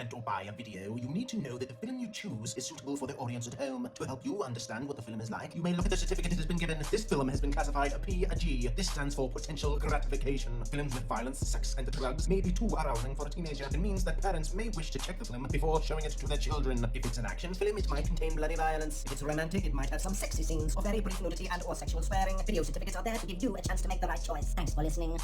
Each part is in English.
rent or buy a video, you need to know that the film you choose is suitable for the audience at home. To help you understand what the film is like, you may look at the certificate it has been given. This film has been classified a PG. This stands for potential gratification. Films with violence, sex, and drugs may be too arousing for a teenager. It means that parents may wish to check the film before showing it to their children. If it's an action film, it might contain bloody violence. If it's romantic, it might have some sexy scenes or very brief nudity and or sexual swearing. Video certificates are there to give you a chance to make the right choice. Thanks for listening.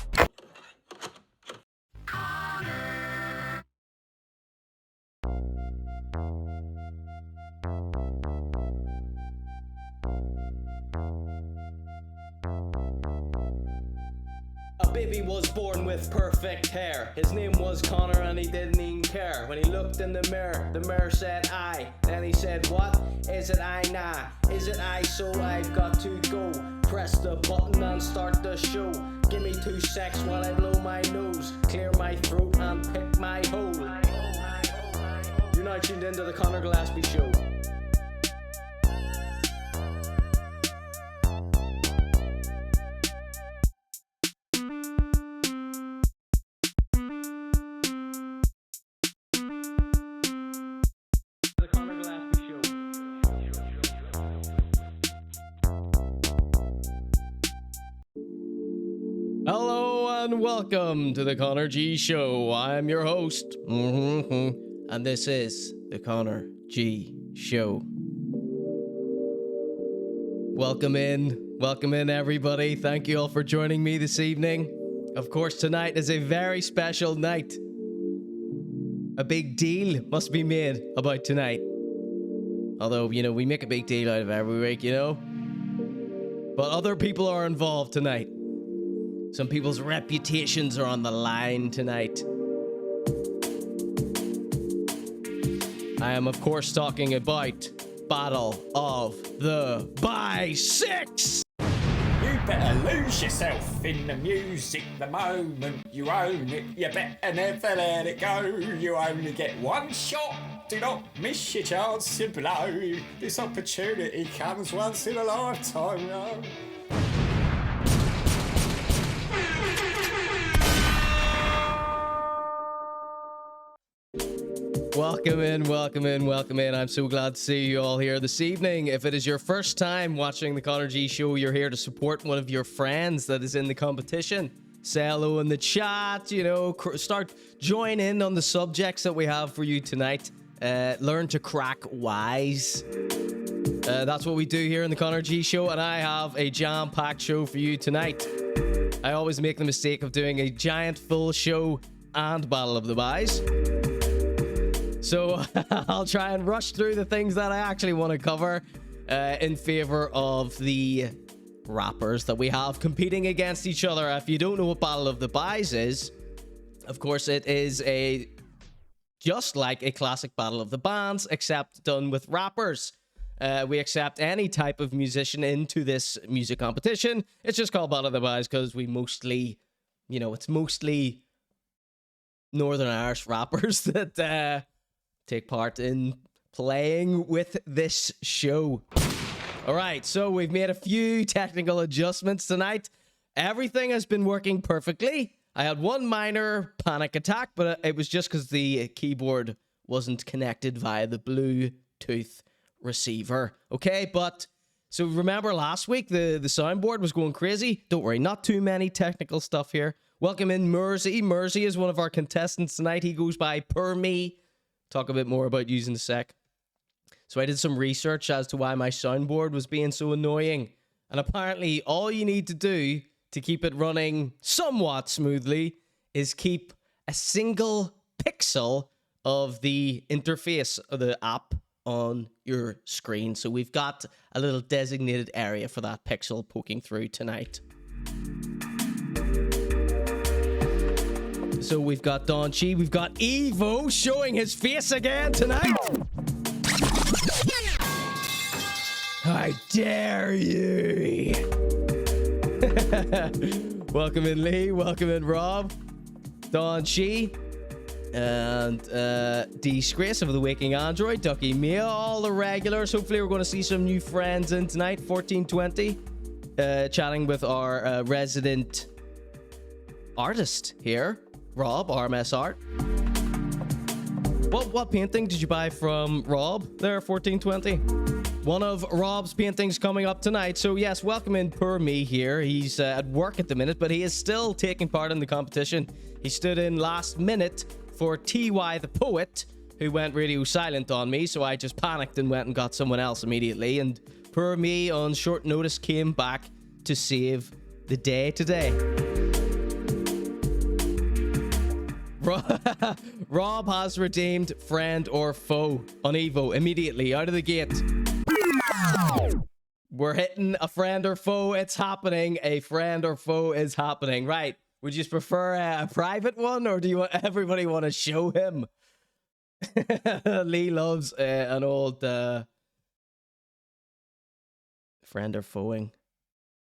A baby was born with perfect hair. His name was Conor and he didn't even care. When he looked in the mirror said I. Then he said, what? Is it I? Nah. Is it I? So I've got to go. Press the button and start the show. Give me 2 secs while I blow my nose, clear my throat and pick my hole. You're now tuned into the Conor G Show. Hello and welcome to the Conor G Show. I'm your host, and this is the Conor G Show. Welcome in everybody. Thank you all for joining me this evening. Of course, tonight is a very special night. A big deal must be made about tonight. Although, you know, we make a big deal out of every week, you know. But other people are involved tonight. Some people's reputations are on the line tonight. I am, of course, talking about Battle of the Baiz 6! You better lose yourself in the music the moment you own it. You better never let it go. You only get one shot. Do not miss your chance to blow. This opportunity comes once in a lifetime, no? Welcome in. I'm so glad to see you all here this evening. If it is your first time watching the Conor G Show, you're here to support one of your friends that is in the competition. Say hello in the chat, you know, start join in on the subjects that we have for you tonight. Learn to crack wise. That's what we do here in the Conor G Show, and I have a jam-packed show for you tonight. I always make the mistake of doing a giant full show and Battle of the Baiz. So I'll try and rush through the things that I actually want to cover in favor of the rappers that we have competing against each other. If you don't know what Battle of the Baiz is, of course it is just like a classic Battle of the Bands, except done with rappers. We accept any type of musician into this music competition. It's just called Battle of the Baiz because we mostly, you know, it's mostly Northern Irish rappers that take part in playing with this show. All right, so we've made a few technical adjustments tonight. Everything has been working perfectly. I had one minor panic attack, but it was just because the keyboard wasn't connected via the Bluetooth receiver. Okay, but so remember last week the soundboard was going crazy. Don't worry, not too many technical stuff here. Welcome in Mersey. Mersey is one of our contestants tonight. He goes by Per Me. Talk a bit more about using the sec. So I did some research as to why my soundboard was being so annoying. And apparently all you need to do to keep it running somewhat smoothly is keep a single pixel of the interface of the app on your screen. So we've got a little designated area for that pixel poking through tonight. So we've got Don Chi, we've got Evo showing his face again tonight. I dare you. Welcome in Lee, welcome in Rob, Don Chi, and Disgrace of the Waking Android, Ducky Mia, all the regulars. Hopefully we're going to see some new friends in tonight. 1420, chatting with our resident artist here, Rob, RMS Art. What painting did you buy from Rob there, 1420? One of Rob's paintings coming up tonight. So yes, welcome in Poor Me here. He's at work at the minute, but he is still taking part in the competition. He stood in last minute for TY the Poet, who went radio silent on me, so I just panicked and went and got someone else immediately. And Poor Me on short notice came back to save the day today. Rob has redeemed friend or foe on Evo immediately out of the gate. We're hitting a friend or foe. It's happening. A friend or foe is happening. Right. Would you prefer a private one, or do you want everybody want to show him? Lee loves an old friend or foeing.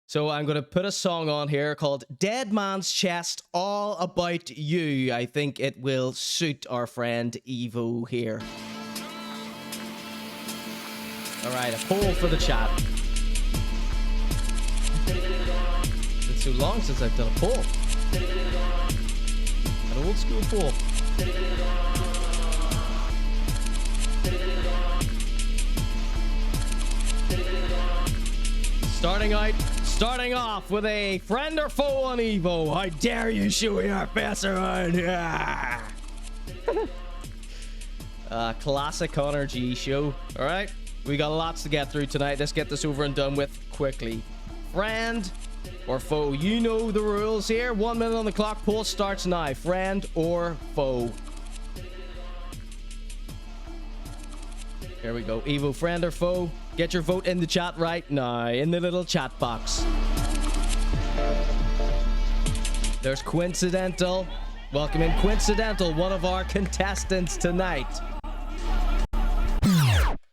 So I'm going to put a song on here called Dead Man's Chest, All About You. I think it will suit our friend Evo here. All right, a poll for the chat. It's too long since I've done a poll. An old school poll. Starting off with a friend or foe on Evo. How dare you show your face around here? Classic Conor G Show. All right, we got lots to get through tonight. Let's get this over and done with quickly. Friend or foe? You know the rules here. 1 minute on the clock. Poll starts now. Friend or foe? Here we go. Evo, friend or foe? Get your vote in the chat right now, in the little chat box. There's Quincidental. Welcome in Quincidental, one of our contestants tonight.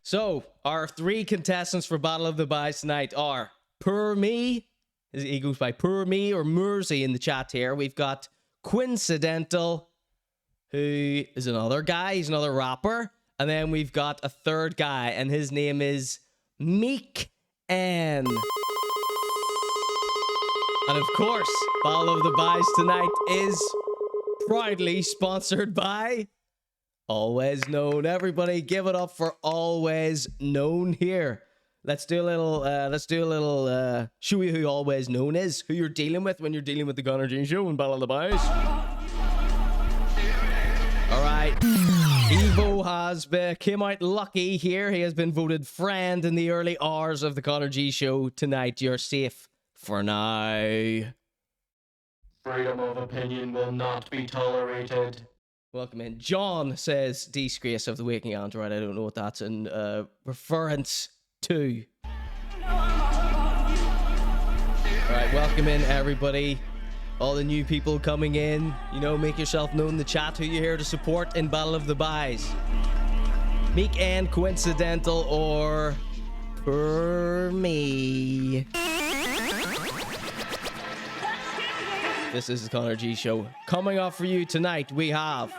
So, our 3 contestants for Battle of the Baiz tonight are Poor Me. He goes by Poor Me or Murzy in the chat here. We've got Quincidental, who is another guy. He's another rapper. And then we've got a third guy, and his name is Meek. And of course, Battle of the Baiz tonight is proudly sponsored by Alwayz Known. Everybody give it up for Alwayz Known here. Let's do a little show you who Alwayz Known is, who you're dealing with when you're dealing with the Conor G Show and Battle of the Baiz. All right. Evo has came out lucky here. He has been voted friend in the early hours of the Conor G Show tonight. You're safe for now. Freedom of opinion will not be tolerated. Welcome in. John says, disgrace of the waking android. I don't know what that's in reference to. Alright, welcome in everybody. All the new people coming in. You know, make yourself known in the chat who you're here to support in Battle of the Baiz. Meek and Quincidental or Poor Me. This is the Conor G Show. Coming up for you tonight, we have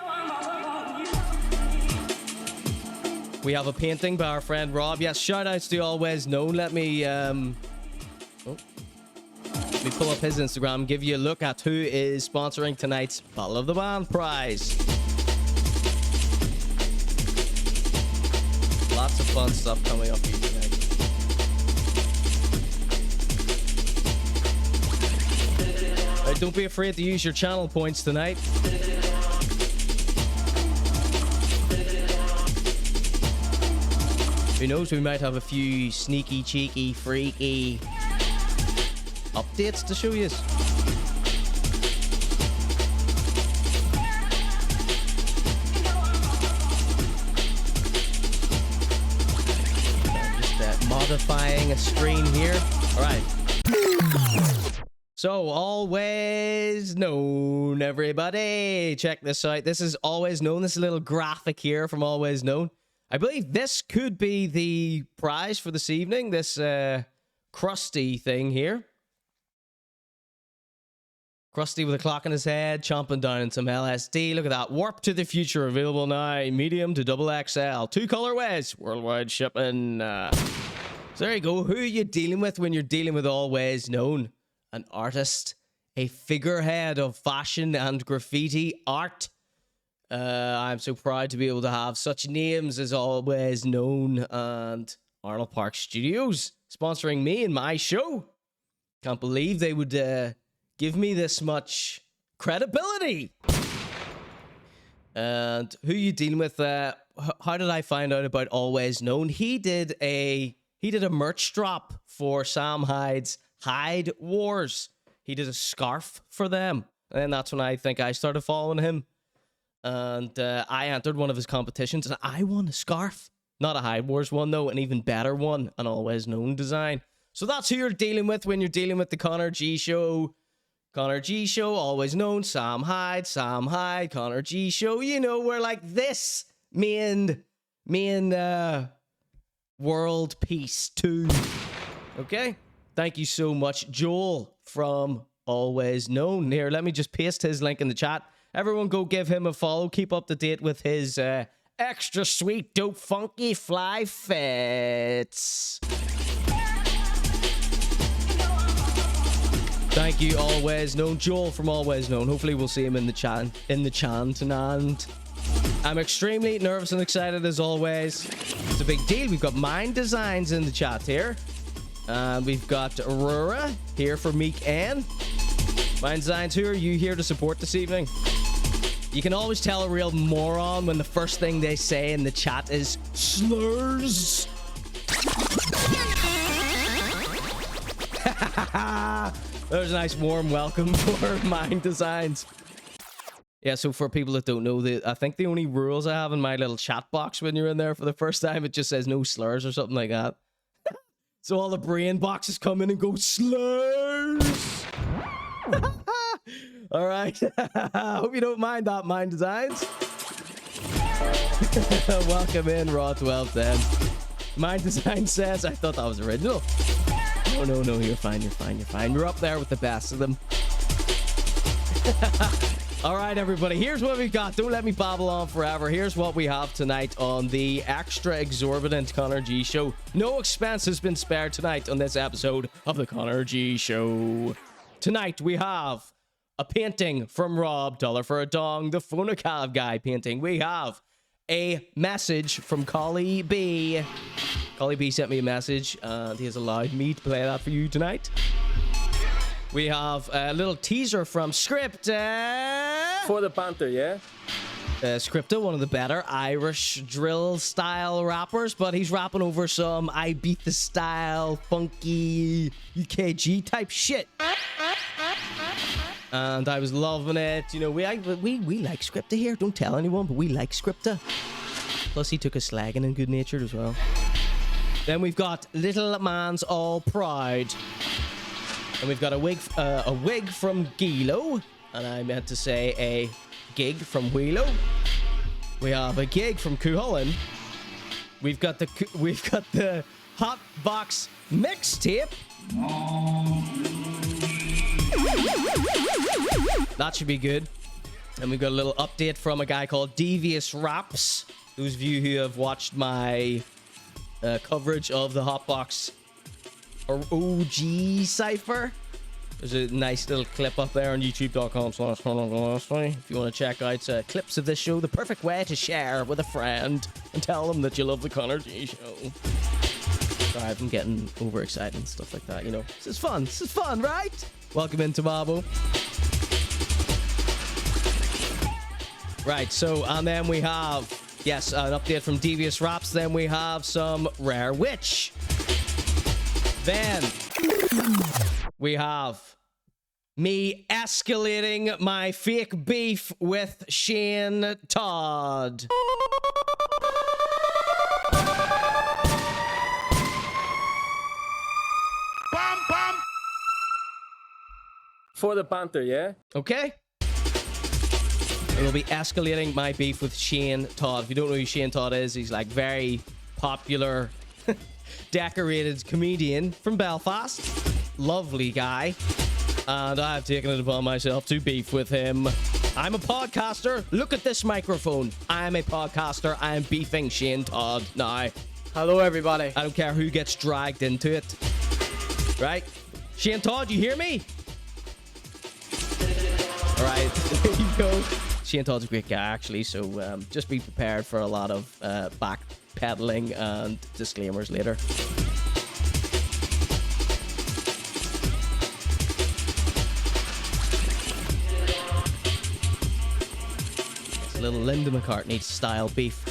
a painting by our friend Rob. Yes, shout outs to Alwayz Known. Let me pull up his Instagram, give you a look at who is sponsoring tonight's Battle of the Band prize. Lots of fun stuff coming up for you tonight. Don't be afraid to use your channel points tonight. Who knows, we might have a few sneaky, cheeky, freaky updates to show you. Just modifying a screen here. All right. So, Alwayz Known, everybody. Check this out. This is Alwayz Known. This is a little graphic here from Alwayz Known. I believe this could be the prize for this evening. This crusty thing here. Krusty with a clock in his head, chomping down in some LSD. Look at that. Warp to the Future, available now. Medium to XXL. 2 colorways. Worldwide shipping. So there you go. Who are you dealing with when you're dealing with Alwayz Known? An artist. A figurehead of fashion and graffiti art. I'm so proud to be able to have such names as Alwayz Known and Arnold Park Studios sponsoring me and my show. Can't believe they would give me this much credibility. And who you dealing with? How did I find out about Alwayz Known? He did a merch drop for Sam Hyde's Hyde Wars. He did a scarf for them, and that's when I think I started following him. And I entered one of his competitions, and I won a scarf. Not a Hyde Wars one, though, an even better one, an Alwayz Known design. So that's who you're dealing with when you're dealing with the Conor G Show. Conor G Show, Alwayz Known, Sam Hyde, Conor G Show. You know, we're like this. Me and World Peace 2. Okay? Thank you so much, Joel from Alwayz Known. Here, let me just paste his link in the chat. Everyone go give him a follow. Keep up to date with his extra sweet, dope, funky, fly fits. Thank you, Alwayz Known. Joel from Alwayz Known. Hopefully we'll see him in the chan tonight. I'm extremely nervous and excited as always. It's a big deal. We've got Mind Designs in the chat here. We've got Aurora here for Meek and Mind Designs. Who are you here to support this evening? You can always tell a real moron when the first thing they say in the chat is slurs. There's a nice warm welcome for Mind Designs. Yeah, so for people that don't know, I think the only rules I have in my little chat box when you're in there for the first time, it just says no slurs or something like that. So all the brain boxes come in and go, slurs! All right. Hope you don't mind that, Mind Designs. Welcome in, Raw 1210. Mind Design says, I thought that was original. No, you're fine. You're up there with the best of them. All right, everybody, here's what we've got. Don't let me babble on forever. Here's what we have tonight on the extra exorbitant Conor G Show. No expense has been spared tonight on this episode of the Conor G Show. Tonight, we have a painting from Rob, $1 for a Dong, the Fonacab guy painting. We have a message from Cohly B. Cohly B sent me a message, and he has allowed me to play that for you tonight. We have a little teaser from Skripteh. For the Panther, yeah? Skripteh, one of the better Irish drill-style rappers, but he's rapping over some Ibiza-style, funky UKG-type shit. And I was loving it. You know, we like Skripteh here. Don't tell anyone, but we like Skripteh. Plus, he took a slagging and good-natured as well. Then we've got Littleman's All Proud. And we've got a wig from Whelo, and I meant to say a gig from Whelo. We have a gig from CuHullen. We've got the Hot Box mixtape. That should be good. And we've got a little update from a guy called Devious Raps. Those of you who have watched my coverage of the Hot Box or OG Cypher. There's a nice little clip up there on youtube.com/CuHullen if you want to check out clips of this show. The perfect way to share with a friend and tell them that you love the Conor G Show. Sorry, I'm getting overexcited and stuff like that, you know. This is fun, right? Welcome into Mabo. Right, so, and then we have, yes, an update from Devious Raps. Then we have some Rare Witch. Then we have me escalating my fake beef with Shane Todd. For the Panther, yeah? Okay. We'll be escalating my beef with Shane Todd. If you don't know who Shane Todd is, he's like very popular, decorated comedian from Belfast. Lovely guy. And I've taken it upon myself to beef with him. I'm a podcaster. Look at this microphone. I'm a podcaster. I'm beefing Shane Todd now. Hello, everybody. I don't care who gets dragged into it. Right? Shane Todd, you hear me? All right, there you go. Shane Todd's a great guy, actually, so just be prepared for a lot of backpedaling and disclaimers later. It's a little Linda McCartney style beef.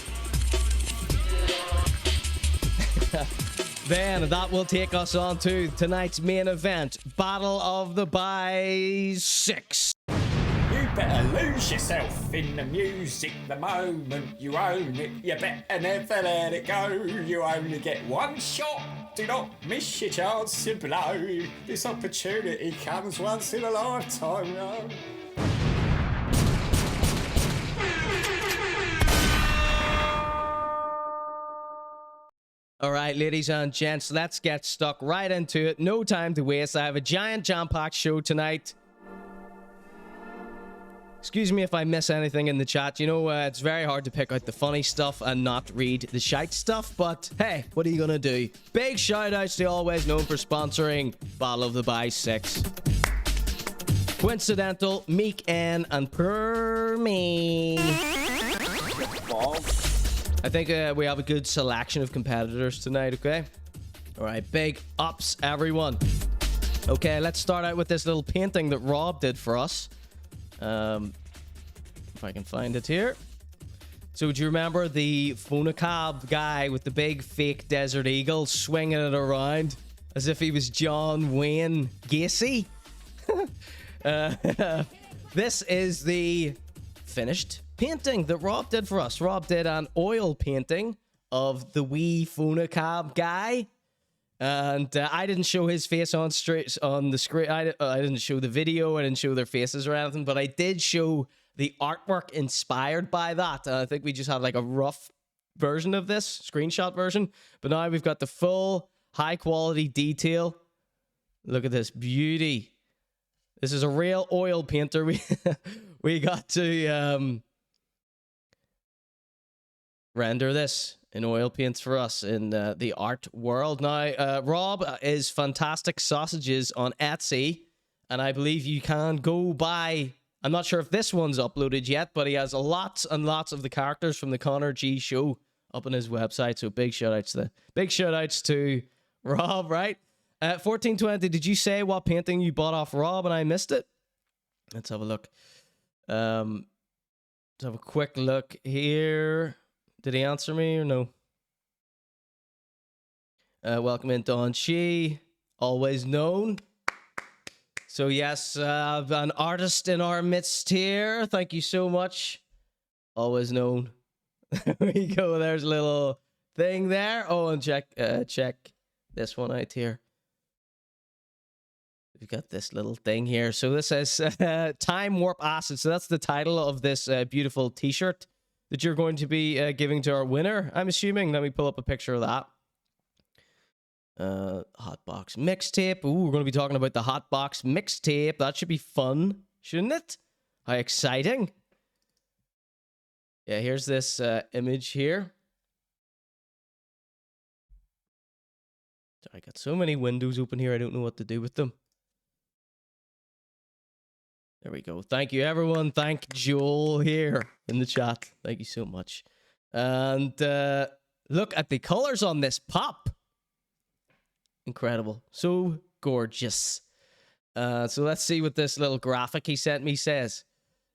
Then that will take us on to tonight's main event, Battle of the Baiz 6. You better lose yourself in the music the moment you own it. You better never let it go. You only get one shot. Do not miss your chance to blow. This opportunity comes once in a lifetime, yo. All right, ladies and gents, let's get stuck right into it. No time to waste. I have a giant jam-packed show tonight. Excuse me if I miss anything in the chat. You know, it's very hard to pick out the funny stuff and not read the shite stuff, but hey, what are you gonna do? Big shout-outs to Alwayz Known for sponsoring Battle of the Baiz 6. Quincidental, Meek, and per me. I think we have a good selection of competitors tonight, okay? All right, big ups, everyone. Okay, let's start out with this little painting that Rob did for us. If I can find it here. So do you remember the Fonacab guy with the big fake Desert Eagle swinging it around as if he was John Wayne Gacy? This is the finished painting that Rob did for us. Rob did an oil painting of the wee Fonacab guy. And I didn't show his face on the screen. I didn't show the video. I didn't show their faces or anything. But I did show the artwork inspired by that. I think we just had like a rough version of this, screenshot version. But now we've got the full high quality detail. Look at this beauty. This is a real oil painter. We got to render this in oil paints for us in the art world. Now, Rob is Fantastic Sausages on Etsy, and I believe you can go buy... I'm not sure if this one's uploaded yet, but he has lots and lots of the characters from the Conor G Show up on his website, so big shout-outs to Rob, right? 1420, did you say what painting you bought off Rob and I missed it? Let's have a look. Let's have a quick look here. Did he answer me or no? Welcome in, Don Chi. Alwayz Known. So yes, an artist in our midst here. Thank you so much. Alwayz Known. There we go. There's a little thing there. Oh, and check this one out here. We've got this little thing here. So this is Time Warp Acid. So that's the title of this beautiful t-shirt that you're going to be giving to our winner, I'm assuming. Let me pull up a picture of that. Hotbox mixtape. Ooh, we're going to be talking about the Hotbox mixtape. That should be fun, shouldn't it? How exciting. Yeah, here's this image here. I got so many windows open here, I don't know what to do with them. There we go. Thank you, everyone. Thank Joel here in the chat. Thank you so much. And look at the colors on this pop. Incredible. So gorgeous. So let's see what this little graphic he sent me says.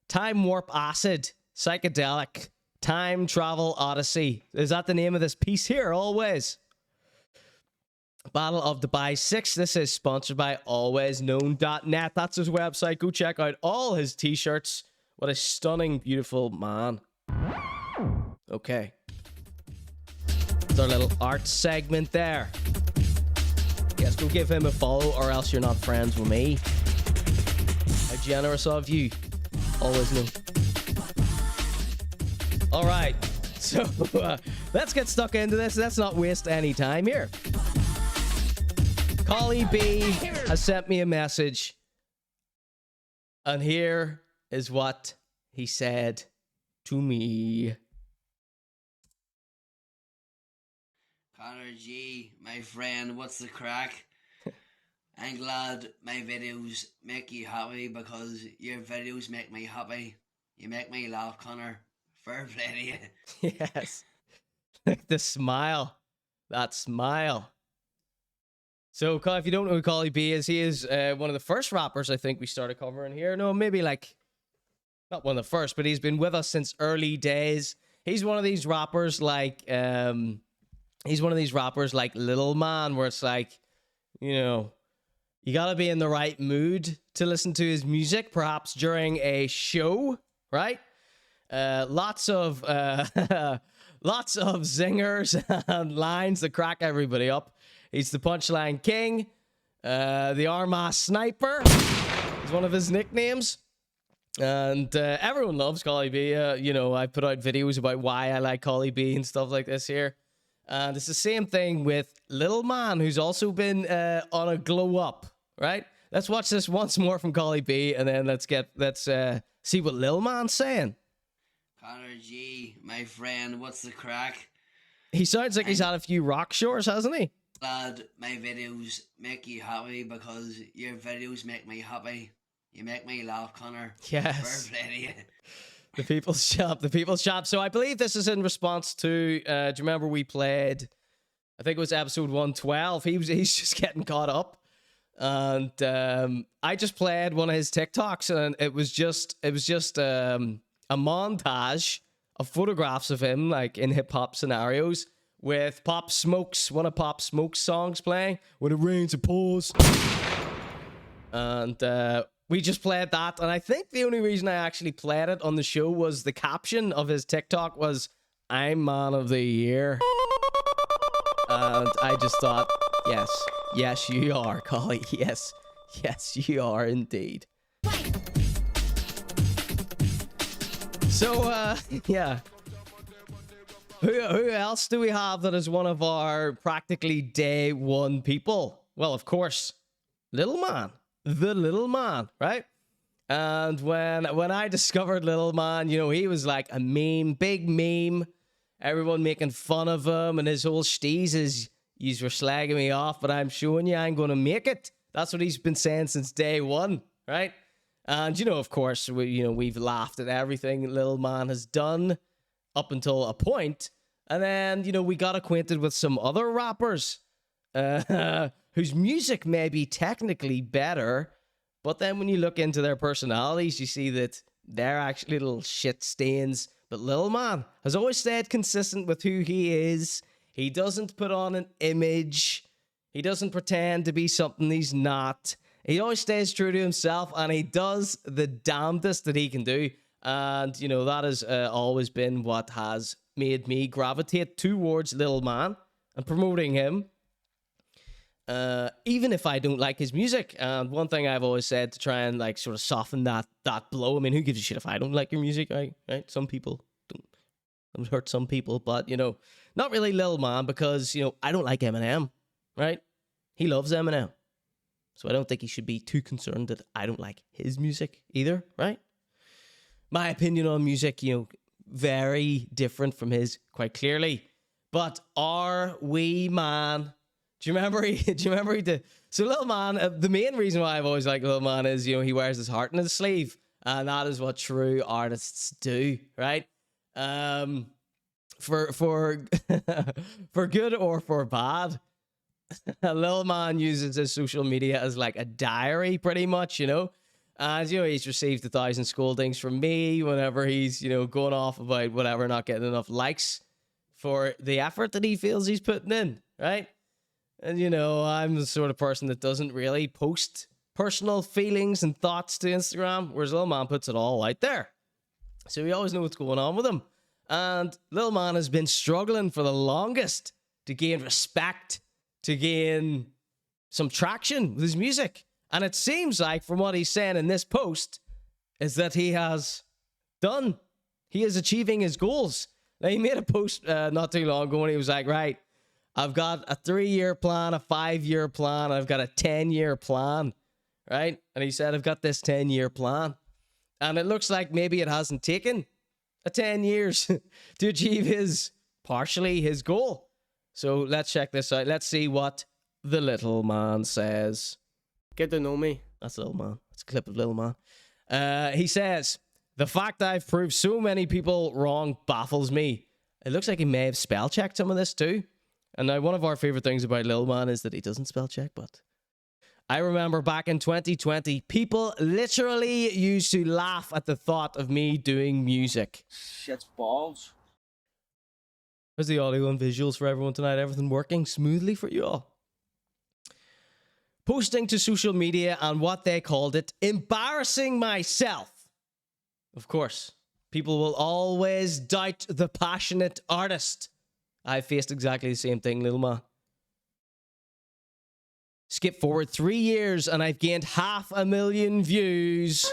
Time Warp Acid. Psychedelic. Time Travel Odyssey. Is that the name of this piece here? Always. Battle of the Baiz 6. This is sponsored by alwayzknown.net. That's his website. Go check out all his t-shirts. What a stunning, beautiful man. Okay. It's our little art segment there. Yes, go give him a follow or else you're not friends with me. How generous of you. Alwayz Known. Alright. So, let's get stuck into this. Let's not waste any time here. Cohly B has sent me a message, and here is what he said to me. Conor G, my friend, what's the crack? I'm glad my videos make you happy because your videos make me happy. You make me laugh, Connor. Fair play to you. Yes. The smile. That smile. So, if you don't know who Cohly B is, he is one of the first rappers I think we started covering here. No, maybe like, not one of the first, but he's been with us since early days. He's one of these rappers like, Littleman, where it's like, you know, you gotta be in the right mood to listen to his music, perhaps during a show, right? Lots of zingers and lines that crack everybody up. He's the punchline king. The Armas sniper is one of his nicknames. And everyone loves Cohly B. You know, I put out videos about why I like Cohly B and stuff like this here. And it's the same thing with Littleman, who's also been on a glow up, right? Let's watch this once more from Cohly B, and then let's see what Littleman's saying. Conor G, my friend, what's the crack? He sounds like he's had a few rock shores, hasn't he? Glad my videos make you happy because your videos make me happy. You make me laugh, Connor. Yes. Fair play to you. The People's Shop, the People's Shop. So I believe this is in response to, do you remember we played, I think it was episode 112. He's just getting caught up. And I just played one of his TikToks, and it was just a montage of photographs of him, like in hip hop scenarios, with Pop Smoke's, one of Pop Smoke's songs playing, When It Rains It Pours. And we just played that, and I think the only reason I actually played it on the show was the caption of his TikTok was, I'm Man of the Year. And I just thought, yes, you are, Cohly. Yes, you are indeed. So, yeah. Who else do we have that is one of our practically day one people? Well, of course, Littleman. The Littleman, right? And when I discovered Littleman, you know, he was like a meme, big meme. Everyone making fun of him, and his whole steez is, yous were slagging me off, but I'm showing you I'm going to make it. That's what he's been saying since day one, right? And, you know, of course, we've laughed at everything Littleman has done up until a point. And then, you know, we got acquainted with some other rappers whose music may be technically better, but then when you look into their personalities, you see that they're actually little shit stains. But Littleman has always stayed consistent with who he is. He doesn't put on an image. He doesn't pretend to be something he's not. He always stays true to himself, and he does the damnedest that he can do. And, you know, that has always been what has made me gravitate towards Littleman and promoting him. Even if I don't like his music. And one thing I've always said to try and like sort of soften that blow. I mean, who gives a shit if I don't like your music, right? Some people don't. It hurt some people, but you know, not really Littleman, because you know I don't like Eminem, right? He loves Eminem, so I don't think he should be too concerned that I don't like his music either, right? My opinion on music, you know, very different from his, quite clearly. But our wee man. Do you remember he did? So Littleman, the main reason why I've always liked Littleman is, you know, he wears his heart in his sleeve. And that is what true artists do, right? For for good or for bad. Littleman uses his social media as like a diary, pretty much, you know. And, you know, he's received 1,000 scoldings from me whenever he's, you know, going off about whatever, not getting enough likes for the effort that he feels he's putting in, right? And, you know, I'm the sort of person that doesn't really post personal feelings and thoughts to Instagram, whereas Littleman puts it all out there. So we always know what's going on with him. And Littleman has been struggling for the longest to gain respect, to gain some traction with his music. And it seems like, from what he's saying in this post, is that he has done. He is achieving his goals. Now, he made a post not too long ago, and he was like, right, I've got a 3-year plan, a 5-year plan, I've got a 10-year plan, right? And he said, I've got this 10-year plan. And it looks like maybe it hasn't taken a 10 years to achieve partially his goal. So let's check this out. Let's see what the Littleman says. Get to know me. That's Littleman. That's a clip of Littleman. He says, The fact that I've proved so many people wrong baffles me. It looks like he may have spell checked some of this too. And now one of our favorite things about Littleman is that he doesn't spell check, but I remember back in 2020, people literally used to laugh at the thought of me doing music. Shit's balls. There's the audio and visuals for everyone tonight. Everything working smoothly for you all. Posting to social media and what they called it, embarrassing myself. Of course, people will always doubt the passionate artist. I faced exactly the same thing, little man. Skip forward 3 years and I've gained 500,000 views.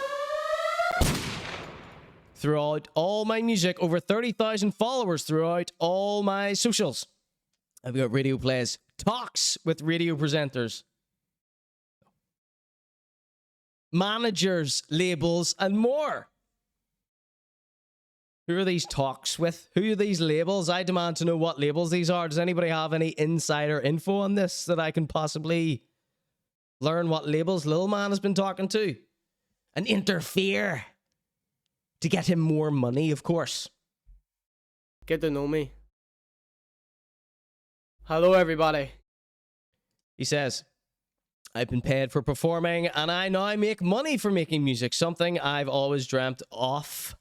Throughout all my music, over 30,000 followers throughout all my socials. I've got radio plays, talks with radio presenters, managers, labels, and more. Who are these talks with? Who are these labels? I demand to know what labels these are. Does anybody have any insider info on this that I can possibly learn what labels Lil Man has been talking to? And interfere to get him more money, of course. Get to know me. Hello, everybody. He says, I've been paid for performing and I now make money for making music, something I've always dreamt of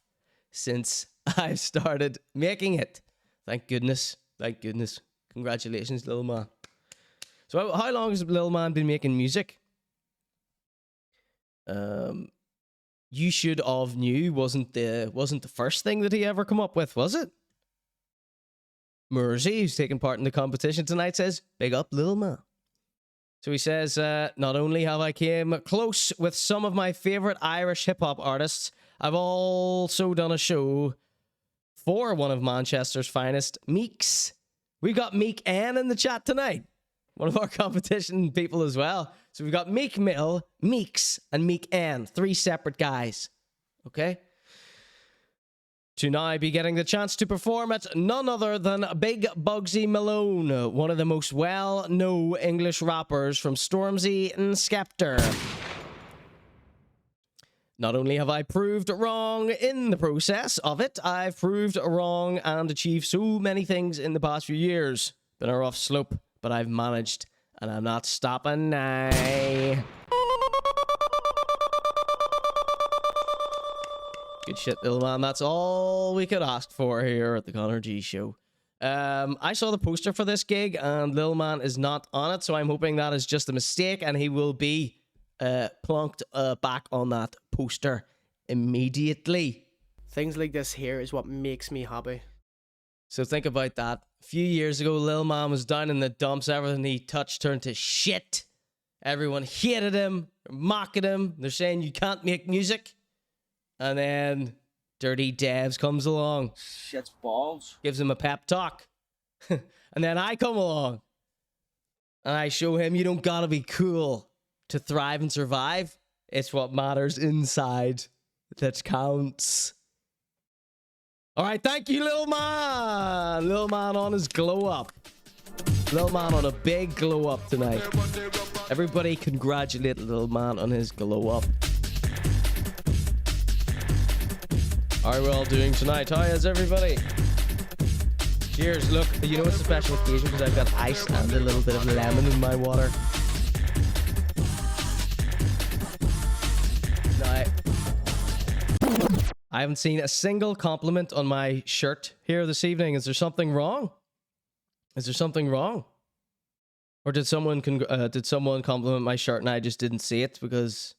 since I started making it. Thank goodness. Thank goodness. Congratulations, Lil Man. So how long has Lil Man been making music? You Should Have Knew wasn't the first thing that he ever come up with, was it? Mersey, who's taking part in the competition tonight, says, big up, Lil Man. So he says, not only have I came close with some of my favorite Irish hip-hop artists, I've also done a show for one of Manchester's finest, Meeks. We've got Meek N in the chat tonight. One of our competition people as well. So we've got Meek Mill, Meeks, and Meek N. 3 separate guys. Okay? To now be getting the chance to perform at none other than Big Bugsy Malone, one of the most well-known English rappers from Stormzy and Skepta. Not only have I proved wrong in the process of it, I've proved wrong and achieved so many things in the past few years. Been a rough slope, but I've managed, and I'm not stopping now. Good shit, little man. That's all we could ask for here at the Conor G Show. I saw the poster for this gig, and Lil Man is not on it, so I'm hoping that is just a mistake, and he will be plunked back on that poster immediately. Things like this here is what makes me happy. So think about that. A few years ago, Lil Man was down in the dumps. Everything he touched turned to shit. Everyone hated him, mocking him. They're saying you can't make music. And then Dirty Devs comes along. Shit's balls. Gives him a pep talk. And then I come along. And I show him you don't gotta be cool to thrive and survive. It's what matters inside that counts. All right, thank you, Lil Man. Lil Man on his glow up. Lil Man on a big glow up tonight. Everybody congratulate Lil Man on his glow up. How are we all doing tonight? How is everybody? Cheers. Look, you know it's a special occasion because I've got ice and a little bit of lemon in my water. Now, I haven't seen a single compliment on my shirt here this evening. Is there something wrong? Is there something wrong? Or did someone compliment my shirt and I just didn't see it because...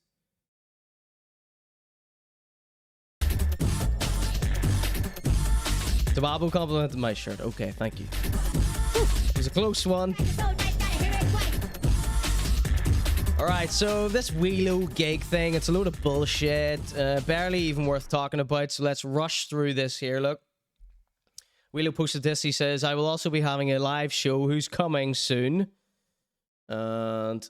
Tababo complimented my shirt. Okay, thank you. It was a close one. Alright, so this Whelo gig thing, it's a load of bullshit. Barely even worth talking about, so let's rush through this here. Look. Whelo posted this. He says, I will also be having a live show. Who's coming soon? And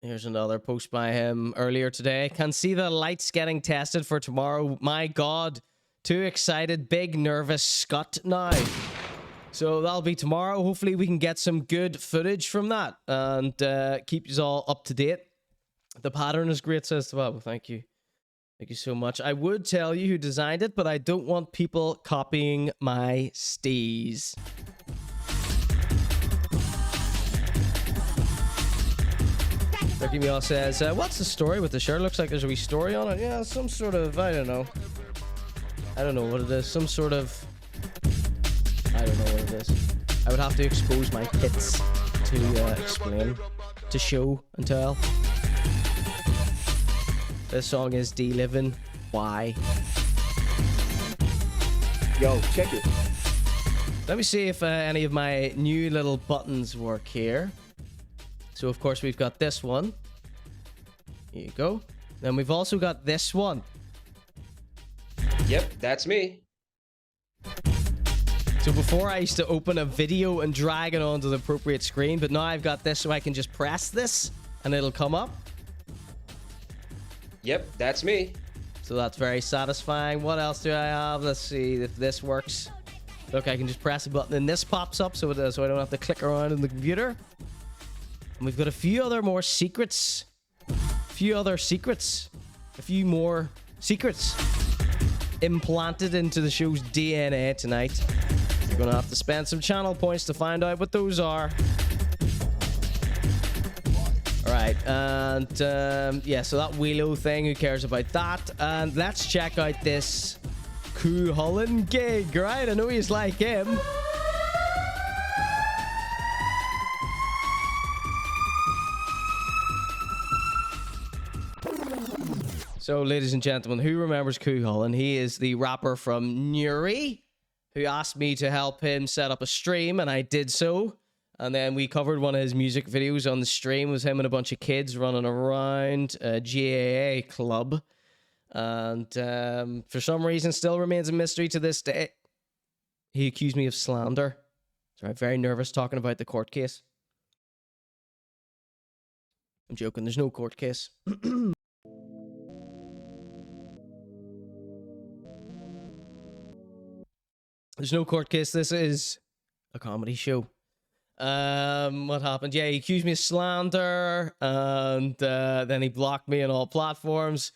here's another post by him earlier today. Can see the lights getting tested for tomorrow. My God. Too excited, big nervous scut now. So that'll be tomorrow. Hopefully we can get some good footage from that and keep you all up to date. The pattern is great, says Tababo. Thank you. Thank you so much. I would tell you who designed it, but I don't want people copying my steez. Ricky Meow says, what's the story with the shirt? Looks like there's a wee story on it. Yeah, some sort of, I don't know. I don't know what it is. Some sort of, I don't know what it is. I would have to expose my tits to explain, to show and tell. This song is D-Living. Why? Yo, check it. Let me see if any of my new little buttons work here. So, of course, we've got this one. Here you go. Then we've also got this one. Yep, that's me. So before I used to open a video and drag it onto the appropriate screen, but now I've got this so I can just press this and it'll come up. Yep, that's me. So that's very satisfying. What else do I have? Let's see if this works. Look, I can just press a button and this pops up so I don't have to click around in the computer. And we've got a few other more secrets. A few more secrets implanted into the show's DNA tonight. You're gonna have to spend some channel points to find out what those are. Alright, and yeah, so that Whelo thing, who cares about that? And let's check out this CuHullen gig, right? I know he's like him. So, ladies and gentlemen, who remembers CuHullen? He is the rapper from Newry, who asked me to help him set up a stream, and I did so. And then we covered one of his music videos on the stream. It was him and a bunch of kids running around a GAA club. And for some reason, still remains a mystery to this day. He accused me of slander. So I'm very nervous talking about the court case. I'm joking, there's no court case. There's no court case. This is a comedy show. What happened? Yeah, he accused me of slander, and then he blocked me on all platforms.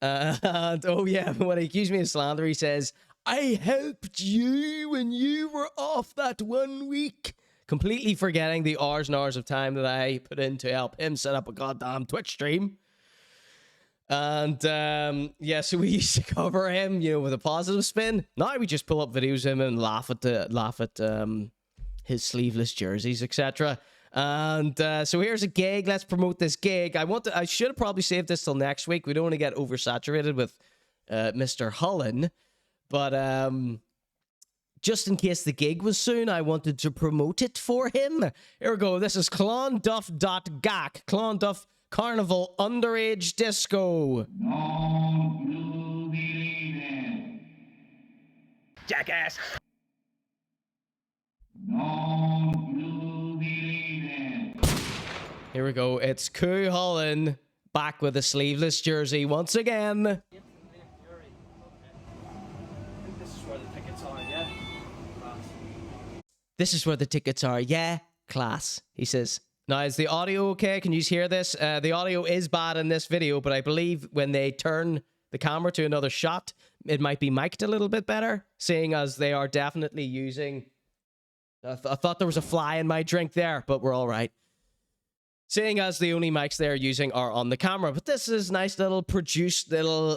And oh yeah, when he accused me of slander, he says, I helped you when you were off that 1 week. Completely forgetting the hours and hours of time that I put in to help him set up a goddamn Twitch stream. And yeah, so we used to cover him, you know, with a positive spin. Now we just pull up videos of him and laugh at his sleeveless jerseys, etc. And so here's a gig. Let's promote this gig. I should have probably saved this till next week. We don't want to get oversaturated with Mr. Hullen, but just in case the gig was soon, I wanted to promote it for him. Here we go. This is Clonduff.gac. Clonduff Carnival Underage Disco. Jackass. Here we go. It's CuHullen back with a sleeveless jersey once again. This is where the tickets are, yeah? This is where the tickets are, yeah? Class, he says. Now, is the audio okay? Can you hear this? The audio is bad in this video, but I believe when they turn the camera to another shot, it might be mic'd a little bit better, seeing as they are definitely using... I thought there was a fly in my drink there, but we're all right. Seeing as the only mics they're using are on the camera. But this is nice little produced little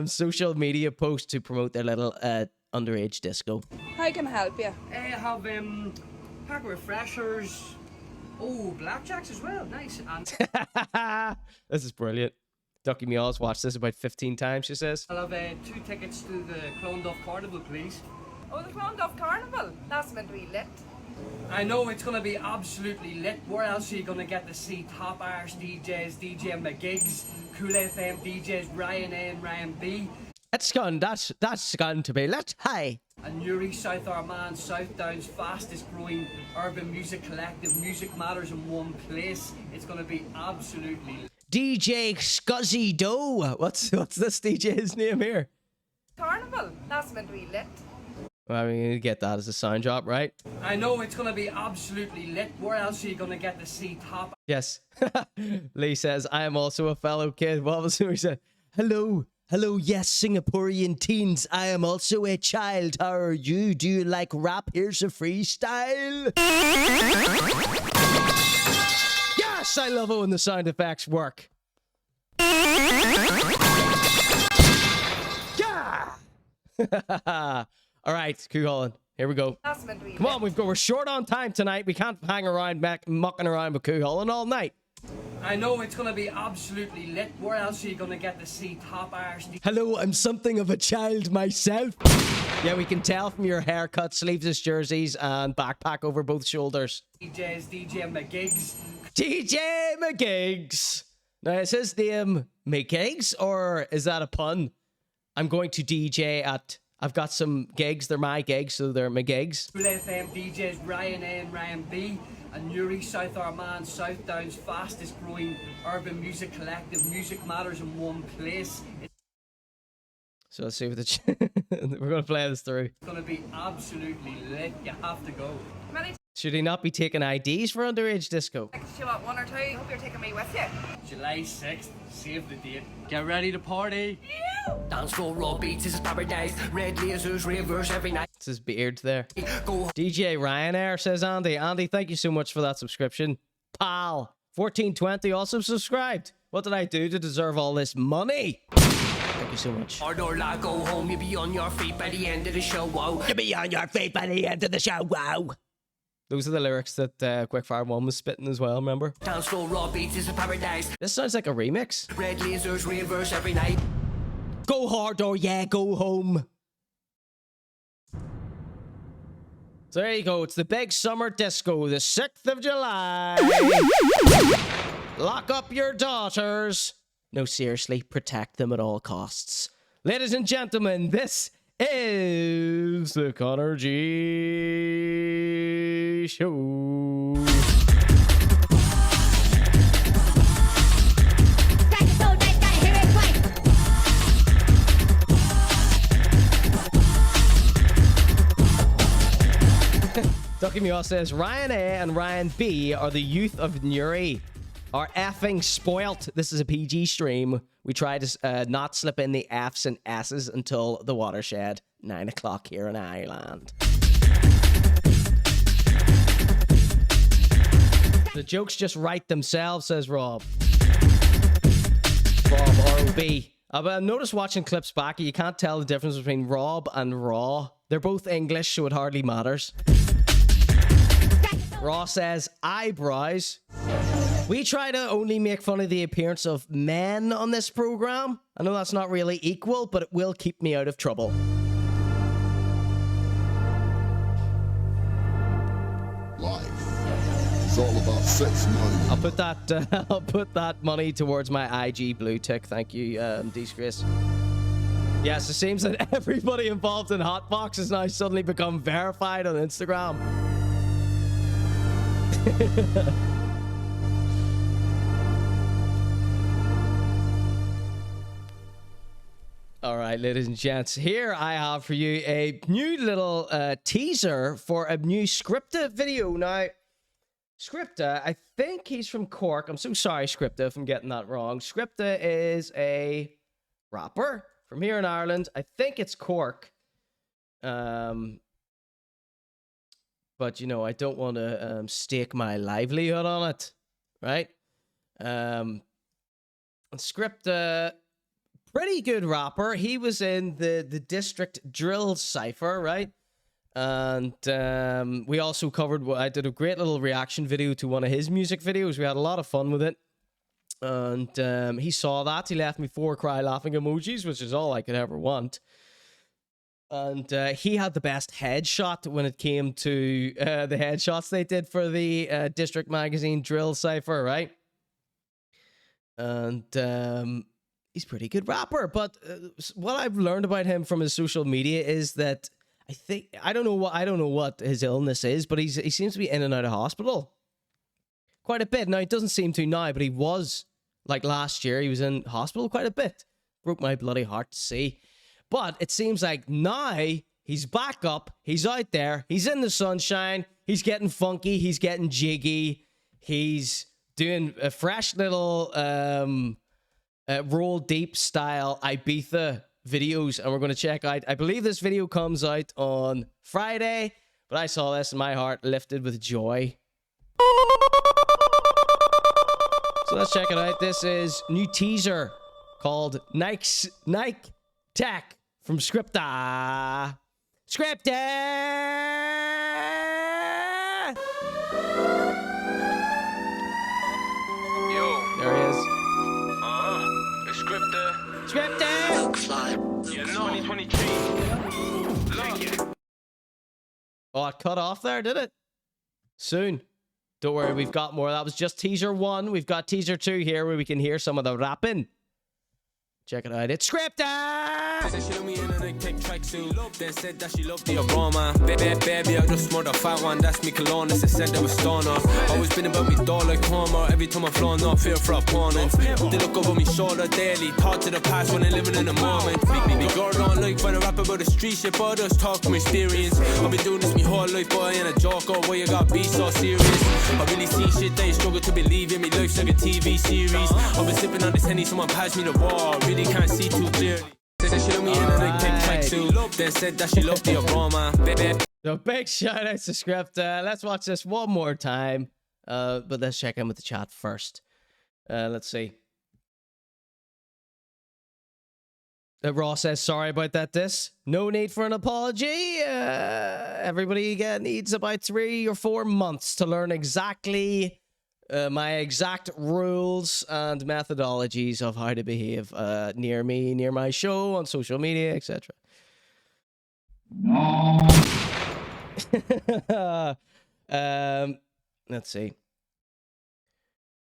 social media post to promote their little underage disco. How can I help you? I have pack of refreshers. Oh, blackjacks as well. Nice. And This is brilliant. Ducky Meows watched this about 15 times, she says. I'll have 2 tickets to the Clonduff Carnival, please. Oh, the Clonduff Carnival. That's meant to be lit. I know it's going to be absolutely lit. Where else are you going to get to see top Irish DJs, DJ McGiggs, Cool FM DJs, Ryan A and Ryan B? That's going to be lit. Hi. And Newry, South Armagh, South Downs, fastest growing urban music collective. Music matters in one place. It's going to be absolutely lit. DJ Scuzzy Doe. What's this DJ's name here? Carnival. That's meant to be lit. Well, I mean, you get that as a sound drop, right? I know it's going to be absolutely lit. Where else are you going to get to see top? Yes. Lee says, I am also a fellow kid. What was it he said? Hello. Hello, yes, Singaporean teens. I am also a child. How are you? Do you like rap? Here's a freestyle. Yes, I love it when the sound effects work. Yeah! All right, CuHullen. Here we go. Come on, we're short on time tonight. We can't hang around mucking around with CuHullen all night. I know it's gonna be absolutely lit. Where else are you gonna get to see top arse? Hello, I'm something of a child myself. Yeah, we can tell from your haircut, sleeveless jerseys, and backpack over both shoulders. DJs, DJ McGigs. DJ McGigs. Now, is his name McGigs, or is that a pun? I'm going to DJ at... I've got some gigs. They're my gigs, so they're McGigs. Cool FM DJs Ryan A and Ryan B. And Newry, South Armagh, South Downs, fastest growing urban music collective. Music matters in one place. So let's see what the... We're going to play this through. It's going to be absolutely lit. You have to go. Should he not be taking IDs for underage disco? You want one or two? Hope you're taking me with you. July 6th, save the date. Get ready to party. Dance floor, raw beats, this is paradise. Red lasers, ravers every night. It's his beard there. DJ Ryanair, says Andy. Andy, thank you so much for that subscription. Pal, 1420 also subscribed. What did I do to deserve all this money? Thank you so much. Hard or lie, go home. You'll be on your feet by the end of the show, wow. You'll be on your feet by the end of the show, wow. Those are the lyrics that Quickfire 1 was spitting as well, remember? Dance floor, raw beats, this is paradise. This sounds like a remix. Red lasers, ravers every night. Go hard or yeah, go home. So there you go. It's the big summer disco, the 6th of July. Lock up your daughters. No, seriously, protect them at all costs. Ladies and gentlemen, this is the Conor G Show. Ducky Meow says, Ryan A and Ryan B are the youth of Newry. Are effing spoilt. This is a PG stream. We try to not slip in the F's and S's until the watershed. 9 o'clock here in Ireland. The jokes just write themselves, says Rob. Rob, R-O-B. But notice watching clips back, you can't tell the difference between Rob and Raw. They're both English, so it hardly matters. Raw says, eyebrows. We try to only make fun of the appearance of men on this program. I know that's not really equal, but it will keep me out of trouble. Life is all about sex money. I'll put that money towards my IG blue tick. Thank you, Disgrace. Yes, it seems that everybody involved in Hotbox has now suddenly become verified on Instagram. All right, ladies and gents, here I have for you a new little teaser for a new Skripteh video. Now, Skripteh, I think he's from Cork. I'm so sorry, Skripteh, if I'm getting that wrong. Skripteh is a rapper from here in Ireland. I think it's Cork. But, you know, I don't want to stake my livelihood on it, right? Skripteh, pretty good rapper. He was in the District Drill Cypher, right? And we also covered, I did a great little reaction video to one of his music videos. We had a lot of fun with it. And he saw that. He left me 4 cry laughing emojis, which is all I could ever want. And he had the best headshot when it came to the headshots they did for the District Magazine Drill Cypher, right? And he's a pretty good rapper. But what I've learned about him from his social media is that I don't know what his illness is, but he seems to be in and out of hospital quite a bit. Now, it doesn't seem to now, but he was, like last year, he was in hospital quite a bit. Broke my bloody heart to see. But it seems like now he's back up, he's out there, he's in the sunshine, he's getting funky, he's getting jiggy, he's doing a fresh little roll deep style Ibiza videos, and we're going to check out. I believe this video comes out on Friday, but I saw this and my heart lifted with joy. So let's check it out. This is new teaser called Nike Tech from Skripteh. Skripteh! There he is. It's Skripteh. Skripteh! Yeah, 2023. Oh, it cut off there, did it? Soon. Don't worry, we've got more. That was just teaser 1. We've got teaser 2 here where we can hear some of the rapping. Check it out. It's Skripteh! Said she love me in a Nike tracksuit. Then said that she loved the aroma. Baby, I just smelled a fat one. That's me cologne. They said that was stoner. Always been about me doll like Homer. Every time I flow, not fear for opponents. They look over me shoulder daily. Thought to the past when I'm living in the moment. Big girl don't like when I rap about the street shit, but just talk from experience. I've been doing this my whole life, boy, and a joke. Oh, why you got be so serious? I really seen shit that you struggle to believe in. Me life's like a TV series. I've been sipping on this Henny, someone passed me the wall. Really can't see too clearly. Said she love me in a Nike tracksuit. Then said that she loved the aroma. So big shout out to Skripteh. Let's watch this one more time. But let's check in with the chat first. Let's see. Ross says, sorry about that diss. No need for an apology. Everybody needs about 3 or 4 months to learn exactly my exact rules and methodologies of how to behave near me, near my show, on social media, etc. Let's see.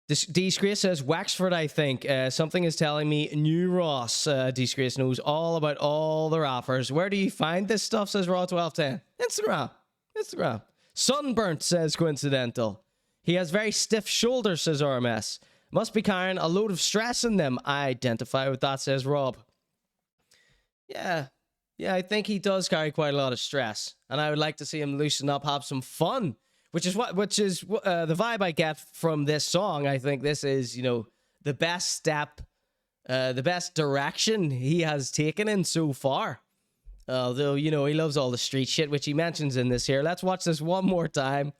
Disgrace says, Wexford, I think. Something is telling me new Ross. Disgrace knows all about all the rappers. Where do you find this stuff, says Raw1210? Instagram. Sunburnt, says Quincidental. He has very stiff shoulders, says RMS. Must be carrying a load of stress in them. I identify with that, says Rob. Yeah, I think he does carry quite a lot of stress. And I would like to see him loosen up, have some fun. Which is the vibe I get from this song. I think this is, the best step, the best direction he has taken in so far. Although, he loves all the street shit, which he mentions in this here. Let's watch this one more time.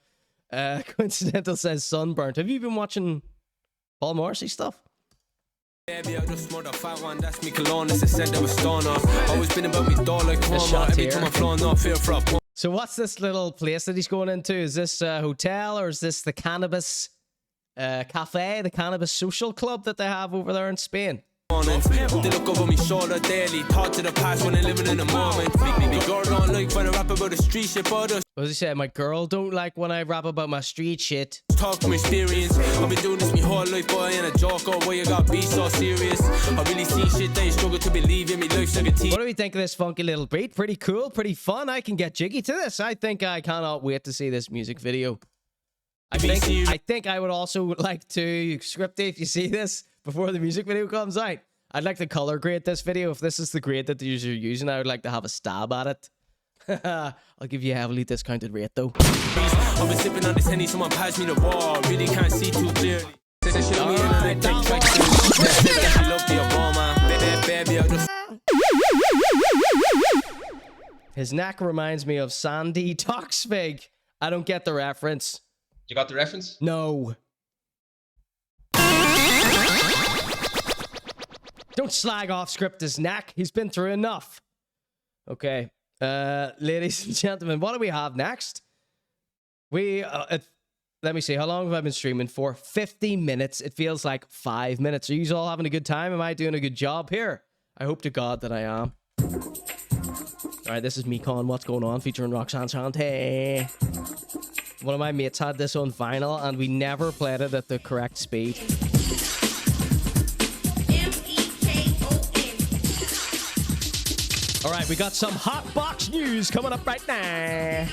Quincidental says Sunburnt. Have you been watching Paul Morrissey stuff? Baby, I just smelled a fat one. That's me cologne. They said that was stoner. Always been about me doll like Homer. Every time I flow, not fear for a pump. So what's this little place that he's going into? Is this a hotel, or is this the cannabis cafe, the cannabis social club that they have over there in Spain? They look over me shoulder daily. Thought to the past when I'm living in the moment. Big girl don't like when I rap about the street shit, but what does he say? My girl don't like when I rap about my street shit. Talk from experience. I've been doing this my whole life, boy, and a joke. Oh, why you got be so serious? I really seen shit that you struggle to believe in. Me life's like a TV. What do we think of this funky little beat? Pretty cool, pretty fun. I can get jiggy to this. I think I cannot wait to see this music video. I think I would also like to, Skripteh, if you see this before the music video comes out, I'd like to color grade this video. If this is the grade that the user are using, I would like to have a stab at it. I'll give you a heavily discounted rate though. I've been sipping on this Henny, someone passed me the wall. Really can't see too clearly. His neck reminds me of Sandy Toxvig. I don't get the reference. You got the reference? No. Don't slag off Skripteh's neck. He's been through enough. Okay. Ladies and gentlemen, what do we have next? Let me see. How long have I been streaming for? 50 minutes. It feels like 5 minutes. Are you all having a good time? Am I doing a good job here? I hope to God that I am. All right, this is Meek on What's Going On featuring Roxanne Shante. One of my mates had this on vinyl and we never played it at the correct speed. All right, we got some hot box news coming up right now.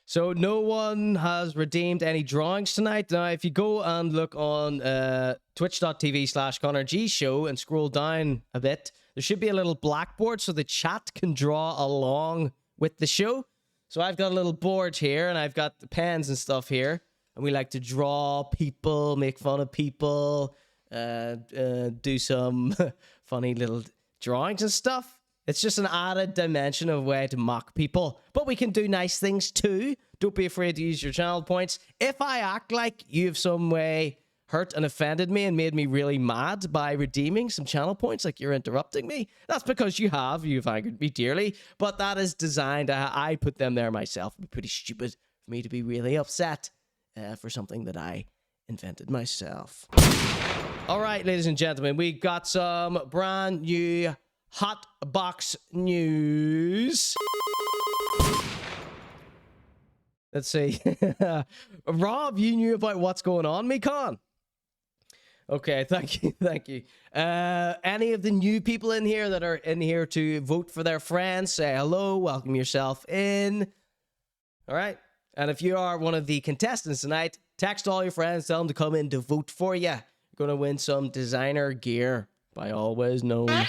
So no one has redeemed any drawings tonight. Now, if you go and look on twitch.tv/Conor G Show and scroll down a bit, there should be a little blackboard so the chat can draw along with the show. So I've got a little board here, and I've got the pens and stuff here. And we like to draw people, make fun of people, do some funny little drawings and stuff. It's just an added dimension of a way to mock people. But we can do nice things too. Don't be afraid to use your channel points. If I act like you've some way hurt and offended me and made me really mad by redeeming some channel points, like you're interrupting me, that's because you've angered me dearly. But that is designed, I put them there myself. It'd be pretty stupid for me to be really upset for something that I invented myself. All right, ladies and gentlemen, we got some brand new hot box news. Let's see. Rob, you knew about what's going on, Meekon? Okay, thank you, thank you. Any of the new people in here that are in here to vote for their friends, say hello, welcome yourself in. All right. And if you are one of the contestants tonight, text all your friends, tell them to come in to vote for you. You're going to win some designer gear by Alwayz Known.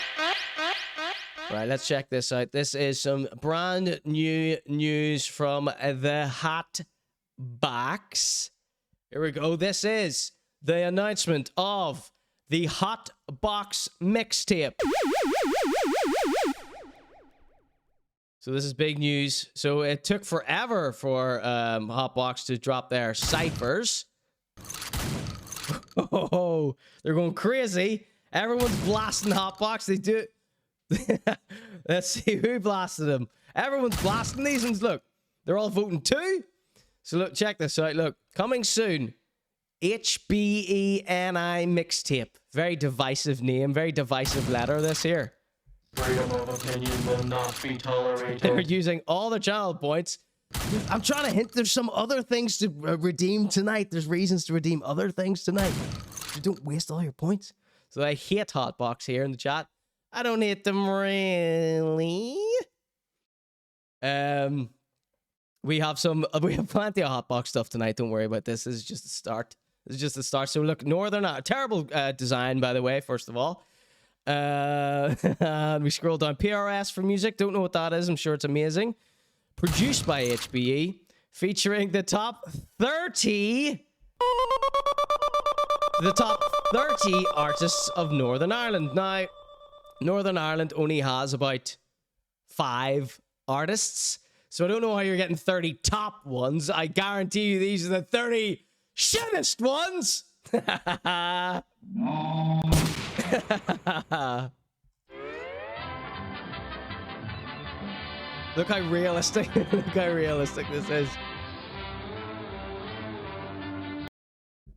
Right, let's check this out. This is some brand new news from the Hot Box. Here we go. This is the announcement of the Hot Box mixtape. So this is big news. So it took forever for Hotbox to drop their ciphers. Oh, they're going crazy. Everyone's blasting Hotbox. They do it. Let's see who blasted them. Everyone's blasting these ones. Look, they're all voting too. So look, check this out. Look, coming soon. HBENI mixtape. Very divisive name. Very divisive letter, this here. Freedom of opinion will not be tolerated. They're using all their channel points. I'm trying to hint there's some other things to redeem tonight. There's reasons to redeem other things tonight. You don't waste all your points. So I hate Hotbox here in the chat. I don't hate them really. We have plenty of Hotbox stuff tonight. Don't worry about this. This is just the start. This is just the start. So look, Northern, terrible design, by the way, first of all. And we scroll down. PRS for music. Don't know what that is. I'm sure it's amazing. Produced by HBE. Featuring the top 30. The top 30 artists of Northern Ireland. Now, Northern Ireland only has about 5 artists. So I don't know how you're getting 30 top ones. I guarantee you these are the 30 shittest ones. Look how realistic this is.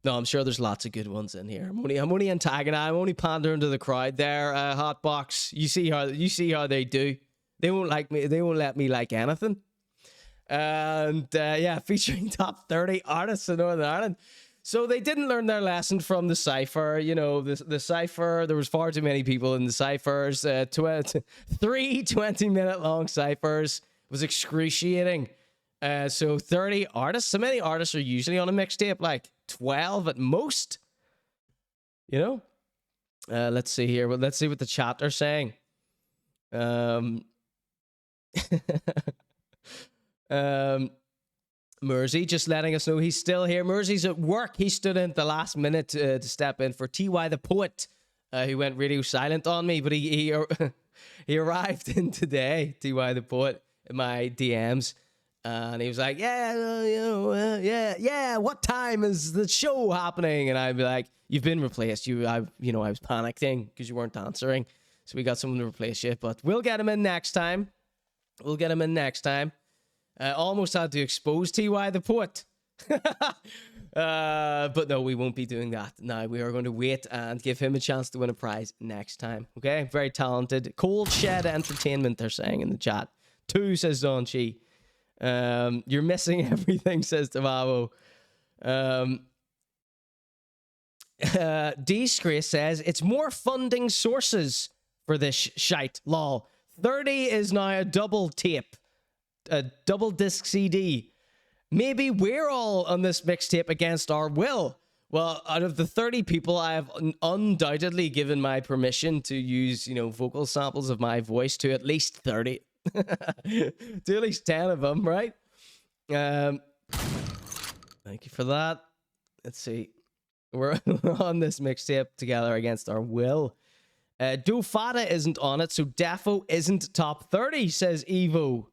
No, I'm sure there's lots of good ones in here. I'm only antagonizing. I'm only pandering to the crowd there. Hotbox, you see how they do. They won't like me. They won't let me like anything. And yeah, featuring top 30 artists in Northern Ireland. So they didn't learn their lesson from the cipher. You know, the cipher, there was far too many people in the ciphers. 3 20-minute long ciphers was excruciating. So 30 artists. How many artists are usually on a mixtape? Like 12 at most. You know? Let's see here. Well, let's see what the chat are saying. Mersey just letting us know he's still here. Mersey's at work. He stood in at the last minute to step in for TY the Poet, who went radio silent on me, but he arrived in today, TY the Poet, in my DMs, and he was like, yeah, what time is the show happening? And I'd be like, you've been replaced. I was panicking because you weren't answering, so we got someone to replace you, but we'll get him in next time. Almost had to expose TY the Poet. But no, we won't be doing that. Now we are going to wait and give him a chance to win a prize next time. Okay? Very talented. Cold Shed Entertainment, they're saying in the chat. 2, says Don Chi. You're missing everything, says Tavavo. Disgrace says, it's more funding sources for this shite. Lol. 30 is now a double tape. A double disc CD. maybe we're all on this mixtape against our will. Well, out of the 30 people, I have undoubtedly given my permission to use, you know, vocal samples of my voice to at least 30. To at least 10 of them, right? Thank you for that. Let's see. We're on this mixtape together against our will. Do Fada isn't on it, so Defo isn't top 30, says Evo.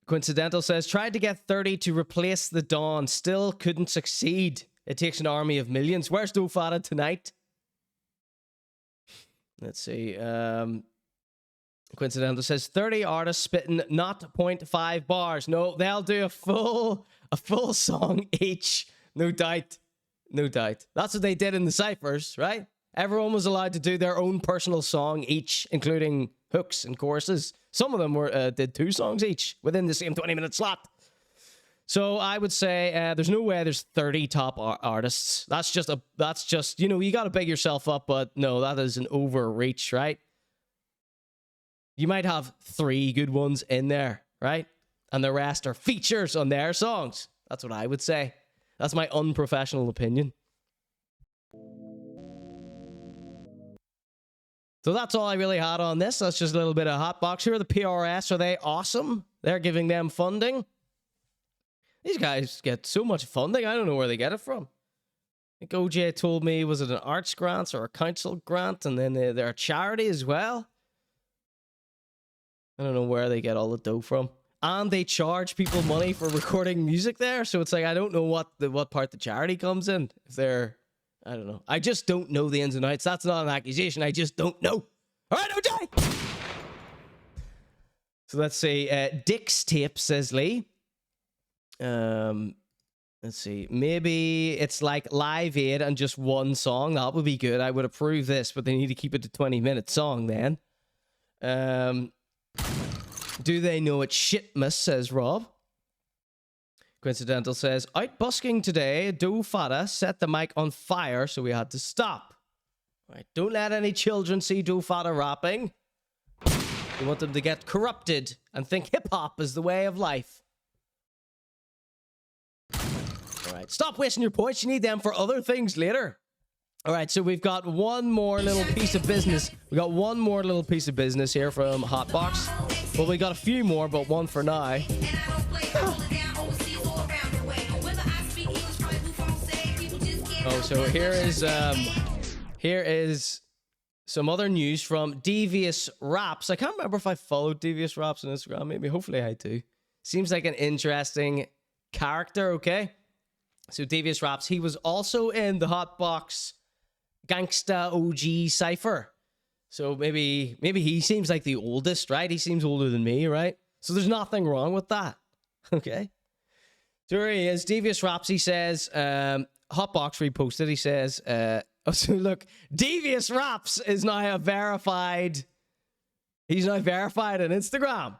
Quincidental says, tried to get 30 to replace the Dawn, still couldn't succeed. It takes an army of millions. Where's Do Fada tonight? Let's see. Quincidental says 30 artists spitting not 0.5 bars. No, they'll do a full song each. No doubt. No doubt. That's what they did in the ciphers, right? Everyone was allowed to do their own personal song each, including hooks and choruses. Some of them did 2 songs each within the same 20-minute slot. So I would say there's no way there's 30 top artists. That's just, you know, you got to big yourself up, but no, that is an overreach, right? You might have 3 good ones in there, right? And the rest are features on their songs. That's what I would say. That's my unprofessional opinion. So that's all I really had on this. That's just a little bit of Hotbox. Who are the PRS? Are they awesome? They're giving them funding. These guys get so much funding. I don't know where they get it from. I think OJ told me, was it an arts grant or a council grant? And then they're a charity as well. I don't know where they get all the dough from. And they charge people money for recording music there. So it's like, I don't know what part the charity comes in. If they're, I don't know. I just don't know the ins and outs. That's not an accusation. I just don't know. All right, OJ! So let's see. Dick's Tape, says Lee. Let's see. Maybe it's like Live Aid and just one song. That would be good. I would approve this, but they need to keep it to 20-minute song then. Do they know it's shitmas, says Rob. Quincidental says, out busking today, Do Fada set the mic on fire, so we had to stop. Right, don't let any children see Do Fada rapping. You want them to get corrupted and think hip-hop is the way of life. Alright, stop wasting your points. You need them for other things later. Alright, so we've got one more little piece of business. We got one more little piece of business here from Hotbox. Well, we got a few more, but one for now. Oh, so here is some other news from Devious Raps. I can't remember if I followed Devious Raps on Instagram. Maybe, hopefully I do. Seems like an interesting character, okay? So Devious Raps, he was also in the Hotbox Gangsta OG Cypher. So maybe he seems like the oldest, right? He seems older than me, right? So there's nothing wrong with that, okay? So here he is, Devious Raps. He says, Hotbox reposted. He says, oh, so look, Devious Raps is now verified. He's now verified on Instagram,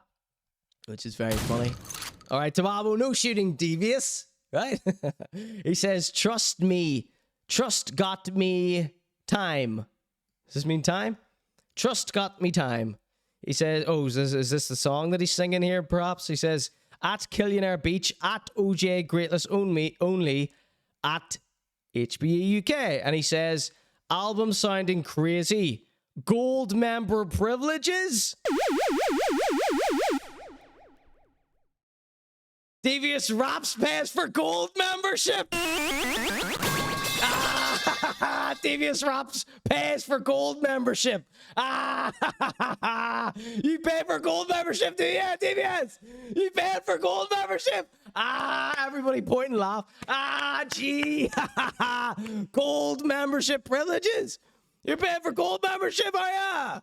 which is very funny. All right, Tomabo, no shooting Devious, right? He says, trust me. Trust got me time. Does this mean time? Trust got me time. He says, oh, is this the song that he's singing here, perhaps? He says, at Killionaire Beach, at OJ Greatless only, at HBE UK. And he says, album sounding crazy. Gold member privileges? Devious Raps pays for gold membership. Devious Raps pays for gold membership. You pay for gold membership, do you, Devious? You paid for gold membership. Everybody point and laugh. Gee. Gold membership privileges. You're paying for gold membership, are ya?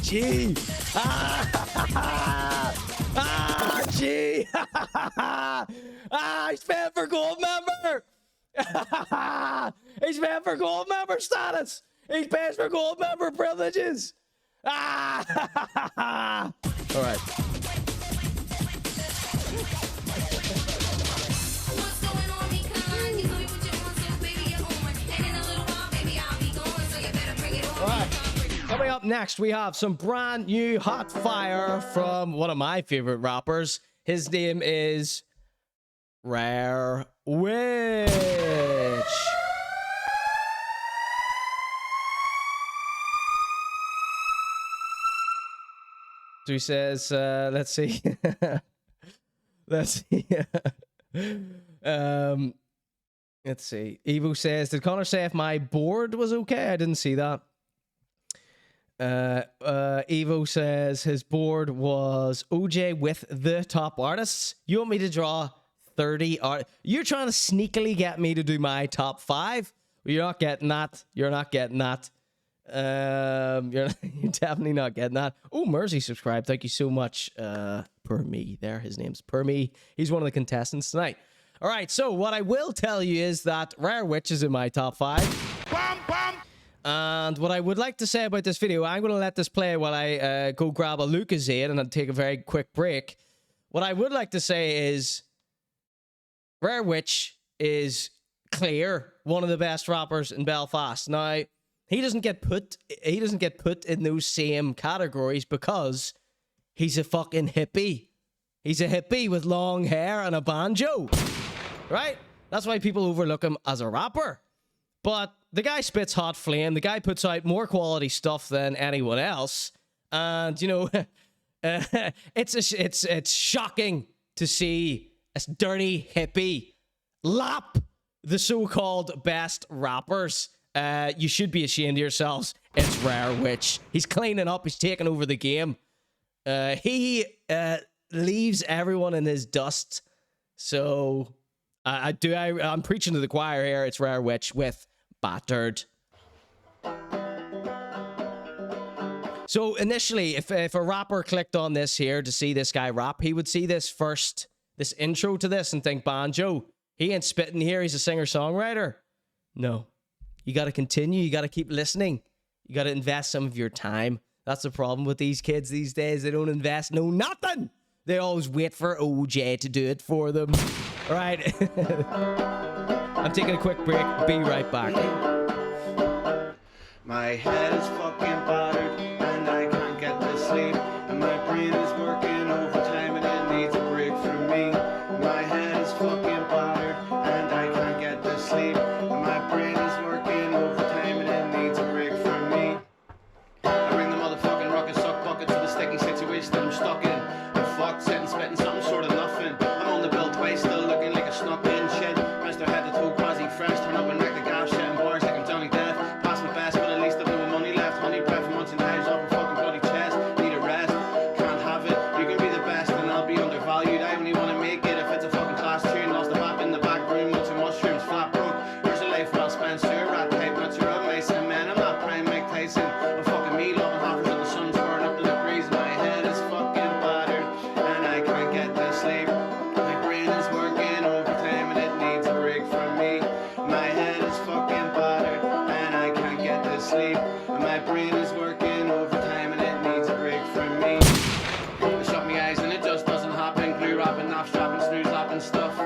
Gee. Gee. He's paying for gold member. He's paying for gold member status. He's paying for gold member privileges. All right. up next, we have some brand new hot fire from one of my favorite rappers. His name is Rare Witch. So he says, let's see. Let's see. Let's see. Evo says, did Connor say if my board was okay? I didn't see that. Evo says his board was OJ with the top artists. You want me to draw 30 art? You're trying to sneakily get me to do my top 5? Well, you're not getting that. You're not getting that. You're definitely not getting that. Oh, Mersey subscribed. Thank you so much. Per me there. His name's Per me. He's one of the contestants tonight. All right, so what I will tell you is that Rare Witch is in my top 5. And what I would like to say about this video, I'm going to let this play while I go grab a Lucozade and I'll take a very quick break. What I would like to say is Rare Witch is clear one of the best rappers in Belfast. Now, he doesn't get put in those same categories because he's a fucking hippie. He's a hippie with long hair and a banjo. Right? That's why people overlook him as a rapper. But the guy spits hot flame. The guy puts out more quality stuff than anyone else. And, you know, it's shocking to see a dirty hippie lap the so-called best rappers. You should be ashamed of yourselves. It's Rare Witch. He's cleaning up. He's taking over the game. He leaves everyone in his dust. So I'm preaching to the choir here. It's Rare Witch with Battered. So initially, if a rapper clicked on this here to see this guy rap, he would see this intro to this and think, banjo, he ain't spitting here. He's a singer-songwriter. No. You got to continue. You got to keep listening. You got to invest some of your time. That's the problem with these kids these days. They don't invest nothing. They always wait for OJ to do it for them. All right. I'm taking a quick break. Be right back. My head is fucking battered and I can't get to sleep. And my brain is working overtime and it needs a break from me. My head is fucking battered and I can't get to sleep. And my brain is working overtime and it needs a break from me. I bring the motherfucking rocket suck bucket to the sticky situation that I'm stuck in. I'm fucked, sitting, spitting something sort of nothing. I'm on the bill twice, still looking like a snuck in shit. Rest their head to toe, quasi fresh, turn up and wreck the gaff, shit and bars like I'm Johnny Depp. Pass my best, but at least I've no money left. Honey breath from months and knives off my fucking bloody chest. Need a rest, can't have it. You can be the best and I'll be undervalued. I only want to make it if it's a fucking class tune. Lost the map in the back room, lots of mushrooms, flat broke. Where's a life well spent, sir? Rat type, not your own Mason, man. I'm not prime Mike Tyson. I'm fucking me, loving hoppers and the sun's burning up the breeze. My head is fucking battered and I can't get to sleep. My brain is working overtime and it needs a break from me. My head is fucking battered and I can't get to sleep. My brain is working overtime and it needs a break from me. I shut my eyes and it just doesn't happen. Glue wrapping, naff strapping, snooze lapping stuff.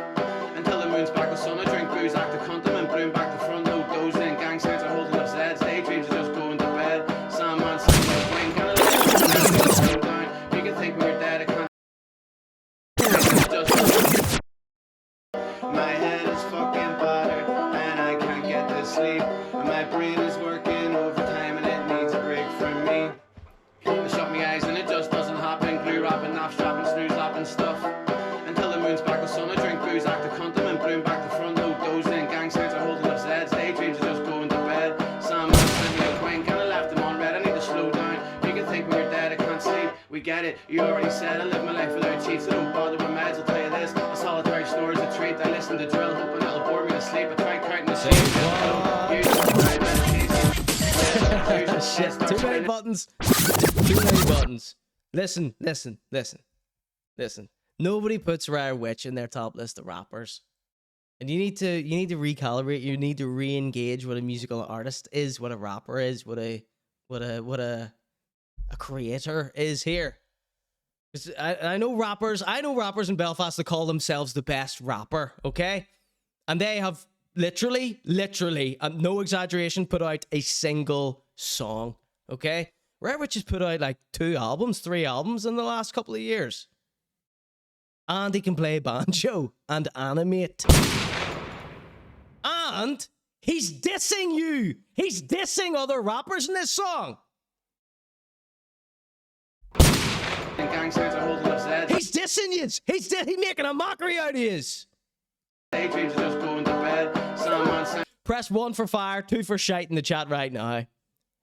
Until the moon's back, the sun, I drink booze, act a condom and bloom back the front, no dozing. Gang signs are holding up Zeds, daydreams are just going to bed. Sandman, Sandman, Wayne, can I let down? You can think when you're dead, I can't. My head is fucking battered and I can't get to sleep. And my brain is working overtime and it needs a break from me. I shut my eyes and it just doesn't happen. Glue wrapping, naff strapping, snooze lapping stuff. Until the moon's back, the sun, I drink booze, act a condom and bloom back the front, no dozing. Gang signs are holding up Zeds, daydreams are just going to bed. Sandman, Sandman, Wayne, can I left them on red? I need to slow down. You can think when you're dead, I can't sleep. We get it, you already said I live my life without cheats. I don't bother with meds, I'll tell you this. A solitary snore is a treat. I listen to drill, hoping it'll bore me to sleep. I try counting the sheep. Shit, too many buttons. Too many buttons. Listen. Nobody puts Rare Witch in their top list of rappers. And you need to recalibrate, you need to re-engage what a musical artist is, what a rapper is, what a creator is here. I know rappers in Belfast that call themselves the best rapper, okay? And they have literally, no exaggeration, put out a single song, okay? Rare Rich has put out like 2 albums, 3 albums in the last couple of years. And he can play banjo and animate. And he's dissing you. He's dissing other rappers in this song. Gangsters are holding up Zed. He's dissing you. He's making a mockery out of you. Daydreams are just going to bed. Someone Press 1 for fire, 2 for shite in the chat right now.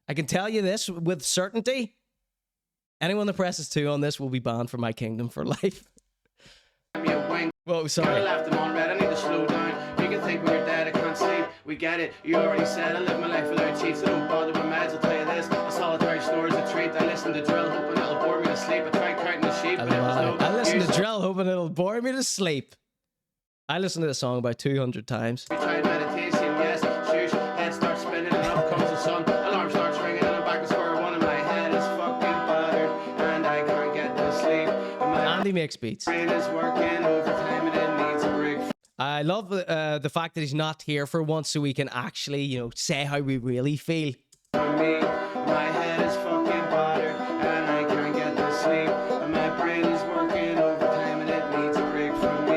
I can tell you this with certainty. Anyone that presses 2 on this will be banned from my kingdom for life. Whoa, sorry. I left them on red. I need to slow down. You can think when you're dead, I can't sleep. We get it. You already said I live my life without cheats. I don't bother with meds. I'll tell you this. A solitary snore is a treat. I listen to drill, hoping it'll bore me to sleep. I try counting the sheep. I listen to drill, hoping it'll bore me to sleep. I listened to this song about 200 times. We tried meditation, yes. Shoosh, head starts spinning and up comes the sun. Alarm starts ringing and I'm back to square one and my head is fucking battered and I can't get to sleep. Andy makes beats. Brain is working overtime and it needs a break. I love the fact that he's not here for once so we can actually, you know, say how we really feel. For me, my head is fucking battered and I can't get to sleep. And my brain is working overtime and it needs a break from me.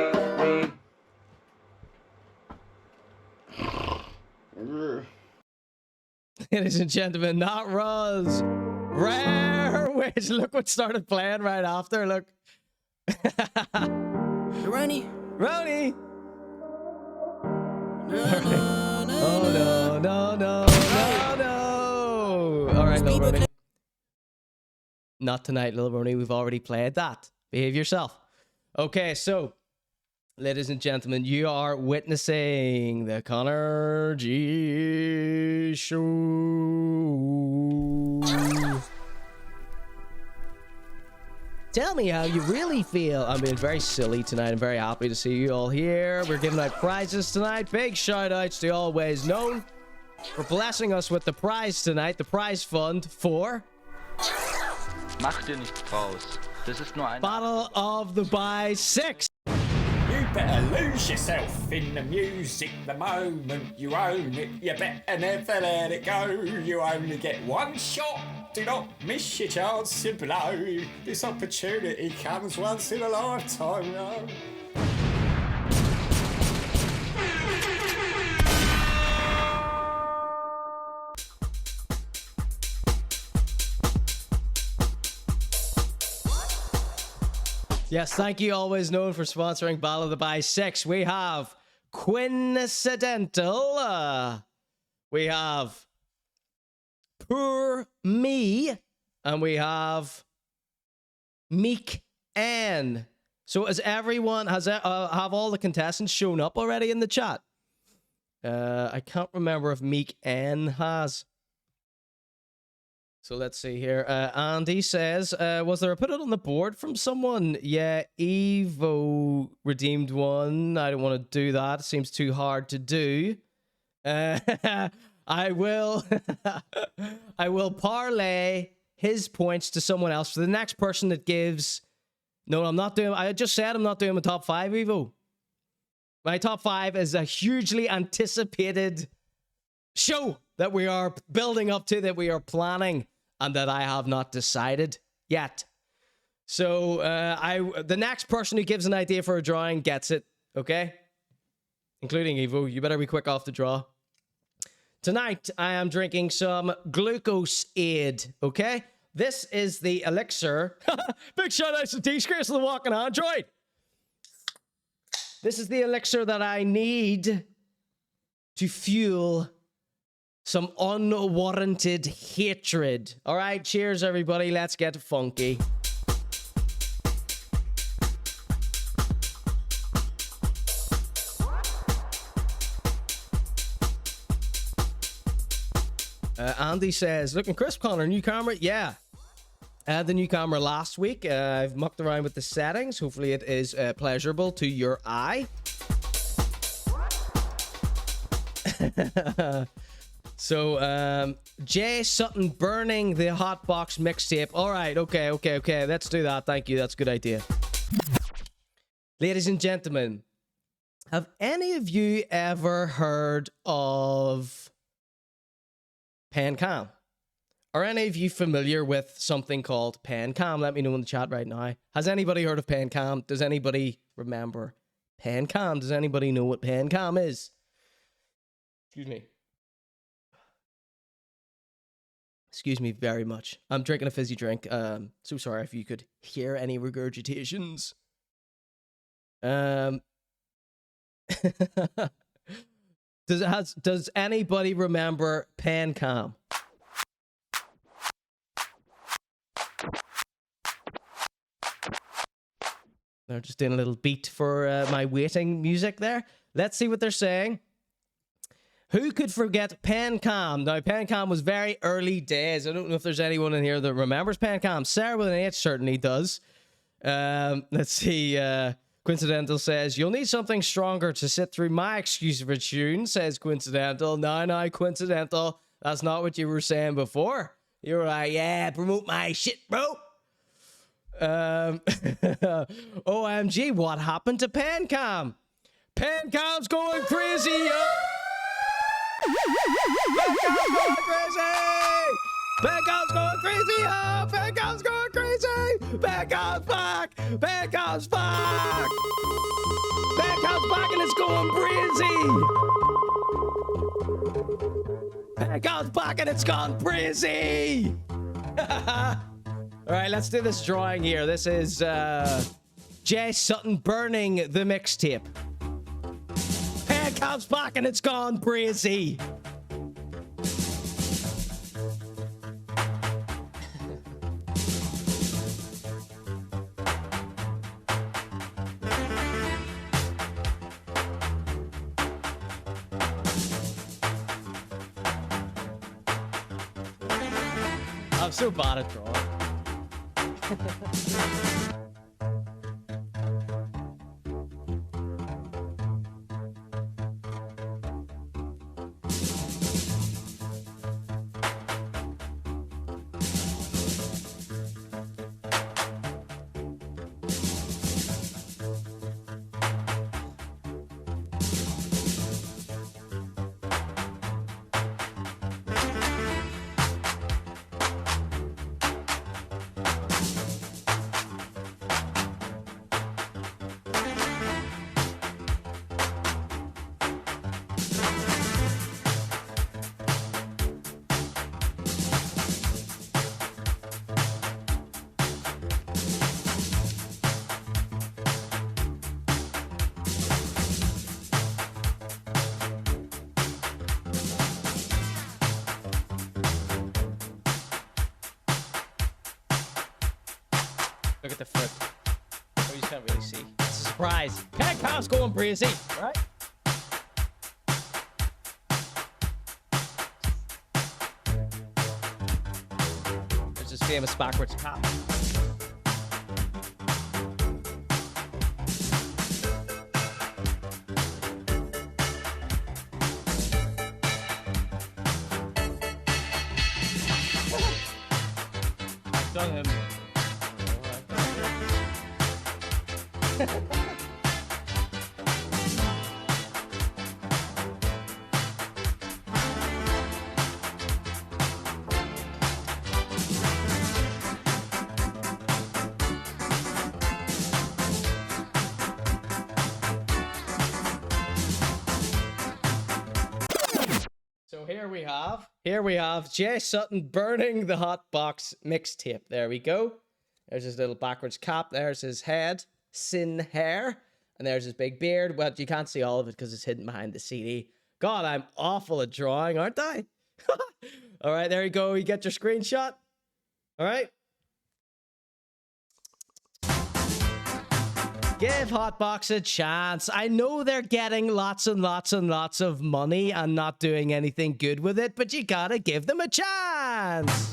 Ladies and gentlemen, not Roz. Rare Witch. Look what started playing right after. Look. Ronnie. Ronnie. Oh no, no, no, no, no. All right, Little Ronnie. Not tonight, Little Ronnie. We've already played that. Behave yourself. Okay, so, ladies and gentlemen, you are witnessing the Conor G Show. Tell me how you really feel. I'm being very silly tonight. I'm very happy to see you all here. We're giving out prizes tonight. Big shout outs to Alwayz Known for blessing us with the prize tonight. The prize fund for Mach dir nicht draus. Das ist nur ein Battle of the Baiz 6. You better lose yourself in the music the moment you own it. You better never let it go. You only get one shot. Do not miss your chance to blow. This opportunity comes once in a lifetime, no? Yes, thank you, Alwayz Known, for sponsoring Battle of the Baiz 6. We have Quincidental. We have Poor Me. And we have Meek N. So has everyone, have all the contestants shown up already in the chat? I can't remember if Meek N has. So let's see here. Andy says, was there a put it on the board from someone? Yeah, Evo redeemed one. I don't want to do that. It seems too hard to do. I will I will parlay his points to someone else. For the next person that gives... No, I'm not doing... I just said I'm not doing my top 5, Evo. My top 5 is a hugely anticipated show that we are building up to, that we are planning, and that I have not decided yet. So the next person who gives an idea for a drawing gets it, okay? Including Evo. You better be quick off the draw. Tonight, I am drinking some Glucose Aid, okay? This is the elixir. Big shout out to T-Scrace of the Walking Android. This is the elixir that I need to fuel some unwarranted hatred. All right, cheers, everybody. Let's get funky. Andy says, looking crisp, Connor. New camera? Yeah. I had the new camera last week. I've mucked around with the settings. Hopefully it is pleasurable to your eye. So, Jay Sutton burning the Hotbox mixtape. All right, okay. Let's do that. Thank you. That's a good idea. Ladies and gentlemen, have any of you ever heard of Pancam? Are any of you familiar with something called Pencam? Let me know in the chat right now. Has anybody heard of Pencam? Does anybody remember Pencam? Does anybody know what Pencam is? Excuse me. Excuse me very much. I'm drinking a fizzy drink. So sorry if you could hear any regurgitations. Does anybody remember Pencam? They're just doing a little beat for my waiting music there. Let's see what they're saying. Who could forget Pencam? Now, Pencam was very early days. I don't know if there's anyone in here that remembers Pencam. Sarah with an H certainly does. Let's see. Quincidental says, you'll need something stronger to sit through my excuse for a tune, says Quincidental. No, Quincidental. That's not what you were saying before. You were like, yeah, promote my shit, bro. OMG, what happened to Pencam? Pencam's going crazy, yo! Pencam's going crazy! Pencam's going crazy, yo! Pencam's going crazy! Pencam's back! Pencam's back! Pencam's back and it's going crazy! Pencam's back and it's gone crazy! All right, let's do this drawing here. This is Jay Sutton burning the mixtape. Pencam's back and it's gone crazy. I'm so bad at drawing. Look at the flip. Oh, you can't really see. It's a surprise. Pencam's going crazy, right? There's this famous backwards cap. I've done him. So here we have Jay Sutton burning the hot box mixtape. There we go. There's his little backwards cap. There's his head, sin hair, and there's his big beard. Well, you can't see all of it because it's hidden behind the CD. God, I'm awful at drawing, aren't I? All right, there you go. You get your screenshot. All right. Give Hotbox a chance. I know they're getting lots and lots and lots of money and not doing anything good with it, but you gotta give them a chance.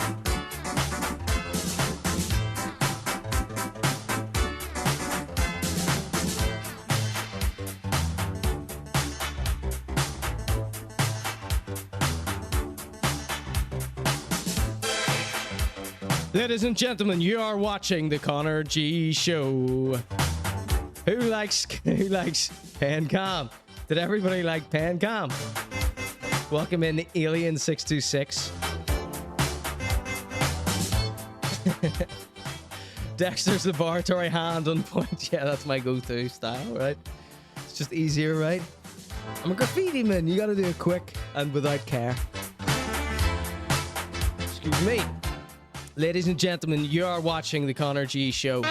Ladies and gentlemen, you are watching the Conor G Show. Who likes Pencam? Did everybody like Pencam? Welcome in Alien626. Dexter's Laboratory, hand on point. Yeah, that's my go-to style, right? It's just easier, right? I'm a graffiti man. You gotta do it quick and without care. Excuse me. Ladies and gentlemen, you are watching the Conor G Show.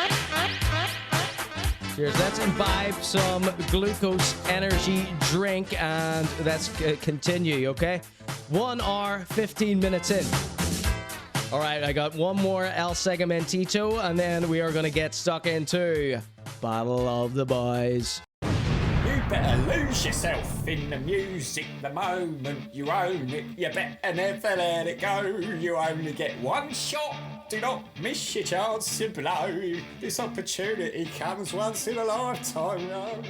Cheers. Let's imbibe some glucose energy drink and let's continue, okay? 1 hour, 15 minutes in. All right, I got one more El Segamentito, and then we are going to get stuck into Battle of the Boys. You better lose yourself in the music the moment you own it. You better never let it go. You only get one shot. Do not miss your chance to blow. This opportunity comes once in a lifetime. No.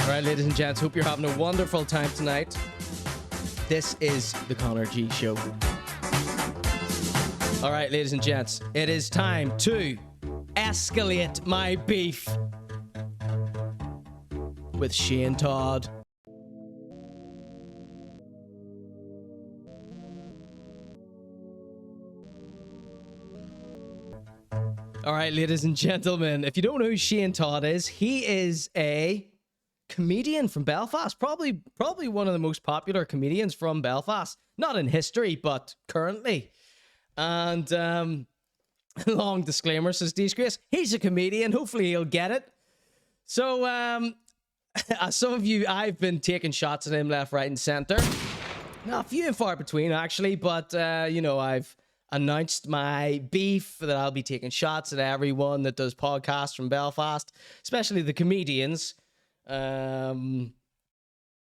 All right, ladies and gents, hope you're having a wonderful time tonight. This is the Conor G Show. All right, ladies and gents, it is time to escalate my beef with Shane Todd. All right, ladies and gentlemen, if you don't know who Shane Todd is, he is a comedian from Belfast, probably one of the most popular comedians from Belfast, not in history but currently. And long disclaimer, says Disgrace, he's a comedian, hopefully he'll get it. So as some of you, I've been taking shots at him left, right and center, now few and far between actually, but you know, I've announced my beef that I'll be taking shots at everyone that does podcasts from Belfast, especially the comedians. I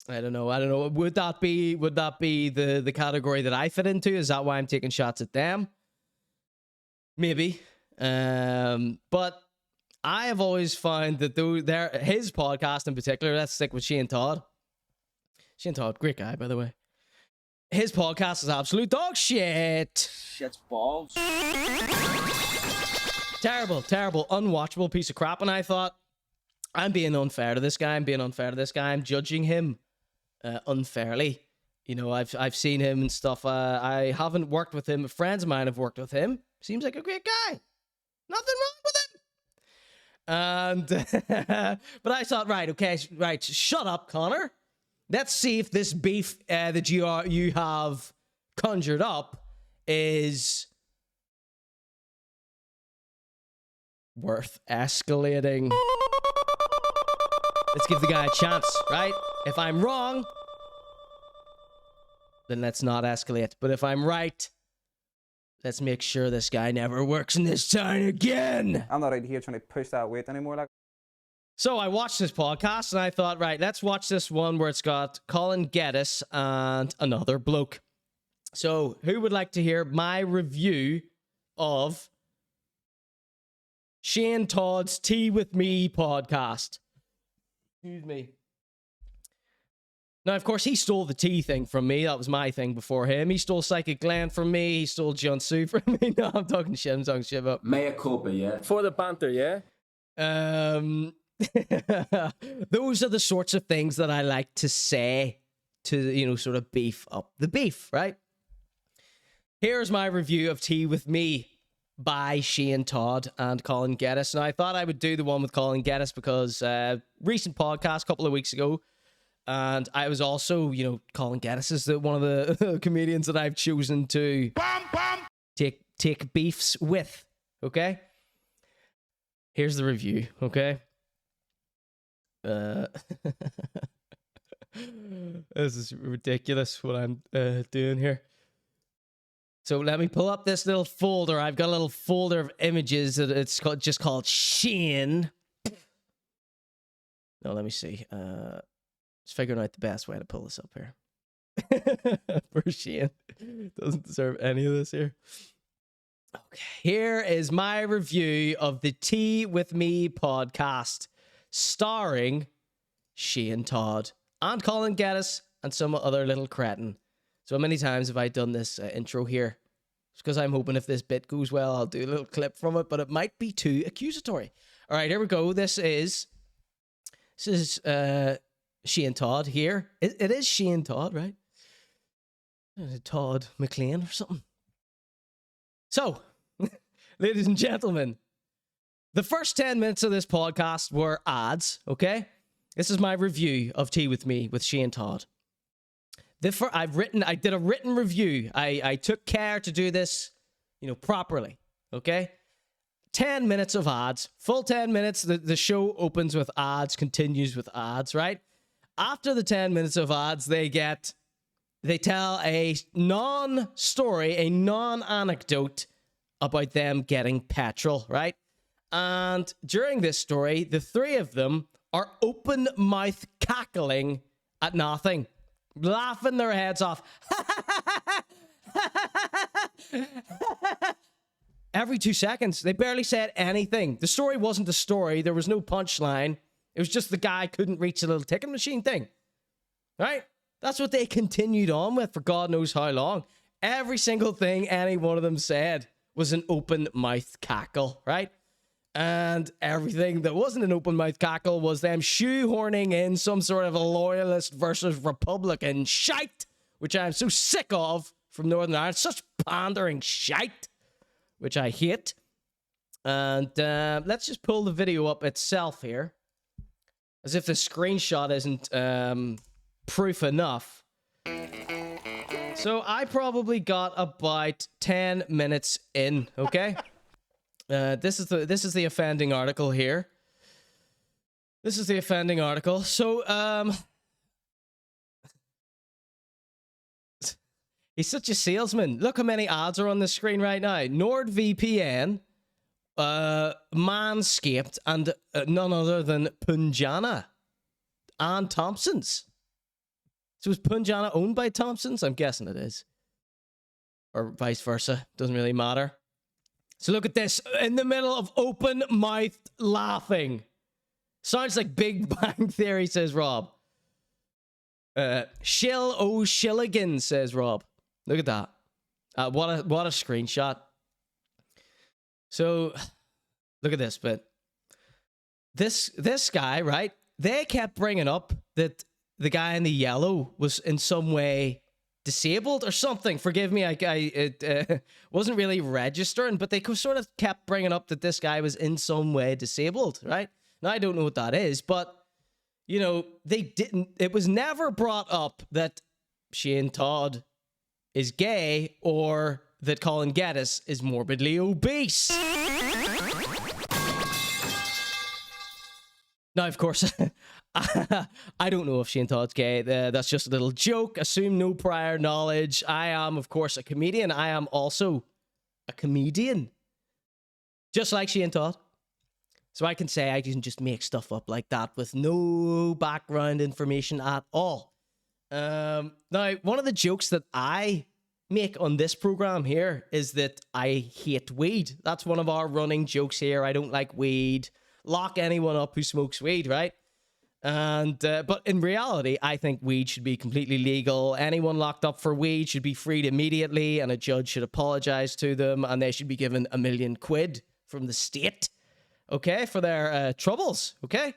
don't know. Would that be the category that I fit into? Is that why I'm taking shots at them? Maybe. But I have always found that his podcast in particular, let's stick with Shane Todd. Shane Todd, great guy, by the way. His podcast is absolute dog shit. Shit's balls. Terrible, unwatchable piece of crap. And I thought, I'm being unfair to this guy. I'm judging him unfairly. You know, I've seen him and stuff. I haven't worked with him. Friends of mine have worked with him. Seems like a great guy. Nothing wrong with him. And but I thought, right, shut up, Connor. Let's see if this beef that you have conjured up is worth escalating. Let's give the guy a chance, right? If I'm wrong, then let's not escalate. But if I'm right, let's make sure this guy never works in this town again. I'm not out here trying to push that weight anymore. Like. So I watched this podcast and I thought, right, let's watch this one where it's got Colin Geddes and another bloke. So who would like to hear my review of Shane Todd's Tea With Me podcast? Excuse me. Now, of course, he stole the tea thing from me. That was my thing before him. He stole Psychic Glenn from me. He stole John Sue from me. No, I'm talking shit about. Mea culpa, yeah? For the banter, yeah? Those are the sorts of things that I like to say to, you know, sort of beef up the beef, right? Here's my review of Tea With Me by Shane Todd and Colin Geddes. Now, I thought I would do the one with Colin Geddes because recent podcast a couple of weeks ago, and I was also, you know, Colin Geddes is one of the comedians that I've chosen to take beefs with, okay? Here's the review, okay? This is ridiculous what I'm doing here. So let me pull up this little folder. I've got a little folder of images that it's just called Shane. No, let me see. Just figuring out the best way to pull this up here. For Shane. Doesn't deserve any of this here. Okay, here is my review of the Tea With Me podcast, starring Shane Todd and Colin Geddes and some other little cretin. So many times have I done this intro here? It's because I'm hoping if this bit goes well, I'll do a little clip from it, but it might be too accusatory. All right, here we go. This is This is Shane Todd here. It is Shane Todd, right? Todd McLean or something. So, ladies and gentlemen, the first 10 minutes of this podcast were ads, okay? This is my review of Tea With Me with Shane Todd. I did a written review. I took care to do this, properly, okay? 10 minutes of ads, full 10 minutes. The show opens with ads, continues with ads, right? After the 10 minutes of ads, they tell a non-story, a non-anecdote about them getting petrol, right? And during this story, the three of them are open-mouth cackling at nothing, laughing their heads off. Every 2 seconds. They barely said anything. The story wasn't a story. There was no punchline. It was just the guy couldn't reach the little ticket machine thing. Right? That's what they continued on with for God knows how long. Every single thing any one of them said was an open mouth cackle, right? And everything that wasn't an open mouth cackle was them shoehorning in some sort of a loyalist versus Republican shite, which I'm so sick of from Northern Ireland. Such pandering shite, which I hate. And let's just pull the video up itself here. As if the screenshot isn't proof enough. So I probably got about 10 minutes in, okay? This is the offending article here. This is the offending article. So, he's such a salesman. Look how many ads are on the screen right now. NordVPN, Manscaped, and none other than Punjana and Thompson's. So is Punjana owned by Thompson's? I'm guessing it is. Or vice versa. Doesn't really matter. So look at this. In the middle of open-mouthed laughing. Sounds like Big Bang Theory, says Rob. Shill O'Shilligan, says Rob. Look at that. What a screenshot. So, look at this bit. This guy, right? They kept bringing up that the guy in the yellow was in some way disabled or something. Forgive me, it wasn't really registering, but they sort of kept bringing up that this guy was in some way disabled, right? Now, I don't know what that is, but, they didn't... It was never brought up that Shane Todd is gay or that Colin Geddes is morbidly obese. Now, of course, I don't know if Shane Todd's gay. That's just a little joke. Assume no prior knowledge. I am, of course, a comedian. I am also a comedian. Just like Shane Todd. So I can say I can just make stuff up like that with no background information at all. Now, one of the jokes that I make on this program here is that I hate weed. That's one of our running jokes here. I don't like weed. Lock anyone up who smokes weed, right? And but in reality, I think weed should be completely legal. Anyone locked up for weed should be freed immediately, and a judge should apologize to them, and they should be given £1 million from the state, okay, for their troubles, okay?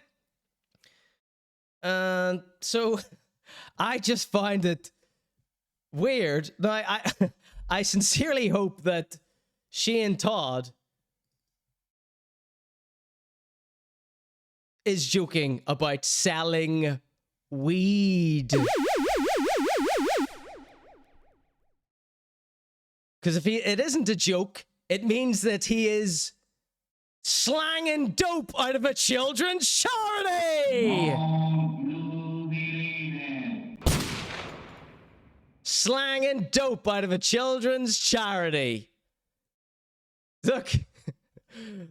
And so I just find it weird. Now, I sincerely hope that Shane Todd is joking about selling weed. Because if it isn't a joke, it means that he is slanging dope out of a children's charity. Slanging dope out of a children's charity. Look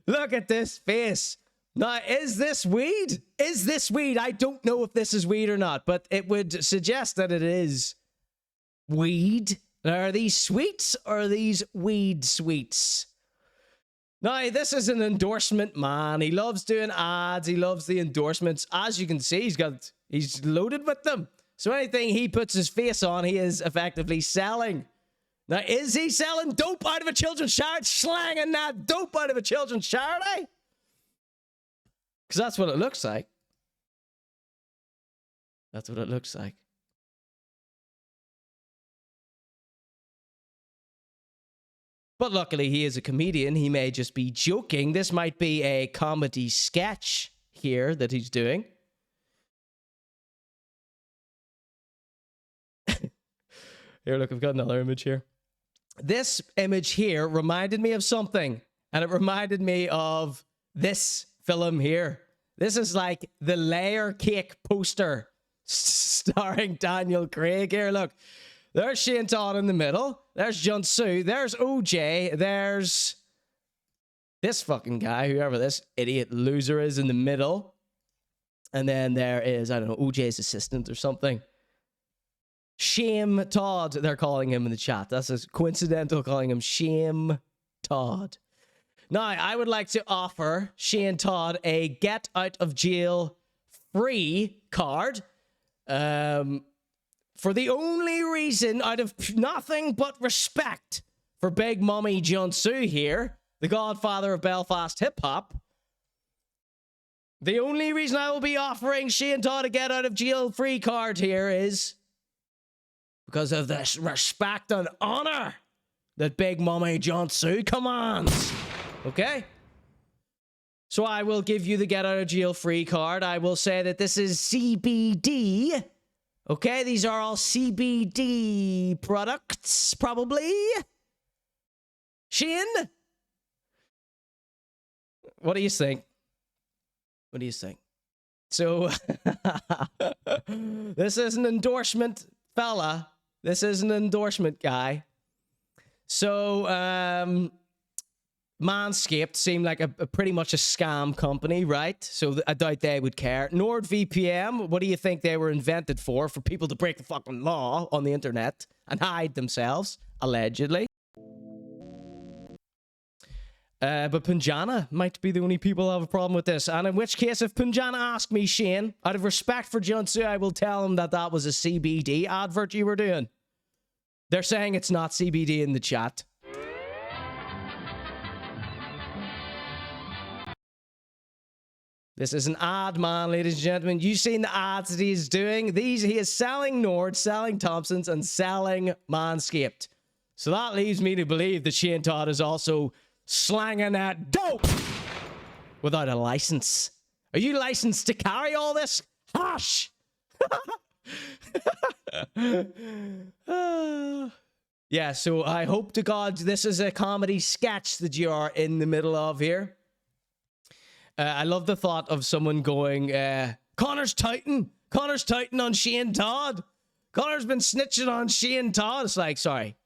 at this face. Now, is this weed? Is this weed? I don't know if this is weed or not, but it would suggest that it is weed. Now, are these sweets or are these weed sweets? Now, this is an endorsement man. He loves doing ads. He loves the endorsements. As you can see, he's loaded with them. So anything he puts his face on, he is effectively selling. Now, is he selling dope out of a children's charity? Slanging that dope out of a children's charity? Because that's what it looks like. That's what it looks like. But luckily, he is a comedian. He may just be joking. This might be a comedy sketch here that he's doing. Here, look, I've got another image here. This image here reminded me of something, and it reminded me of this film here. This is like the layer cake poster starring Daniel Craig here. Look, there's Shane Todd in the middle. There's Junsu. There's OJ. There's this fucking guy, whoever this idiot loser is, in the middle. And then there is, I don't know, OJ's assistant or something. Shame Todd, they're calling him in the chat. That's a coincidental calling him Shame Todd. Now, I would like to offer Shane Todd a get out of jail free card. For the only reason, out of nothing but respect for Big Mommy Junsu here, the godfather of Belfast hip-hop. The only reason I will be offering Shane Todd a get out of jail free card here is because of this respect and honor that Big Mommy Junsu commands. Okay? So I will give you the get out of jail free card. I will say that this is CBD. Okay, these are all CBD products, probably. Shane? What do you think? What do you think? So, this is an endorsement, fella. This is an endorsement, guy. So, Manscaped seemed like a pretty much a scam company, right? So I doubt they would care. NordVPN, what do you think they were invented for? For people to break the fucking law on the internet and hide themselves, allegedly. But Punjana might be the only people who have a problem with this. And in which case, if Punjana asked me, Shane, out of respect for Junsu, I will tell him that that was a CBD advert you were doing. They're saying it's not CBD in the chat. This is an ad, man, ladies and gentlemen. You've seen the ads that he's doing. He is selling Nord, selling Thompson's, and selling Manscaped. So that leaves me to believe that Shane Todd is also slanging that dope without a license. Are you licensed to carry all this hash? Yeah, so I hope to God this is a comedy sketch that you are in the middle of here. I love the thought of someone going, Conor's tighten on Shane Todd. Conor's been snitching on Shane Todd. It's like, sorry.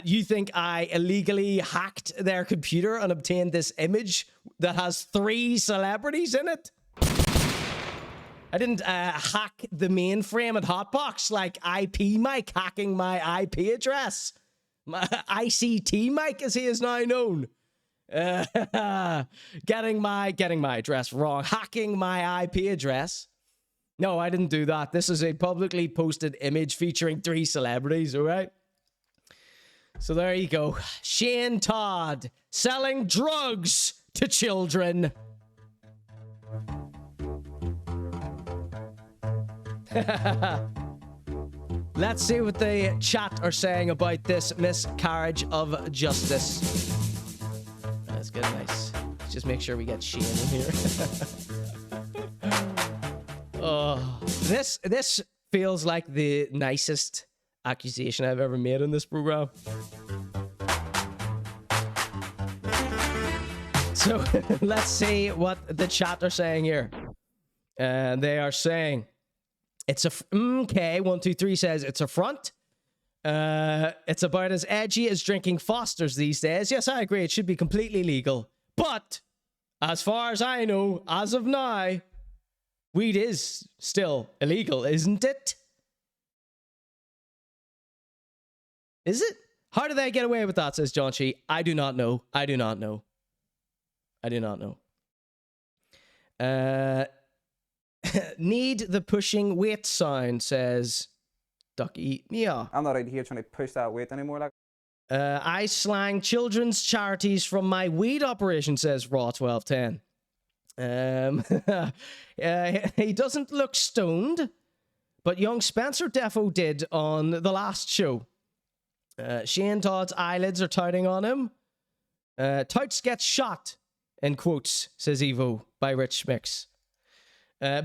You think I illegally hacked their computer and obtained this image that has 3 celebrities in it? I didn't hack the mainframe at Hotbox like IP Mike hacking my IP address. My ICT Mike, as he is now known. Getting my address wrong. Hacking my IP address. No, I didn't do that. This is a publicly posted image featuring 3 celebrities, all right? So there you go. Shane Todd selling drugs to children. Let's see what the chat are saying about this miscarriage of justice. Let's get nice. Let's just make sure we get Shane in here. Oh, this feels like the nicest accusation I've ever made in this program. So let's see what the chat are saying here. And they are saying it's a K123 says it's a front. It's about as edgy as drinking Foster's these days. Yes, I agree. It should be completely legal. But as far as I know, as of now, weed is still illegal, isn't it? Is it? How do they get away with that, says John Shee. I do not know. I do not know. I do not know. Need the pushing weight sound, says Ducky Mia. I'm not out here trying to push that weight anymore. Like, I slang children's charities from my weed operation, says Raw1210. He doesn't look stoned. but young Spencer defo did on the last show. Shane Todd's eyelids are touting on him. Touts gets shot, in quotes, says Evo by Rich Mix.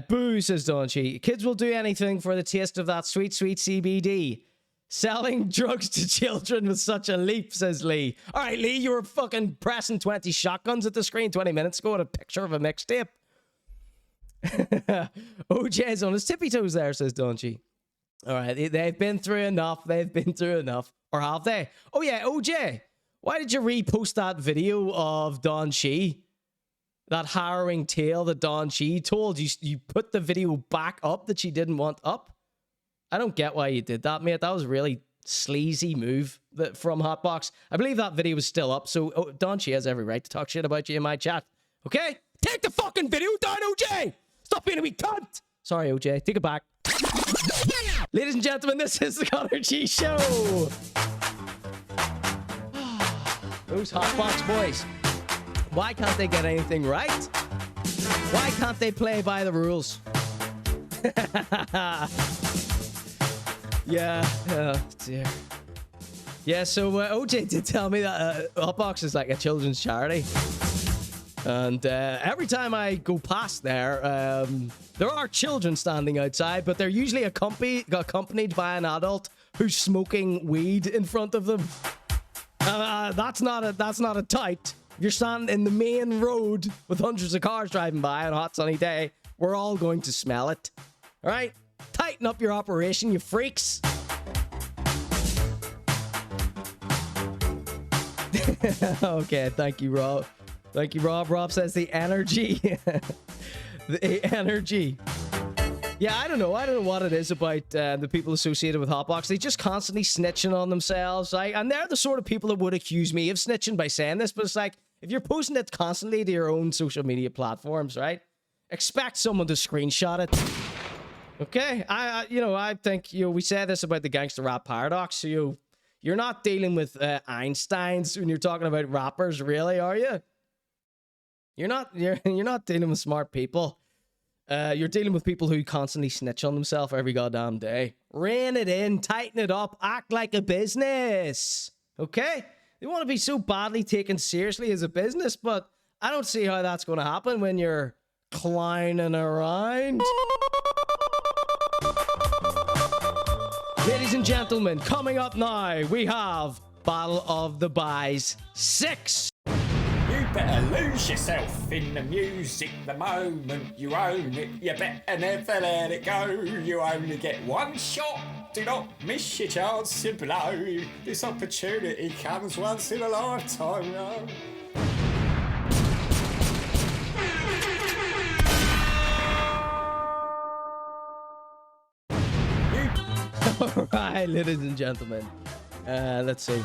Boo, says Don G. Kids will do anything for the taste of that sweet, sweet CBD. Selling drugs to children with such a leap, says Lee. All right, Lee, you were fucking pressing 20 shotguns at the screen 20 minutes ago with a picture of a mixtape. OJ's on his tippy toes there, says Don G. All right, they've been through enough. They've been through enough. Or have they? Oh, yeah, OJ. Why did you repost that video of Don Chi? That harrowing tale that Don Chi told you. You put the video back up that she didn't want up. I don't get why you did that, mate. That was a really sleazy move from Hotbox. I believe that video was still up, so Don Chi has every right to talk shit about you in my chat. Okay? Take the fucking video down, OJ! Stop being a wee cunt! Sorry, OJ. Take it back. Ladies and gentlemen, this is the Conor G Show. Those Hotbox boys. Why can't they get anything right? Why can't they play by the rules? Yeah, oh dear. Yeah, so OJ did tell me that Hotbox is like a children's charity. And every time I go past there are children standing outside, but they're usually accompanied by an adult who's smoking weed in front of them. That's not a tight. You're standing in the main road with hundreds of cars driving by on a hot sunny day. We're all going to smell it. All right? Tighten up your operation, you freaks. Okay, thank you, Rob. Thank you, Rob. Rob says the energy. The energy. Yeah, I don't know what it is about the people associated with Hotbox. They just constantly snitching on themselves. Right? And they're the sort of people that would accuse me of snitching by saying this. But it's like, if you're posting it constantly to your own social media platforms, right? Expect someone to screenshot it. Okay? I think, we say this about the gangster rap paradox. So, you're not dealing with Einsteins when you're talking about rappers, really, are you? You're not dealing with smart people. You're dealing with people who constantly snitch on themselves every goddamn day. Rein it in, tighten it up, act like a business. Okay? They want to be so badly taken seriously as a business, but I don't see how that's going to happen when you're clowning around. Ladies and gentlemen, coming up now, we have Battle of the Baiz 6. You better lose yourself in the music the moment you own it. You better never let it go. You only get one shot. Do not miss your chance to blow. This opportunity comes once in a lifetime. No? Alright, ladies and gentlemen. Let's see.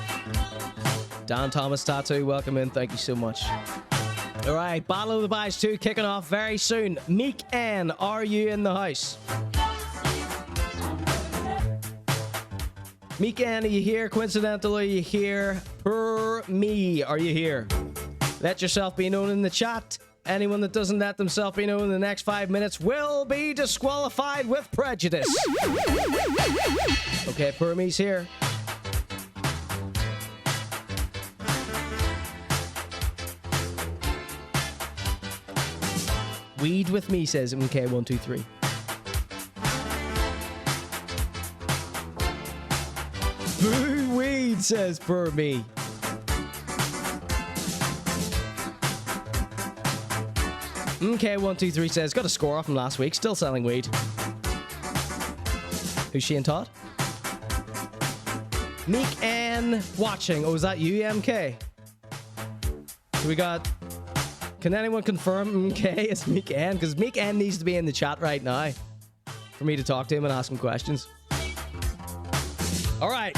Dan Thomas Tattoo, welcome in. Thank you so much. Alright, Battle of the Baiz 2 kicking off very soon. Meek N, are you in the house? Meek N, are you here? Quincidental, are you here? Per me, are you here? Let yourself be known in the chat. Anyone that doesn't let themselves be known in the next 5 minutes will be disqualified with prejudice. Okay, Permi's here. Weed with me, says MK123. Boo weed, says Permi. MK123 says, got a score off from last week, still selling weed. Who's Shane Todd? Meek N watching. Oh, is that you, MK? So we got... Can anyone confirm MK is Meek N? Because Meek N needs to be in the chat right now for me to talk to him and ask him questions. All right.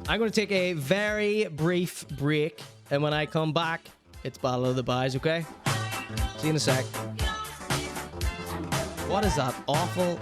I'm going to take a very brief break, and when I come back, it's Battle of the Baiz, okay? See you in a sec. What is that awful...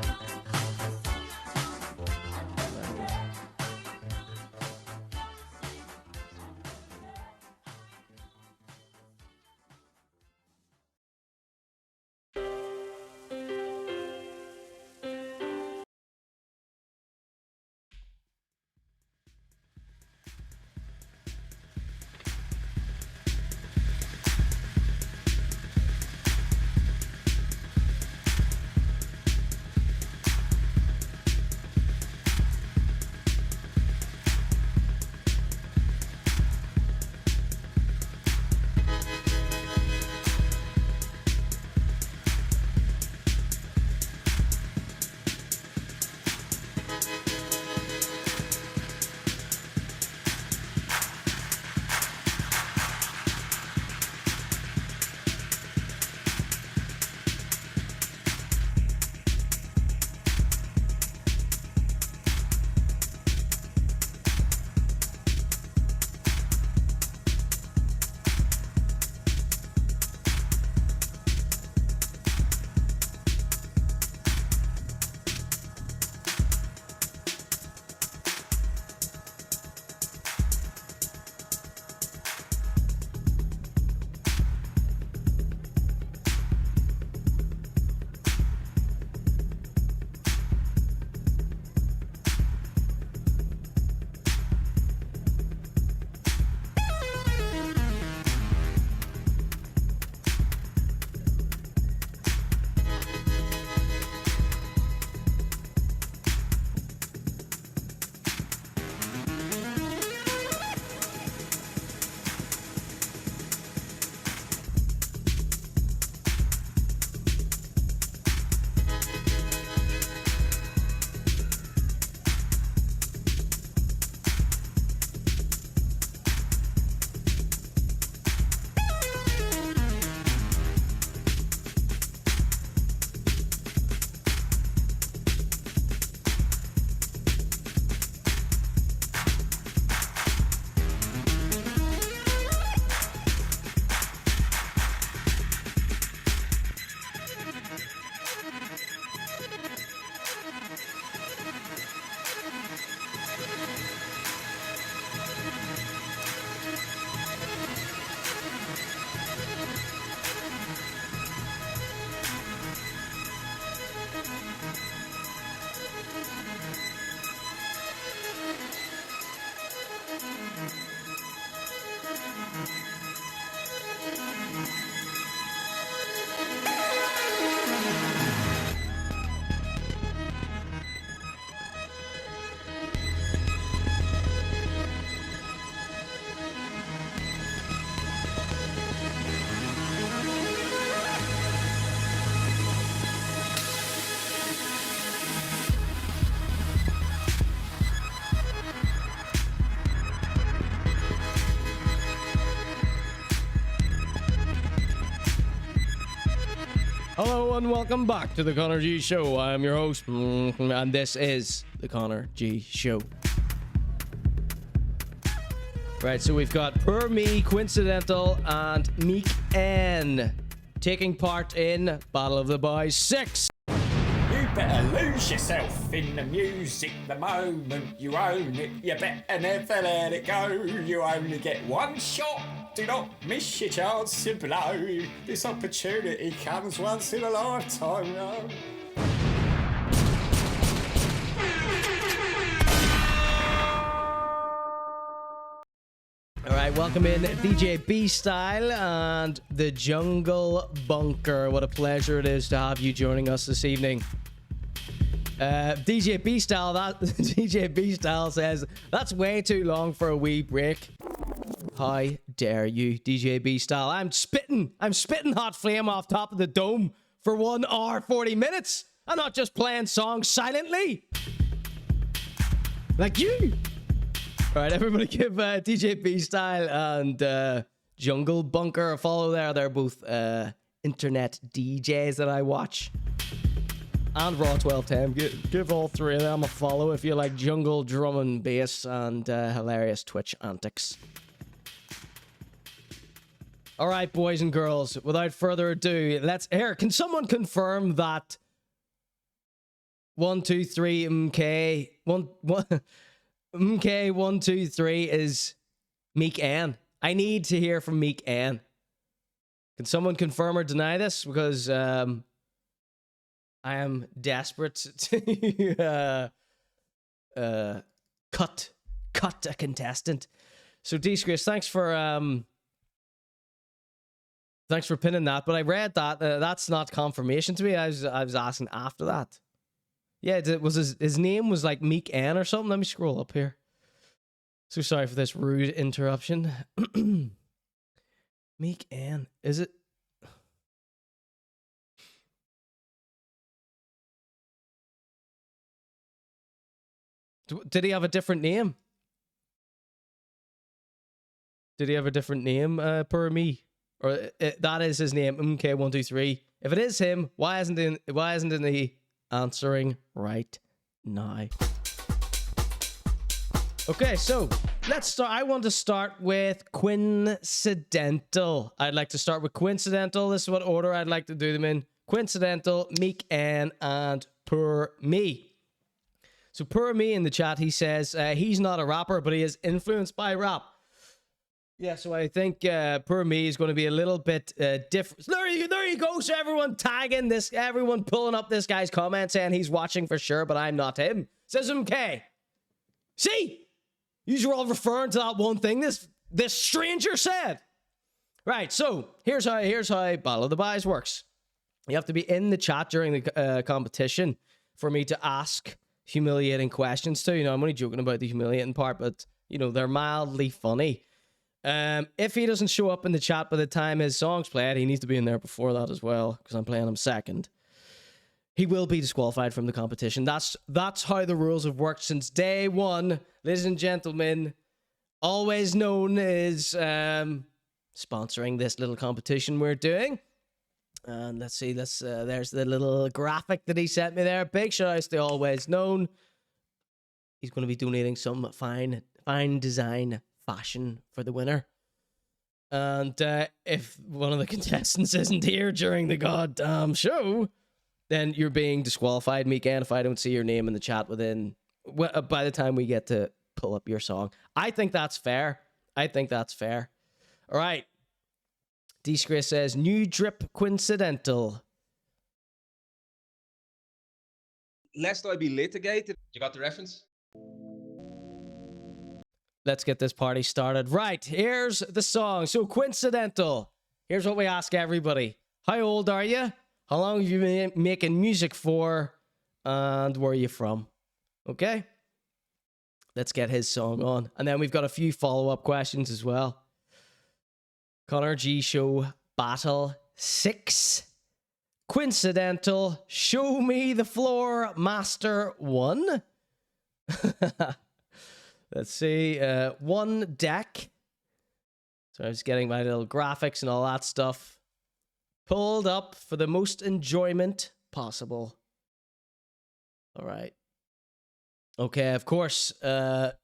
Hello and welcome back to the Conor G Show. I'm your host, and this is the Conor G Show. Right, so we've got Per Me, Quincidental, and Meek N taking part in Battle of the Baiz 6. You better lose yourself in the music the moment you own it. You better never let it go. You only get one shot. Do not miss your chance to blow. This opportunity comes once in a lifetime, no? All right, welcome in DJ B Style and the Jungle Bunker. What a pleasure it is to have you joining us this evening. DJ B Style, DJ B Style says that's way too long for a wee break. How dare you, DJ B Style? I'm spitting hot flame off top of the dome for 1 hour 40 minutes. I'm not just playing songs silently like you. All right, everybody give DJ B Style and Jungle Bunker a follow there. They're both internet DJs that I watch. And Raw 1210. Give all three of them a follow if you like jungle, drum and bass and hilarious Twitch antics. All right, boys and girls, without further ado, can someone confirm that 123 MK 123 is Meek N? I need to hear from Meek N. Can someone confirm or deny this? Because I am desperate to cut a contestant. So Disgrace, thanks for pinning that. But I read that that's not confirmation to me. I was asking after that. Yeah, it was his name was like Meek N or something. Let me scroll up here. So sorry for this rude interruption. Meek N, is it? Did he have a different name? Did he have a different name per me? Or that is his name, MK123. If it is him, why isn't he answering right now? Okay, so let's start. I want to start with Quincidental. I'd like to start with Quincidental. This is what order I'd like to do them in. Quincidental, Meek N, and Per Me. So Per Me in the chat, he says he's not a rapper, but he is influenced by rap. Yeah, so I think Per Me is going to be a little bit different. There you go. So everyone tagging this, everyone pulling up this guy's comment saying he's watching for sure, but I'm not him. Says MK. See? You're all referring to that one thing this stranger said. Right, so here's how Battle of the Baiz works. You have to be in the chat during the competition for me to ask humiliating questions too. You know, I'm only joking about the humiliating part, but you know, they're mildly funny. If he doesn't show up in the chat by the time his song's played, he needs to be in there before that as well, because I'm playing him second. He will be disqualified from the competition. That's how the rules have worked since day one. Ladies and gentlemen, Alwayz Known is sponsoring this little competition we're doing. And let's see, there's the little graphic that he sent me there. Big shout outs to Alwayz Known. He's going to be donating some fine design fashion for the winner. And if one of the contestants isn't here during the goddamn show, then you're being disqualified, Meek N, if I don't see your name in the chat by the time we get to pull up your song. I think that's fair. All right. Disgrace says, new drip Quincidental. Lest I be litigated. You got the reference? Let's get this party started. Right, here's the song. So Quincidental. Here's what we ask everybody. How old are you? How long have you been making music for? And where are you from? Okay? Let's get his song on. And then we've got a few follow-up questions as well. Conor G Show Battle 6. Quincidental. Show me the floor, Master 1. Let's see. One deck. So I was getting my little graphics and all that stuff. pulled up for the most enjoyment possible. All right. Okay, of course, the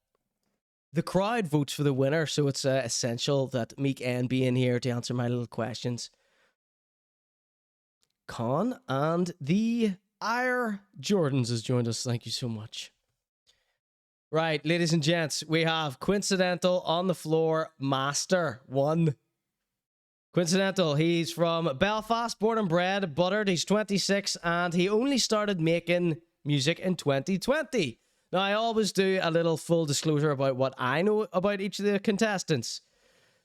crowd votes for the winner, so it's essential that Meek N be in here to answer my little questions. Con and the Air Jordans has joined us. Thank you so much. Right, ladies and gents, we have Quincidental on the floor, Master 1. Quincidental, he's from Belfast, born and bred, buttered. He's 26, and he only started making music in 2020. Now, I always do a little full disclosure about what I know about each of the contestants.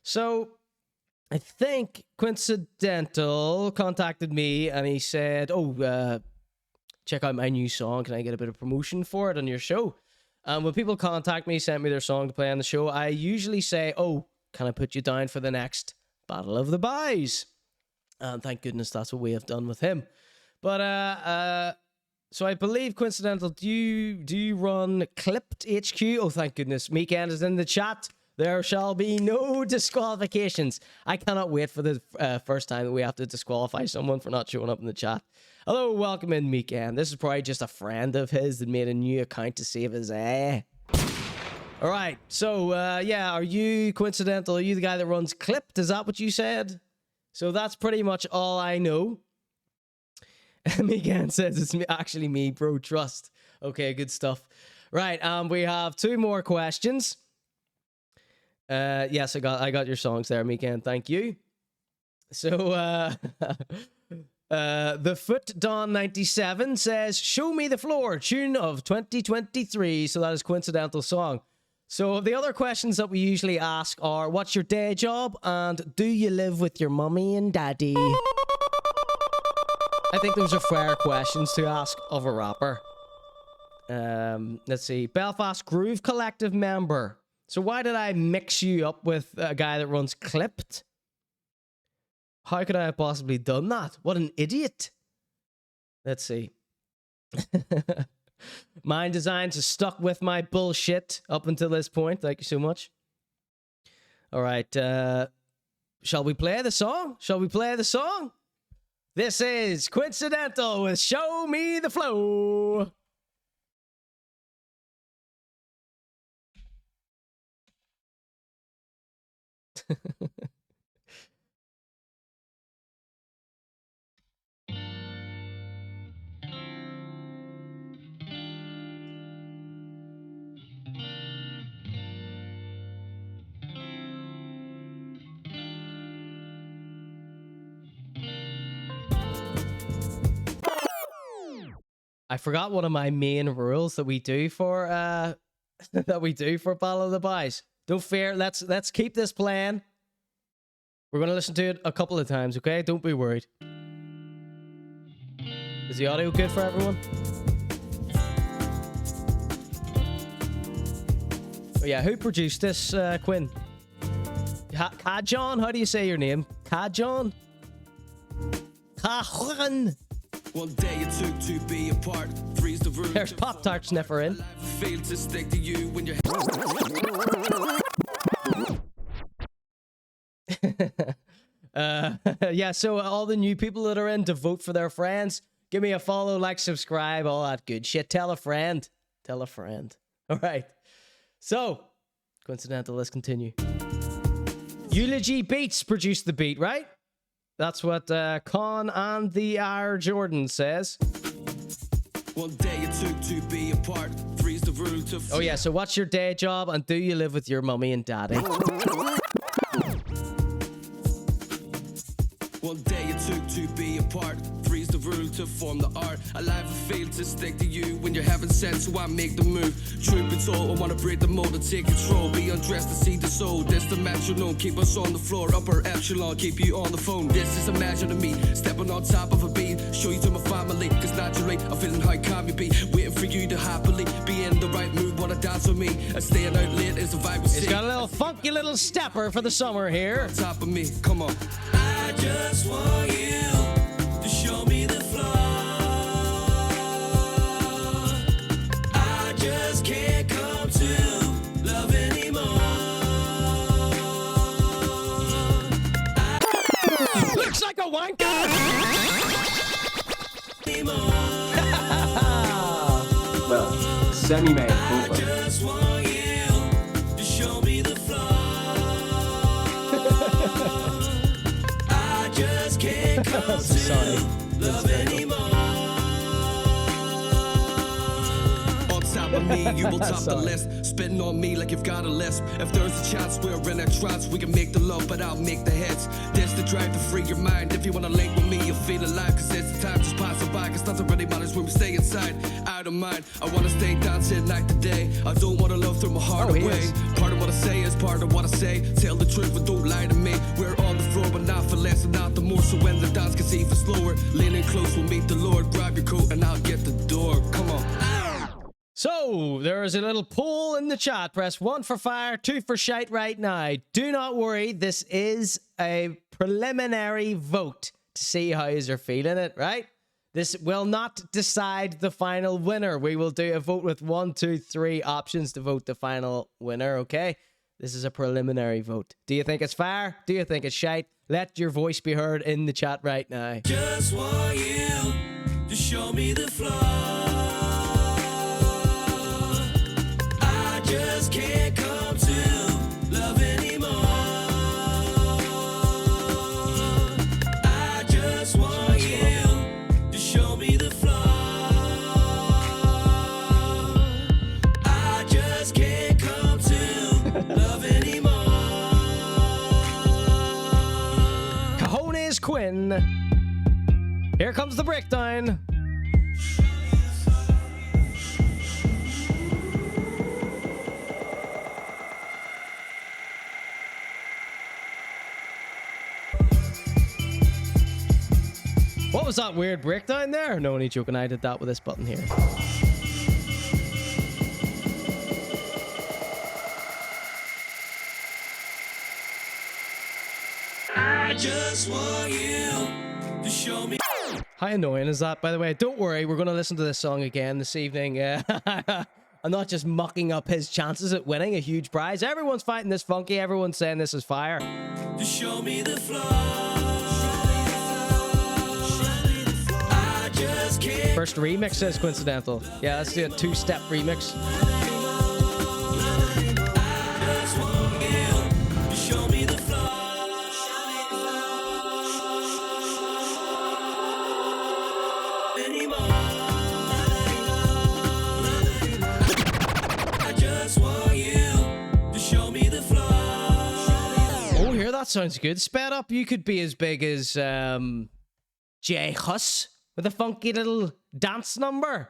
So, I think Quincidental contacted me, and he said, oh, check out my new song. Can I get a bit of promotion for it on your show? When people contact me, send me their song to play on the show, I usually say, oh, can I put you down for the next Battle of the Baiz? And thank goodness that's what we have done with him. But, so I believe, Quincidental, do you run Clipped HQ? Oh, thank goodness. Meek N is in the chat. There shall be no disqualifications. I cannot wait for the first time that we have to disqualify someone for not showing up in the chat. Hello, welcome in, Meek N. This is probably just a friend of his that made a new account to save his All right, so, yeah, are you, Quincidental, are you the guy that runs Clipped? Is that what you said? So that's pretty much all I know. Meek N says it's actually me, bro, trust. Okay, good stuff. Right, we have 2 more questions. Yes, I got your songs there, Meek N. Thank you. So, the Foot Don 97 says, "Show Me the Floor," tune of 2023. So that is Quincidental's song. So the other questions that we usually ask are, what's your day job? And do you live with your mummy and daddy? I think those are fair questions to ask of a rapper. Let's see. Belfast Groove Collective member. So why did I mix you up with a guy that runs Clipped? How could I have possibly done that? What an idiot. Let's see. Mind Designs is stuck with my bullshit up until this point. Thank you so much. All right. Shall we play the song? Shall we play the song? This is Quincidental with Show Me the Flow. I forgot one of my main rules that we do for Battle of the Baiz. Don't fear, let's keep this playing. We're gonna listen to it a couple of times, okay? Don't be worried. Is the audio good for everyone? Oh yeah, who produced this, Quinn? Kajon? How do you say your name? Kajon? CuHullen. One day it took to be apart. Freeze the room. There's Pop-Tart Sniffer in. Fail to stick to you when you're yeah, so all the new people that are in, to vote for their friends. Give me a follow, like, subscribe, all that good shit. Tell a friend. Tell a friend. All right. So, Quincidental, let's continue. Eulogy Beats produced the beat, right? That's what Con and the Air Jordan says. One day it took to be apart. Freeze the room to oh yeah, so what's your day job and do you live with your mummy and daddy? One day it took to be apart. Freeze the room to form the art. Alive and fail to stick to you when you're having sense, so I make the move. Truth be told, I wanna break the mold and take control. Be undressed to see the soul. That's the metronome. Keep us on the floor, upper echelon. Keep you on the phone. This is a measure to me. Stepping on top of a beat. Show you to my family. Cause naturally, I'm feeling how calm you be. Waiting for you to happily be in the right mood. Wanna dance with me. And staying out late is a vibe. He's got a little funky little stepper for the summer here. On top of me, come on. I just want you to show me the floor. I just can't come to love anymore. Looks like a wanker! Well, semi-made cover. Sorry. On top of me, you will top the list. Spitting on me like you've got a lisp. If there's a chance we're in a trance, we can make the love, but I'll make the hits. This the drive to free your mind. If you wanna link with me, you'll feel alive. Cause it's the time just passing by. Cause nothing really matters when we stay inside. Out of mind, I wanna stay dancing night to day. I don't wanna love through my heart away. Part of what I say is part of what I say. Tell the truth, but don't lie to me. We're on the floor, but not for less and not the more. So when the dance gets even slower, leaning close, we'll meet the Lord. Grab your coat and I'll get the door. Come on. So, there is a little poll in the chat. Press 1 for fire, 2 for shite right now. Do not worry, this is a preliminary vote to see how you're feeling it, right? This will not decide the final winner. We will do a vote with 1, 2, 3 options to vote the final winner, okay? This is a preliminary vote. Do you think it's fire? Do you think it's shite? Let your voice be heard in the chat right now. Just want you to show me the floor. Just can't come to love anymore. I just want you to show me the floor. I just can't come to love anymore. Cojones Quinn. Here comes the breakdown. What was that weird breakdown there? No, only joking. I did that with this button here. I just want you to show me. How annoying is that, by the way? Don't worry, we're going to listen to this song again this evening. I'm not just mucking up his chances at winning a huge prize. Everyone's fighting this funky. Everyone's saying this is fire. To show me the floor. First remix says Quincidental. Yeah, let's do a 2-step remix. Oh, here, that sounds good. Sped up, you could be as big as J Hus. With a funky little dance number.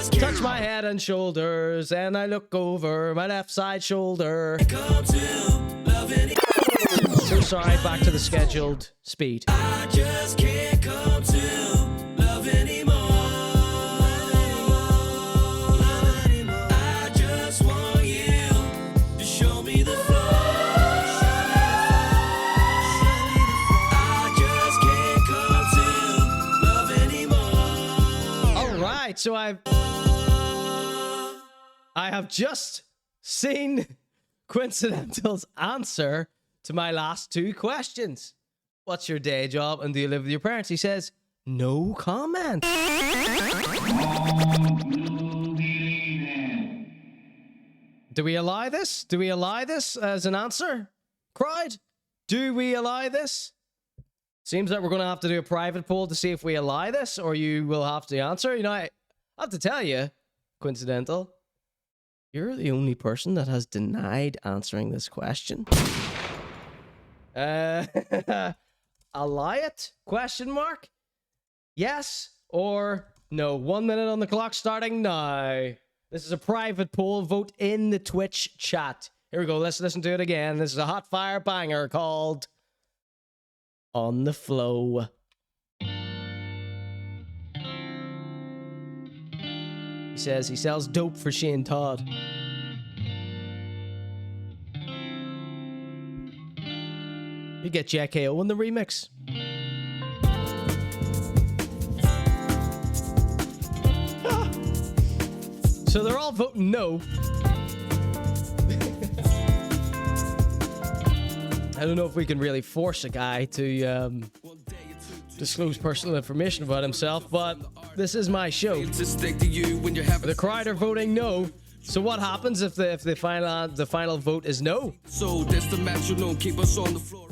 Touch my head and shoulders, and I look over my left side shoulder. So sorry, back to the scheduled speed. I just can't come to love anymore. I just want you to show me the floor. So I have just seen Quincidental's answer to my last 2 questions. What's your day job and do you live with your parents? He says, no comment. Do we allow this? Do we allow this as an answer? Crowd, do we allow this? Seems like we're going to have to do a private poll to see if we allow this, or you will have to answer. You know, I have to tell you, Quincidental, you're the only person that has denied answering this question. Allow it? Question mark? Yes or no? 1 minute on the clock starting now. This is a private poll. Vote in the Twitch chat. Here we go. Let's listen to it again. This is a hot fire banger called On the Flow. He says he sells dope for Shane Todd. You get JKO in the remix. So they're all voting no. I don't know if we can really force a guy to disclose personal information about himself, but this is my show. The crowd are voting no. So what happens if the final vote is no? So that's the match, you know, keep us on the floor.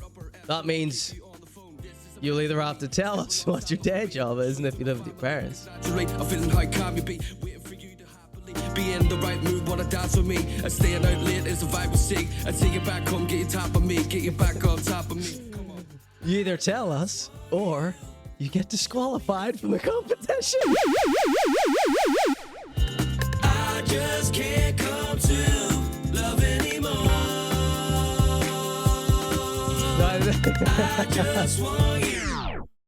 That means you'll either have to tell us what your day job is, and if you live with your parents. Be in the right mood, wanna dance with me. And staying out late is a vibe we seek. And take it back home, get you top of me, get you back on top of me. You either tell us, or you get disqualified from the competition. I just can't come to love anymore. I just want you.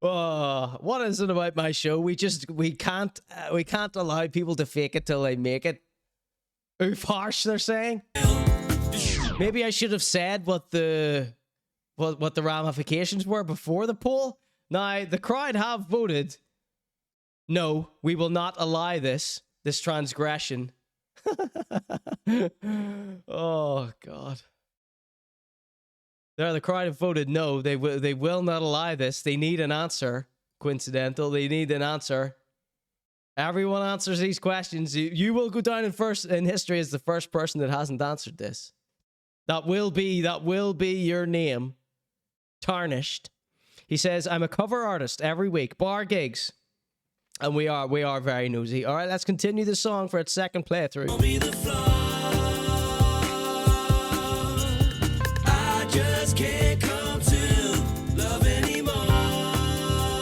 Oh, what is it about my show? We can't allow people to fake it till they make it. Oof, harsh, they're saying. Maybe I should have said what the ramifications were before the poll. Now, the crowd have voted. No, we will not allow this transgression. Oh God. The crowd have voted no. They will not allow this. They need an answer. Quincidental. They need an answer. Everyone answers these questions. You will go down in history as the first person that hasn't answered this. That will be your name tarnished. He says, I'm a cover artist every week, bar gigs. And we are very nosy. All right, let's continue the song for its second playthrough.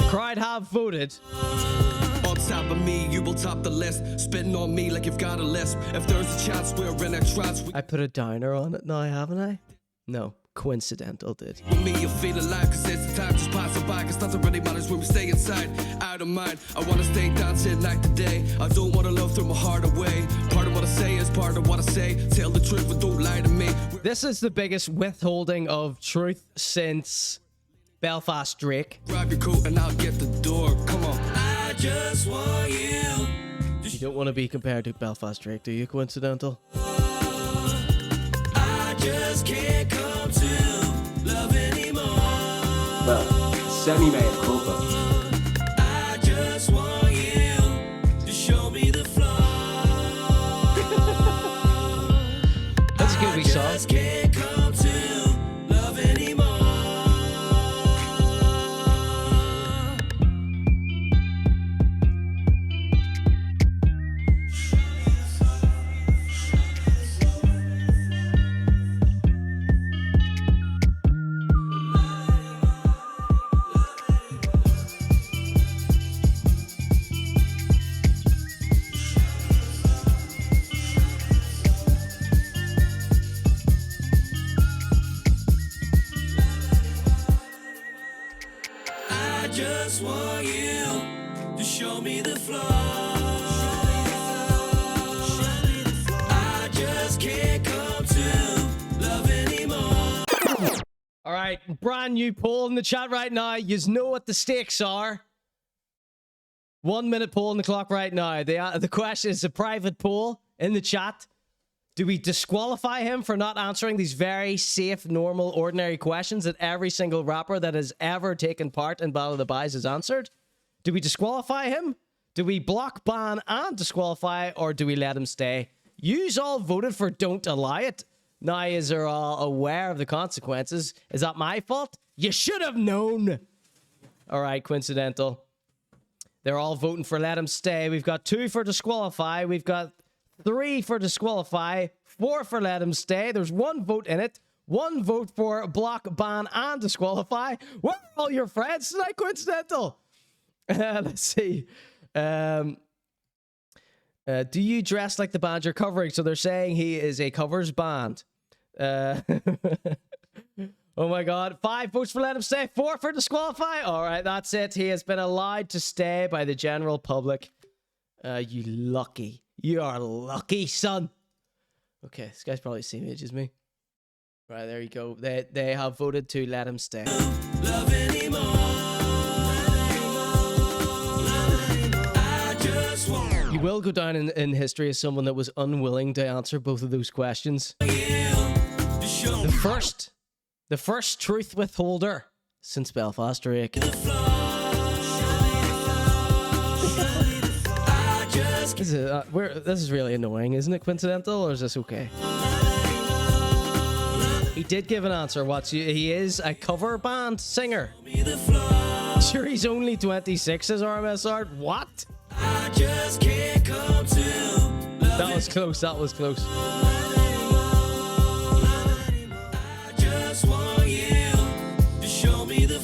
Crowd have voted. On top of me, you will top the list. Spitting on me like you've got a lisp. If there's a chance, we're in a trance. I put a downer on it now, haven't I? No, Quincidental did. With me, you feel alive, cause it's the time just passing by. Cause nothing really matters when we stay inside, out of mind. I wanna stay dancing night to day. I don't wanna love throw my heart away. Part of what I say is part of what I say. Tell the truth, but don't lie to me. This is the biggest withholding of truth since Belfast Drake. Grab your coat and I'll get the door. Come on. I just want you. You don't want to be compared to Belfast Drake, do you, Quincidental? I just can't come to love anymore. Well, semi-made culpa. I just want you to show me the floor. That's a good wee song. I just can't come to love anymore. just want you to show me the floor. I just can't come to love anymore. All right, brand new poll in the chat right now. You know what the stakes are. 1 minute poll on the clock right now. The question is a private poll in the chat. Do we disqualify him for not answering these very safe, normal, ordinary questions that every single rapper that has ever taken part in Battle of the Baiz has answered? Do we disqualify him? Do we block, ban, and disqualify, or do we let him stay? Yous all voted for don't allow it. Now, is they're all aware of the consequences. Is that my fault? You should have known. All right, Quincidental. They're all voting for let him stay. We've got 2 for disqualify. We've got 3 for disqualify. 4 for let him stay. There's 1 vote in it. 1 vote for block, ban, and disqualify. Where are all your friends tonight, Quincidental? Let's see. Do you dress like the band you're covering? So they're saying he is a covers band. Oh my god. 5 votes for let him stay. 4 for disqualify. All right, that's it. He has been allowed to stay by the general public. You lucky. You are lucky, son. Okay, this guy's probably the same age as me. Right, there you go. They have voted to let him stay. Love anymore. I just want you will go down in history as someone that was unwilling to answer both of those questions. The The first truth withholder since Belfast Drake. This is really annoying, isn't it, Quincidental, or is this okay? He did give an answer. He is a cover band singer. Sure, he's only 26, says RMSR. What? I just can't come to that was close. That was close. I just want you to show me the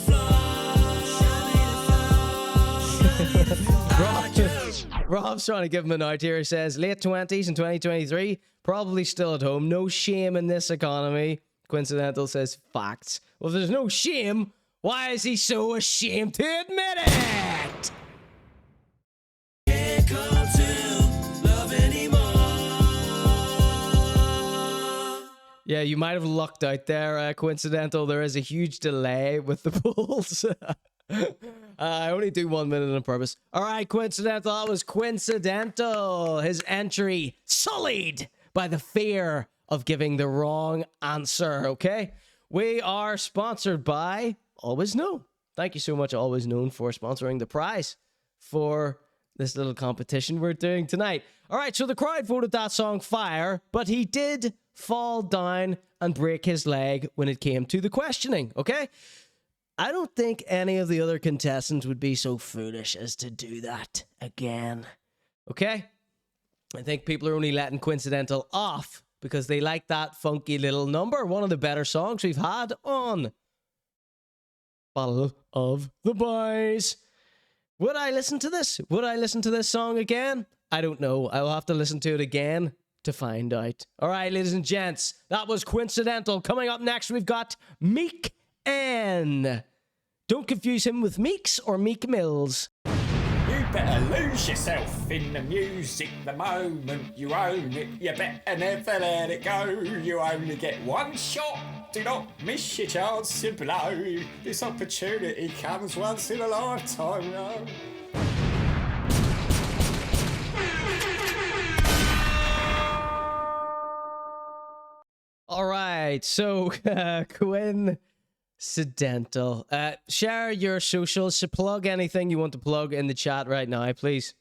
Rob's trying to give him an out here. He says, late 20s in 2023, probably still at home. No shame in this economy. Quincidental says, facts. Well, if there's no shame, why is he so ashamed to admit it? Can't come to love anymore. Yeah, you might have lucked out there, Quincidental. There is a huge delay with the polls. I only do 1 minute on purpose. All right, Quincidental. That was Quincidental. His entry sullied by the fear of giving the wrong answer. Okay, we are sponsored by Alwayz Known. Thank you so much, Alwayz Known, for sponsoring the prize for this little competition we're doing tonight. All right, so the crowd voted that song fire, but he did fall down and break his leg when it came to the questioning. Okay. I don't think any of the other contestants would be so foolish as to do that again. Okay? I think people are only letting Quincidental off because they like that funky little number. One of the better songs we've had on Battle of the Baiz. Would I listen to this? Would I listen to this song again? I don't know. I'll have to listen to it again to find out. All right, ladies and gents, that was Quincidental. Coming up next, we've got Meek. And don't confuse him with Meeks or Meek Mills. You better lose yourself in the music the moment you own it. You better never let it go. You only get one shot. Do not miss your chance to blow. This opportunity comes once in a lifetime, no? All right, so Quincidental. Share your socials. Plug anything you want to plug in the chat right now, please.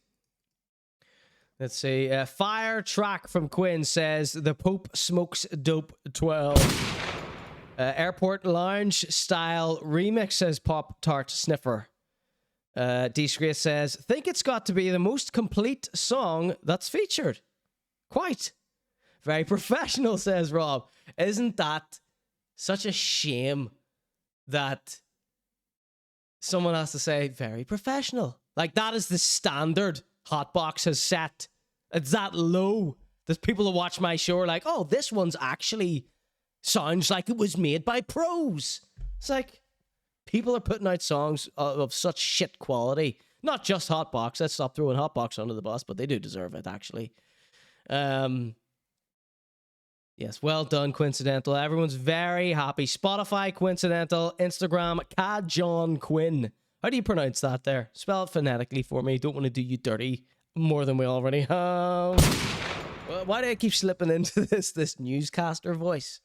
Let's see. Fire track from Quinn says the Pope smokes dope 12. Airport lounge style remix says Pop Tart Sniffer. Disgrace says think it's got to be the most complete song that's featured. Quite. Very professional, says Rob. Isn't that such a shame that someone has to say very professional? Like, that is the standard Hotbox has set. It's that low. There's people who watch my show are like, oh, this one's actually sounds like it was made by pros. It's like, people are putting out songs of such shit quality. Not just Hotbox. Let's stop throwing Hotbox under the bus, but they do deserve it, actually. Yes, well done, Quincidental. Everyone's very happy. Spotify, Quincidental. Instagram, John Quinn. How do you pronounce that there? Spell it phonetically for me. Don't want to do you dirty more than we already have. Why do I keep slipping into this newscaster voice?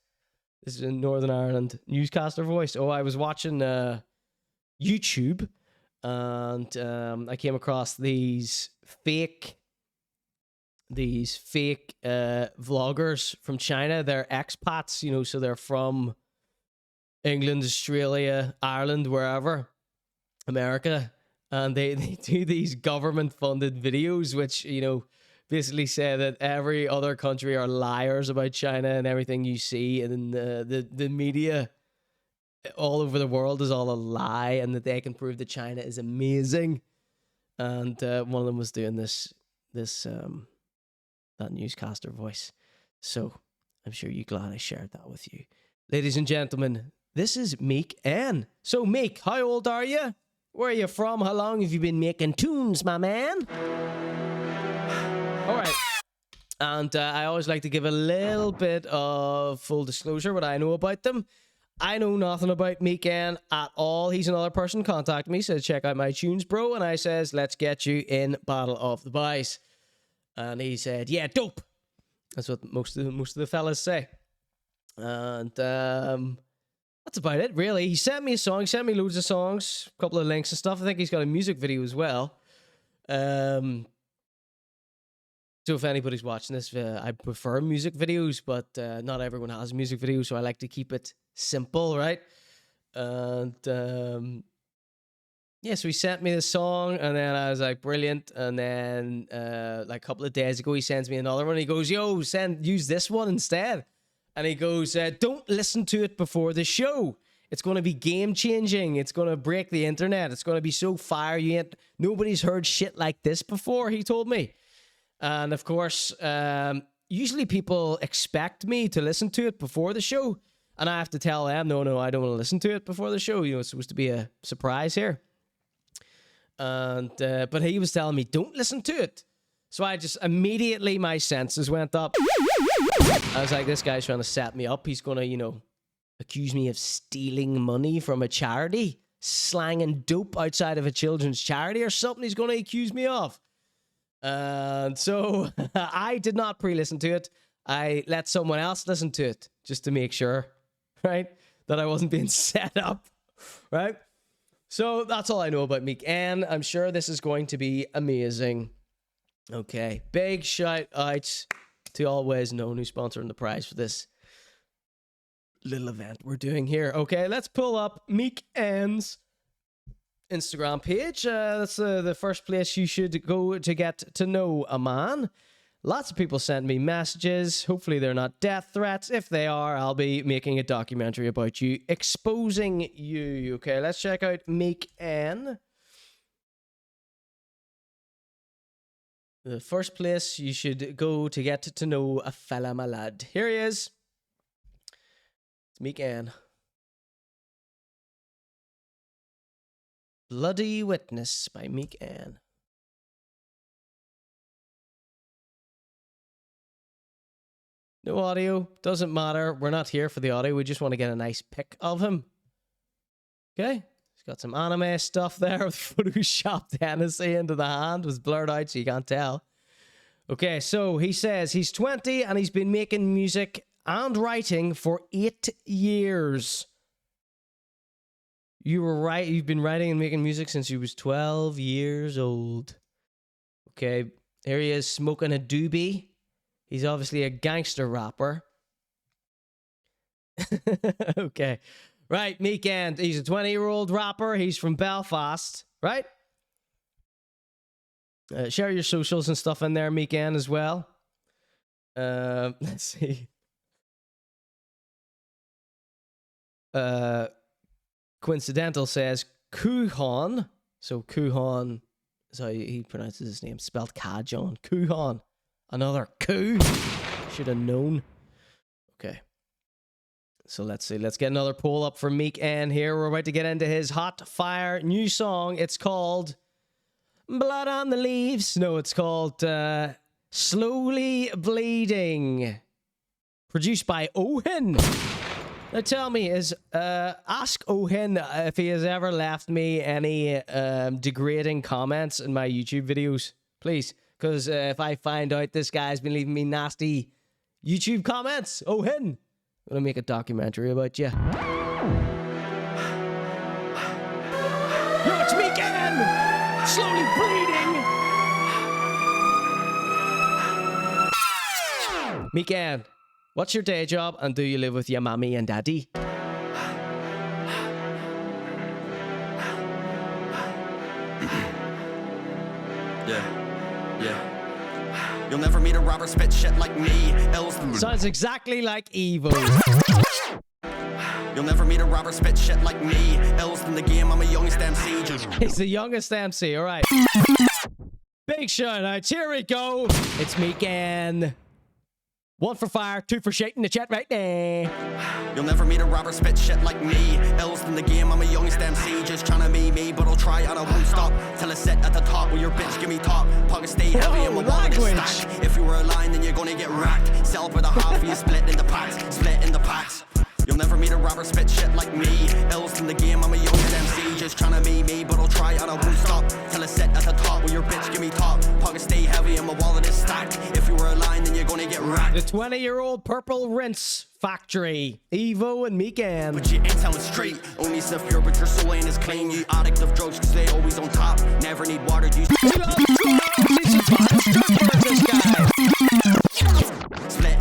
This is a Northern Ireland newscaster voice. Oh, I was watching YouTube, and I came across these fake vloggers from China. They're expats, you know, so they're from England, Australia, Ireland, wherever, America, and they do these government-funded videos, which, you know, basically say that every other country are liars about China and everything you see in the media all over the world is all a lie, and that they can prove that China is amazing. And one of them was doing that newscaster voice. So I'm sure you're glad I shared that with you. Ladies and gentlemen, this is Meek N. So Meek, how old are you? Where are you from? How long have you been making tunes, my man? All right. And I always like to give a little bit of full disclosure what I know about them. I know nothing about Meek N at all. He's another person contacted me, said, check out my tunes, bro. And I says, let's get you in Battle of the Baiz. And he said, yeah, dope. That's what most of the fellas say. And that's that's about it, really. He sent me a song. He sent me loads of songs, a couple of links and stuff. I think he's got a music video as well. So if anybody's watching this, I prefer music videos, but not everyone has a music video, so I like to keep it simple, right? And yeah, so he sent me the song, and then I was like, brilliant. And then like a couple of days ago, he sends me another one. He goes, yo, use this one instead. And he goes, don't listen to it before the show. It's going to be game-changing. It's going to break the internet. It's going to be so fire. Nobody's heard shit like this before, he told me. And of course, usually people expect me to listen to it before the show. And I have to tell them, no, I don't want to listen to it before the show. You know, it's supposed to be a surprise here. And but he was telling me, don't listen to it. So I just immediately, my senses went up. I was like, this guy's trying to set me up. He's going to, you know, accuse me of stealing money from a charity, slanging dope outside of a children's charity or something he's going to accuse me of. And so I did not pre-listen to it. I let someone else listen to it just to make sure, right, that I wasn't being set up, right? So that's all I know about Meek, and I'm sure this is going to be amazing. Okay, big shout out to Alwayz Known, who's sponsoring the prize for this little event we're doing here. Okay, let's pull up Meek N's Instagram page. That's the first place you should go to get to know a man. Lots of people sent me messages. Hopefully they're not death threats. If they are, I'll be making a documentary about you, exposing you. Okay, let's check out Meek N. The first place you should go to get to know a fella, my lad. Here he is. It's Meek N. Bloody Witness by Meek N. No audio, doesn't matter. We're not here for the audio. We just want to get a nice pic of him. Okay, he's got some anime stuff there with photoshopped Hennessy into the hand. It was blurred out so you can't tell. Okay, so he says he's 20 and he's been making music and writing for 8 years. You were right. You've been writing and making music since you was 12 years old. Okay, here he is smoking a doobie. He's obviously a gangster rapper. Okay. Right, Meek N. He's a 20-year-old rapper. He's from Belfast, right? Share your socials and stuff in there, Meek N, as well. Let's see. Quincidental says CuHullen. So CuHullen is how he pronounces his name. Spelled Cajon. CuHullen. Another coup. Should have known. Okay. So let's see. Let's get another poll up for Meek N here. We're about to get into his hot fire new song. It's called Blood on the Leaves. No, it's called Slowly Bleeding. Produced by Ohin. Now tell me, ask Ohin if he has ever left me any degrading comments in my YouTube videos. Please. Because if I find out this guy's been leaving me nasty YouTube comments, Ohin, I'm going to make a documentary about you. Yo, it's Meek N! Slowly bleeding! Meek N, what's your day job and do you live with your mommy and daddy? You'll never meet a robber spit shit like me. Sounds exactly like Evil. You'll never meet a robber spit shit like me. Else in the game, I'm a youngest MC. He's the youngest MC, alright. Big shout outs, here we go. It's Meek N. 1 for fire, 2 for shit in the chat right now. You'll never meet a robber spit shit like me. Else in the game, I'm a youngest MC. Just trying to be me, but I'll try and I won't stop till I sit at the top. With your bitch, give me top. Pocket stay heavy and my wallet is stacked. If you were a line, then you're gonna get racked. Sell for the half, you split in the packs. Split in the packs. You'll never meet a robber spit shit like me. Else in the game, I'm a youngest MC. Just trying to be me, but I'll try and I won't stop till I sit at the top. With your bitch, give me top. Pocket stay heavy and my wallet is stacked. If you were a line, then you're gonna get racked. The 20-year-old Purple Rinse Factory, Evo and Meek. But you ain't telling straight. Only stuff pure, but your soul ain't as clean. You addict of drugs, cause they always on top. Never need water, you split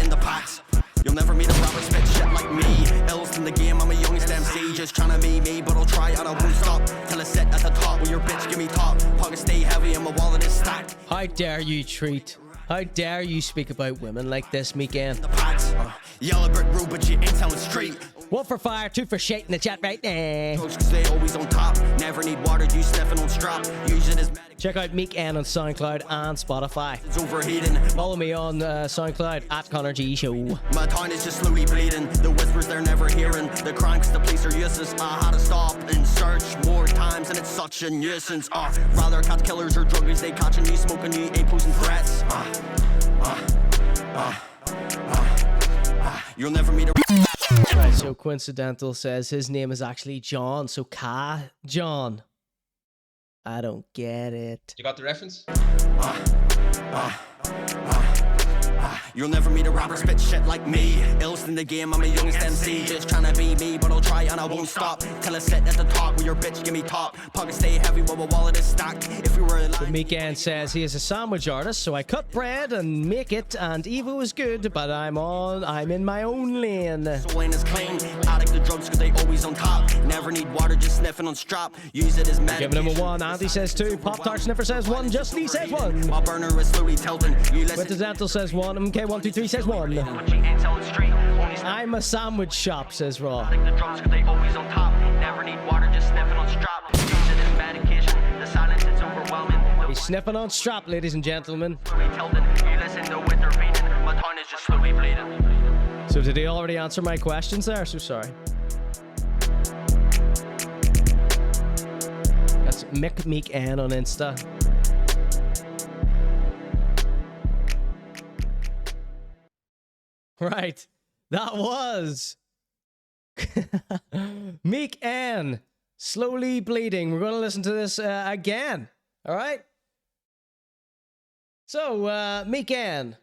in the pots. You'll never meet a rapper spit shit like me. Ills in the game, I'm a youngest MC. Just tryna be me, but I'll try and I won't stop. Till I sit at the top with your bitch, give me top. Pockets stay heavy and my wallet is stacked. How dare you how dare you speak about women like this, Meek? Yellow brick road, but you ain't telling straight. 1 for fire, 2 for shit in the chat right now. Cause they always on top. Never need water, you sniffing on strap. Use it as check out Meek on SoundCloud and Spotify. It's overheating. Follow me on SoundCloud at Conor G Show. My tongue is just slowly bleeding. The whispers they're never hearing. The crime cause the police are useless. I had to stop and search more times and it's such a nuisance. Rather catch killers or druggies. They catching you, smoking you, ain't posing threats. You'll never meet a... Right, so Quincidental says his name is actually John, so John. I don't get it. You got the reference? You'll never meet a rapper spit shit like me. Illest in the game, I'm a youngest MC. Just tryna be me, but I'll try and I won't stop. Till I sit at the top with your bitch, give me top. Pockets stay heavy while my wallet is stacked. If you were alive... Meek says he is a sandwich artist, so I cut bread and make it, and Evo is good, but I'm in my own lane. Soul ain't as clean. Addict to drugs cause they always on top. Never need water, just sniffing on strap. Use it as medication. Giving him a 1. Andy says 2. Pop-Tart Sniffer says 1. Justin says 1. My burner is slowly tilting. Quincidental says 1. MK123 says 1. I'm a sandwich shop, says Raw. The drums cause they always on top. Never need water, just sniffing on strap. Use it as medication. The silence is overwhelming. He's sniffing on strap, ladies and gentlemen. You listen to intervening. My tongue is just slowly bleeding. So did he already answer my questions there? So sorry. That's Meek N on Insta. Right, that was Meek N, Slowly Bleeding. We're going to listen to this again, all right? So, Meek N,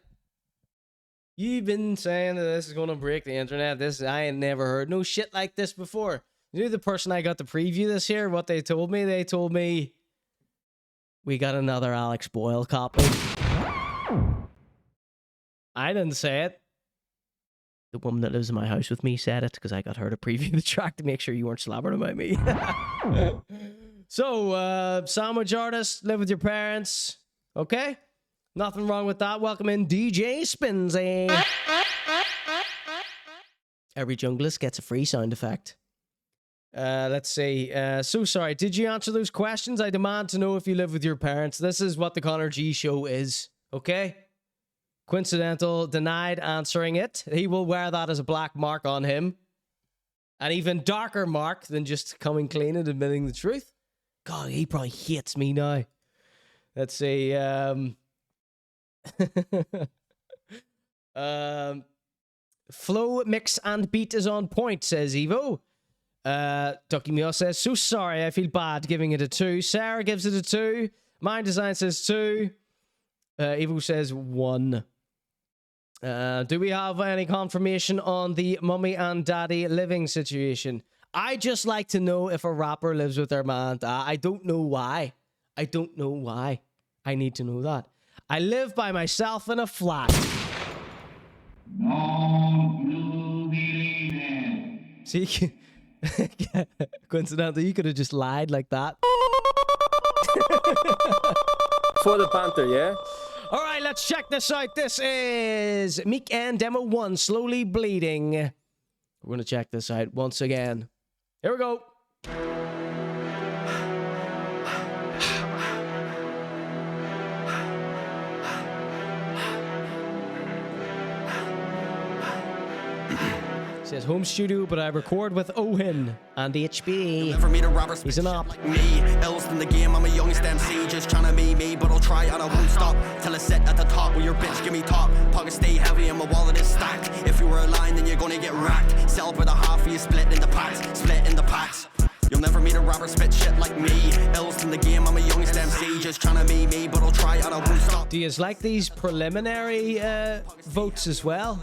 you've been saying that this is going to break the internet. I ain't never heard no shit like this before. You know the person I got to preview this here, what they told me? They told me, we got another Alex Boyle copy. I didn't say it. The woman that lives in my house with me said it because I got her to preview the track to make sure you weren't slabbering about me. So, sandwich artist, live with your parents. Okay? Nothing wrong with that. Welcome in DJ Spinsy. Every junglist gets a free sound effect. Let's see. So sorry, did you answer those questions? I demand to know if you live with your parents. This is what the Conor G Show is. Okay? Quincidental denied answering it. He will wear that as a black mark on him. An even darker mark than just coming clean and admitting the truth. God, he probably hates me now. Let's see. Flow, mix, and beat is on point, says Evo. Ducky Mio says, so sorry, I feel bad giving it a 2. Sarah gives it a 2. Mind Design says 2. Evo says 1. Do we have any confirmation on the mummy and daddy living situation? I just like to know if a rapper lives with their mom and dad. I don't know why. I don't know why. I need to know that. I live by myself in a flat. See, Coincidental, you could have just lied like that. For the Panther, yeah? All right, let's check this out. This is Meek N Demo 1, Slowly Bleeding. We're going to check this out once again. Here we go. It says home studio, but I record with Owen and HB. Never meet a rapper He's an op. like me. Illest in the game, I'm a youngest MC. Just tryna be me, but I'll try and I won't stop. Till I sit at the top with your bitch, give me top. Pockets stay heavy and my wallet is stacked. If you were a line, then you're gonna get racked. Sell by the half, you split in the packs. Split in the packs. You'll never meet a rapper spit shit like me. Illest in the game, I'm a youngest MC. MC, just trying to be me, but I'll try and I won't stop. Do you like these preliminary votes as well?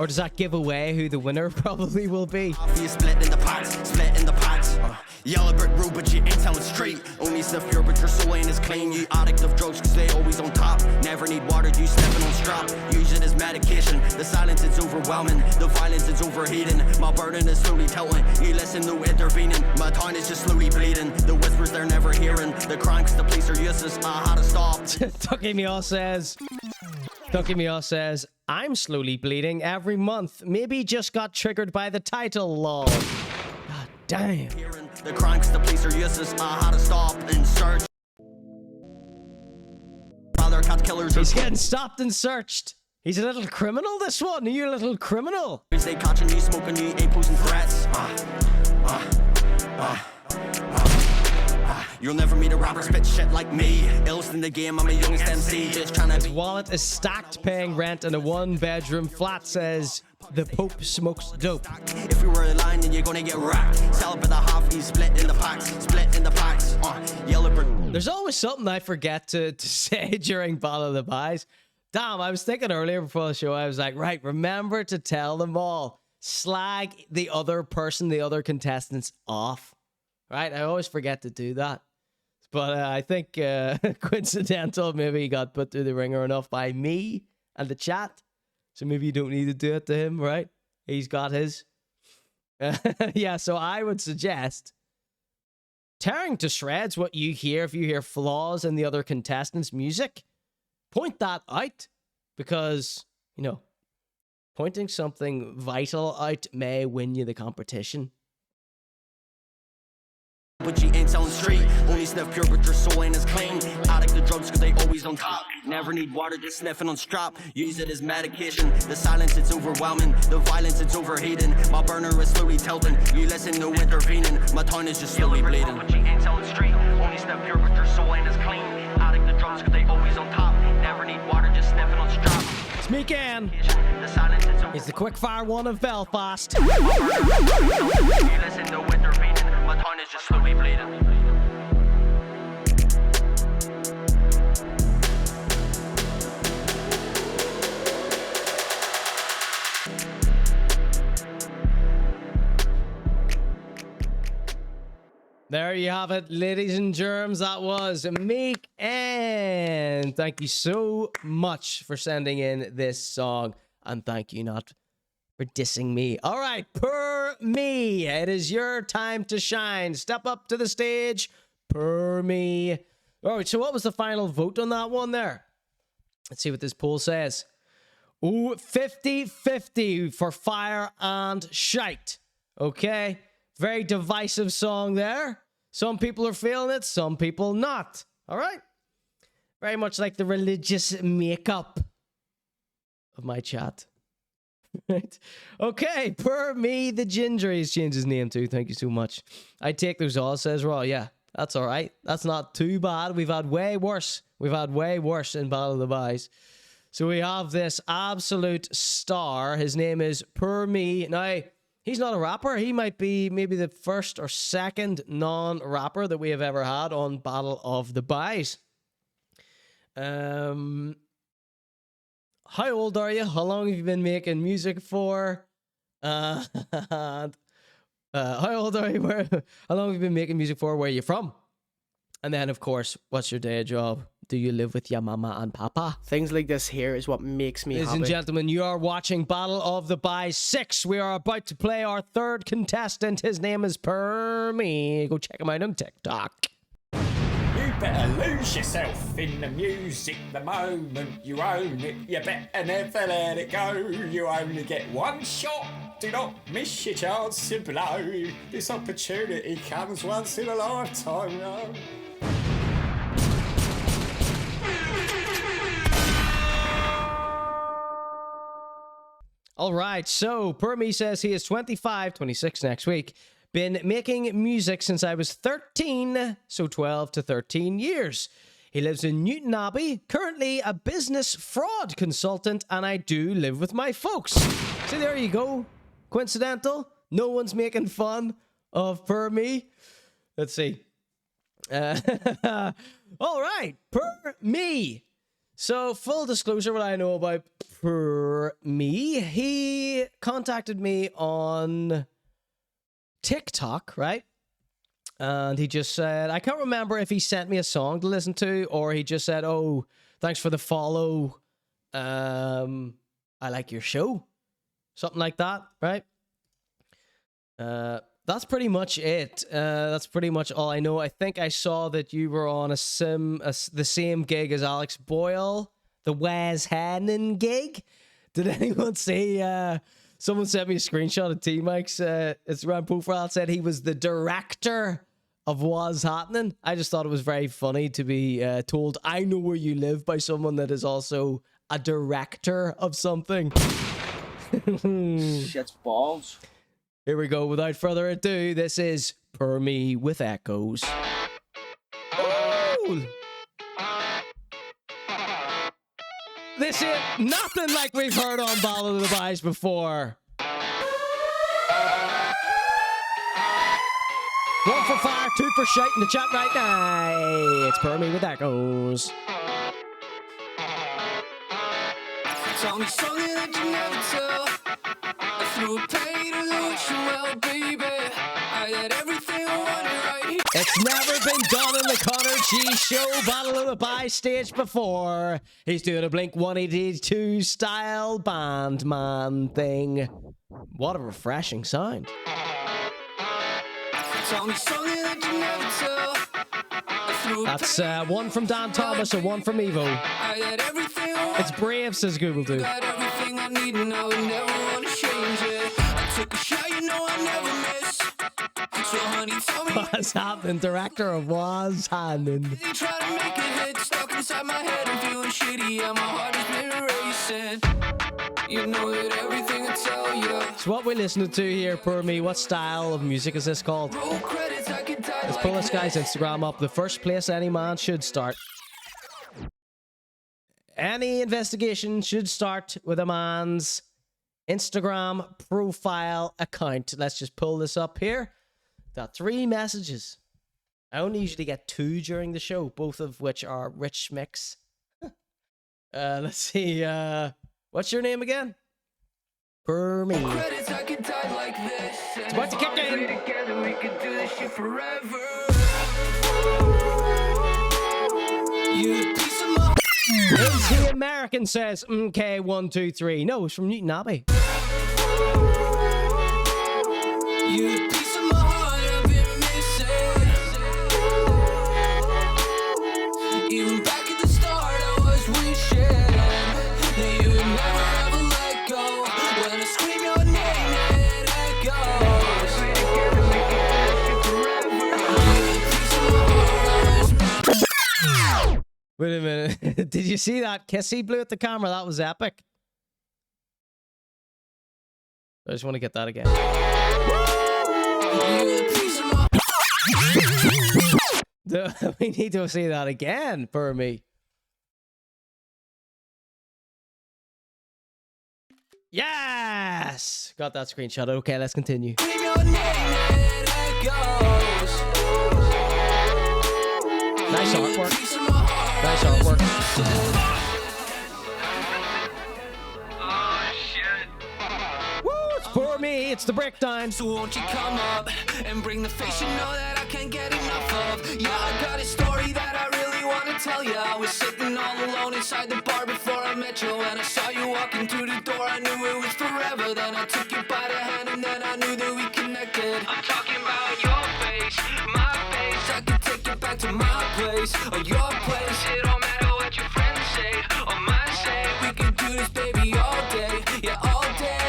Or does that give away who the winner probably will be? You split in the pots, split in the pots. Yellow brick road, but you ain't telling straight. Only sniff pure, but your soul ain't as clean. You addict of drugs, cause they always on top. Never need water, you stepping on strap. Use it as medication. The silence is overwhelming, the violence is overheating. My burden is slowly tilting. You listen, no intervening. My tongue is just slowly bleeding. The whispers they're never hearing. The crime, cause the police are useless. I had to stop. Ducky Meow says, I'm slowly bleeding every month. Maybe just got triggered by the title, lol. God damn. The crime, cause the police are useless. I had to stop and search. Father cat killers. He's getting stopped and searched. He's a little criminal, this one. Are you a little criminal? They catching you, smoking you, ain't posing threats. You'll never meet a rapper spit shit like me. Illest in the game, I'm a youngest MC. Just trying to. His wallet is stacked, paying rent in a one-bedroom flat. Says the Pope smokes dope. If you were a line, then you're gonna get racked. Sell by the half, he's split in the packs. Split in the packs. Yellow brick. There's always something I forget to say during Battle of the Baiz. Damn, I was thinking earlier before the show, I was like, right, remember to tell them all. Slag the other person, the other contestants off. Right? I always forget to do that. But I think Quincidental maybe got put through the ringer enough by me and the chat. So maybe you don't need to do it to him, right? He's got his. Yeah, so I would suggest tearing to shreds what you hear. If you hear flaws in the other contestants' music, point that out. Because, you know, pointing something vital out may win you the competition. But you ain't telling straight. Only sniff pure, but your soul ain't as clean. Addict to drugs, cause they always on top. Never need water, just sniffing on strap. Use it as medication. The silence, it's overwhelming. The violence, it's overheating. My burner is slowly tilting. You listen, no intervening. My tongue is just slowly bleeding. But you ain't telling straight. Only sniff pure, but your soul ain't as clean. Addict to drugs, cause they always on top. Never need water, just sniffing on strap. It's Meek. He's the quickfire one of Belfast. You listen, no intervening. My tongue is just slowly bleeding. There you have it, ladies and germs. That was Meek, and thank you so much for sending in this song, and thank you not for dissing me. All right, per me, it is your time to shine. Step up to the stage, per me. All right, so what was the final vote on that one there? Let's see what this poll says. Ooh, 50-50 for Fire and Shite. Okay, very divisive song there. Some people are feeling it, some people not. All right, very much like the religious makeup of my chat. Right. Okay, per me, the ginger. He's changed his name too. Thank you so much. I take those all, says Raw. Yeah, that's all right. That's not too bad. We've had way worse. We've had way worse in Battle of the Baiz. So we have this absolute star. His name is Per Me. Now, he's not a rapper. He might be maybe the first or second non-rapper that we have ever had on Battle of the Baiz. How old are you? How long have you been making music for? How old are you? How long have you been making music for? Where are you from? And then, of course, what's your day job? Do you live with your mama and papa? Things like this here is what makes me happy. Ladies and gentlemen, you are watching Battle of the Baiz 6. We are about to play our third contestant. His name is Per Me. Go check him out on TikTok. You better lose yourself in the music the moment you own it. You better never let it go. You only get one shot. Do not miss your chance to blow. This opportunity comes once in a lifetime, no? All right, so Per Me says he is 25, 26 next week. Been making music since I was 13, so 12 to 13 years. He lives in Newton Abbey, currently a business fraud consultant, and I do live with my folks. So there you go. Quincidental. No one's making fun of Per Me. Let's see. All right, per me. So, full disclosure, what I know about per me, he contacted me on TikTok, right? And he just said, I can't remember if he sent me a song to listen to or he just said, oh, thanks for the follow. I like your show. Something like that, right? That's pretty much it. That's pretty much all I know. I think I saw that you were on the same gig as Alex Boyle, the Waz Hannon gig. Did anyone see? Someone sent me a screenshot of T-Mike's Instagram profile. It said he was the director of Waz Happening. I just thought it was very funny to be told, I know where you live, by someone that is also a director of something. Shit's balls. Here we go. Without further ado, this is Per Me with Echoes. Ooh. This is nothing like we've heard on Battle of the Baiz before. 1 for fire, 2 for shite in the chat right now. It's Per Me with Echoes. Tell me something that you never tell. I threw a pain to the wishing well, baby. I had everything I wanted right here. It's never been done in the Conor G Show Battle of the Baiz stage before. He's doing a Blink 182 style band man thing. What a refreshing sound. Tell me something that you never tell. That's one from Dan Thomas and one from Evo. It's brave, says Google too. Got everything I need and I would never want to change it. I took a shot, you know I never miss. So honey, tell me What's happening? Director of Waz Hannon. you try to make a hit, stuck inside my head and feeling shitty, and my heart has been racing. You know that everything I tell you. So what we're listening to here, Per Me, what style of music is this called? Let's pull this guy's Instagram up. The first place any man should start. Any investigation should start with a man's Instagram profile account. Let's just pull this up here. Got 3 messages. I only usually get 2 during the show, both of which are rich mix. Let's see. What's your name again? Per Me. It's about to kick in. Together we could do this shit forever. You piece of my Is he American? Says MK123. No, it's from Newton Abbey. You piece of my heart I've been missing. Even back at the start I was wishing that you would never ever let go. When I scream your name it echoes. Wait a minute. Did you see that kiss he blew at the camera? That was epic. I just want to get that again. We need to see that again, Per Me. Yes! Got that screenshot. Okay, let's continue. Scream your name it echoes. Nice artwork. Nice artwork. For me, it's the breakdown. So won't you come up and bring the face you know that I can't get enough of? Yeah, I got a story that I really want to tell you. I was sitting all alone inside the bar before I met you. When I saw you walking through the door, I knew it was forever. Then I took you by the hand and then I knew that we connected. I'm talking about your face, my face. I could take you back to my place or your place. It don't matter what your friends say or mine say. We can do this, baby, all day, yeah, all day.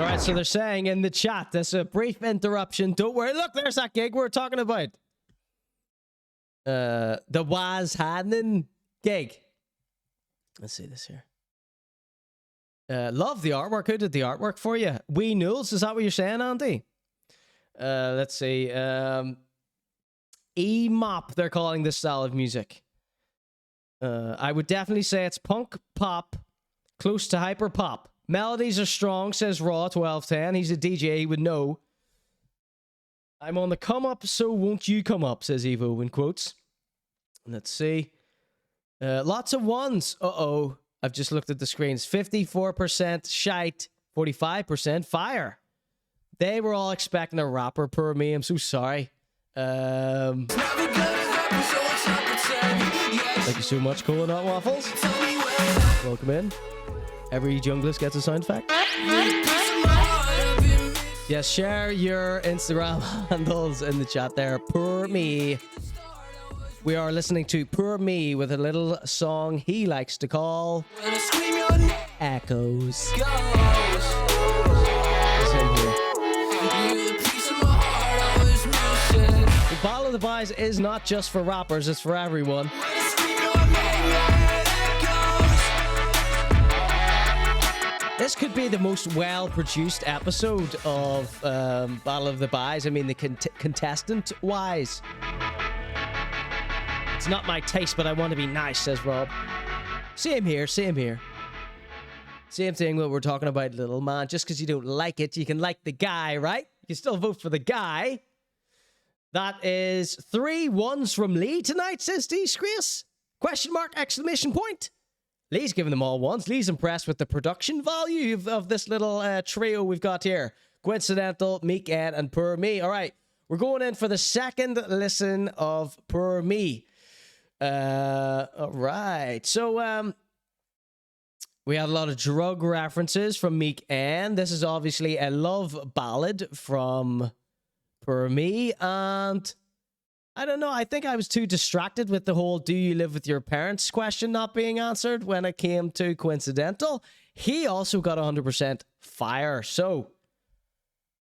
Alright, so they're saying in the chat, there's a brief interruption. Don't worry. Look, there's that gig we're talking about. The Waz Hannon gig. Let's see this here. Love the artwork. Who did the artwork for you? Wee Nulls, is that what you're saying, Andy? Let's see. E-mop, they're calling this style of music. I would definitely say it's punk pop, close to hyper pop. Melodies are strong, says Raw 1210. He's a DJ, he would know. I'm on the come up, so won't you come up, says Evo in quotes. Let's see. Lots of ones. Uh-oh. I've just looked at the screens. 54% shite, 45% fire. They were all expecting a rapper per me. I'm so sorry. Thank you so much, Cola Nut Waffles. Welcome in. Every junglist gets a sound effect. Yes, share your Instagram handles in the chat there. Per me. We are listening to Per Me with a little song he likes to call Echoes. The Battle of the Baiz is not just for rappers, it's for everyone. This could be the most well-produced episode of Battle of the Baiz. I mean, the contestant-wise. It's not my taste, but I want to be nice, says Rob. Same here, same here. Same thing what we're talking about, little man. Just because you don't like it, you can like the guy, right? You can still vote for the guy. That is 3 ones from Lee tonight, says D. Screas. Question mark, exclamation point. Lee's giving them all ones. Lee's impressed with the production value of this little trio we've got here. Quincidental, Meek, and Per Me. All right, we're going in for the second listen of Per Me. All right. So, we had a lot of drug references from Meek, and this is obviously a love ballad from Per Me, and I don't know, I think I was too distracted with the whole do you live with your parents question not being answered when it came to Quincidental. He also got 100% fire, so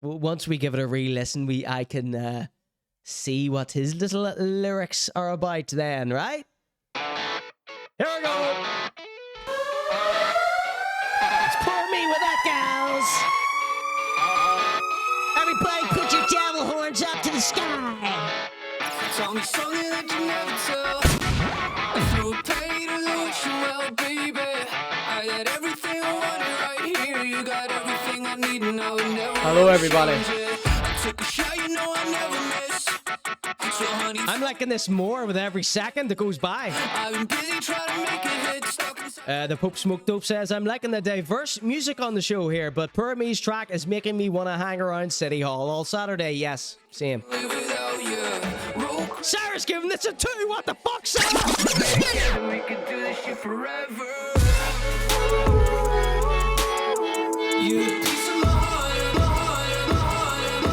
once we give it a re-listen, I can see what his little lyrics are about then, right? Here we go. It's Per Me with Echoes. Everybody put your devil horns up to the sky. Tell me something that you never tell. I threw a pain to the wishing well, baby. I got everything I wanted right here. You got everything I need and I would never. Hello, everybody. I took a shot, you know I never miss. So, honey, I'm liking this more with every second that goes by. I've been busy trying to make a hit. The Pope Smoke Dope says, I'm liking the diverse music on the show here, but Per Me's track is making me want to hang around City Hall all Saturday. Yes, same. Sarah's giving this a 2. What the fuck, Sarah? We could do this shit forever. You a piece of my heart, my heart, my heart, my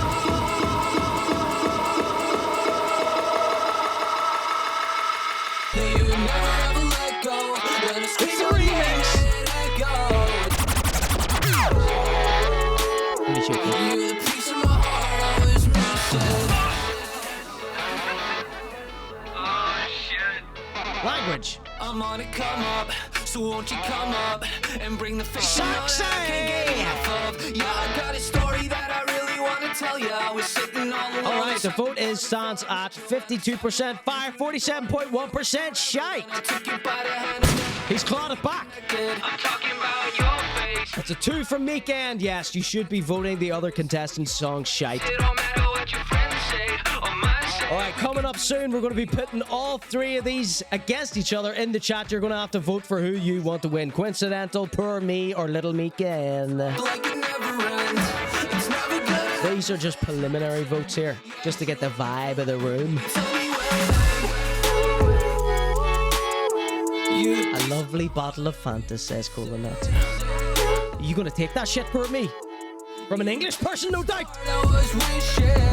heart. You would never ever let go. When it's a remix. You a piece of my heart, I was missing. Language. I'm on it, come up, so won't you come up and bring the fiction on? I can't get enough of. Yeah, I got a story that I really want to tell you. I was sitting all alone. All right, the vote stands at 52% fire, 47.1% shite. He's clawed it back. I'm talking about your face. That's a 2 from Meek, and yes, you should be voting the other contestants' song shite. It don't matter what your friends say or mine say. All right, coming up soon, we're going to be putting all 3 of these against each other in the chat. You're going to have to vote for who you want to win. Quincidental, Per Me, or Little Meek. These are just preliminary votes here, just to get the vibe of the room. A lovely bottle of Fanta, says Cola Nut. You going to take that shit, Per Me? From an English person, no doubt. No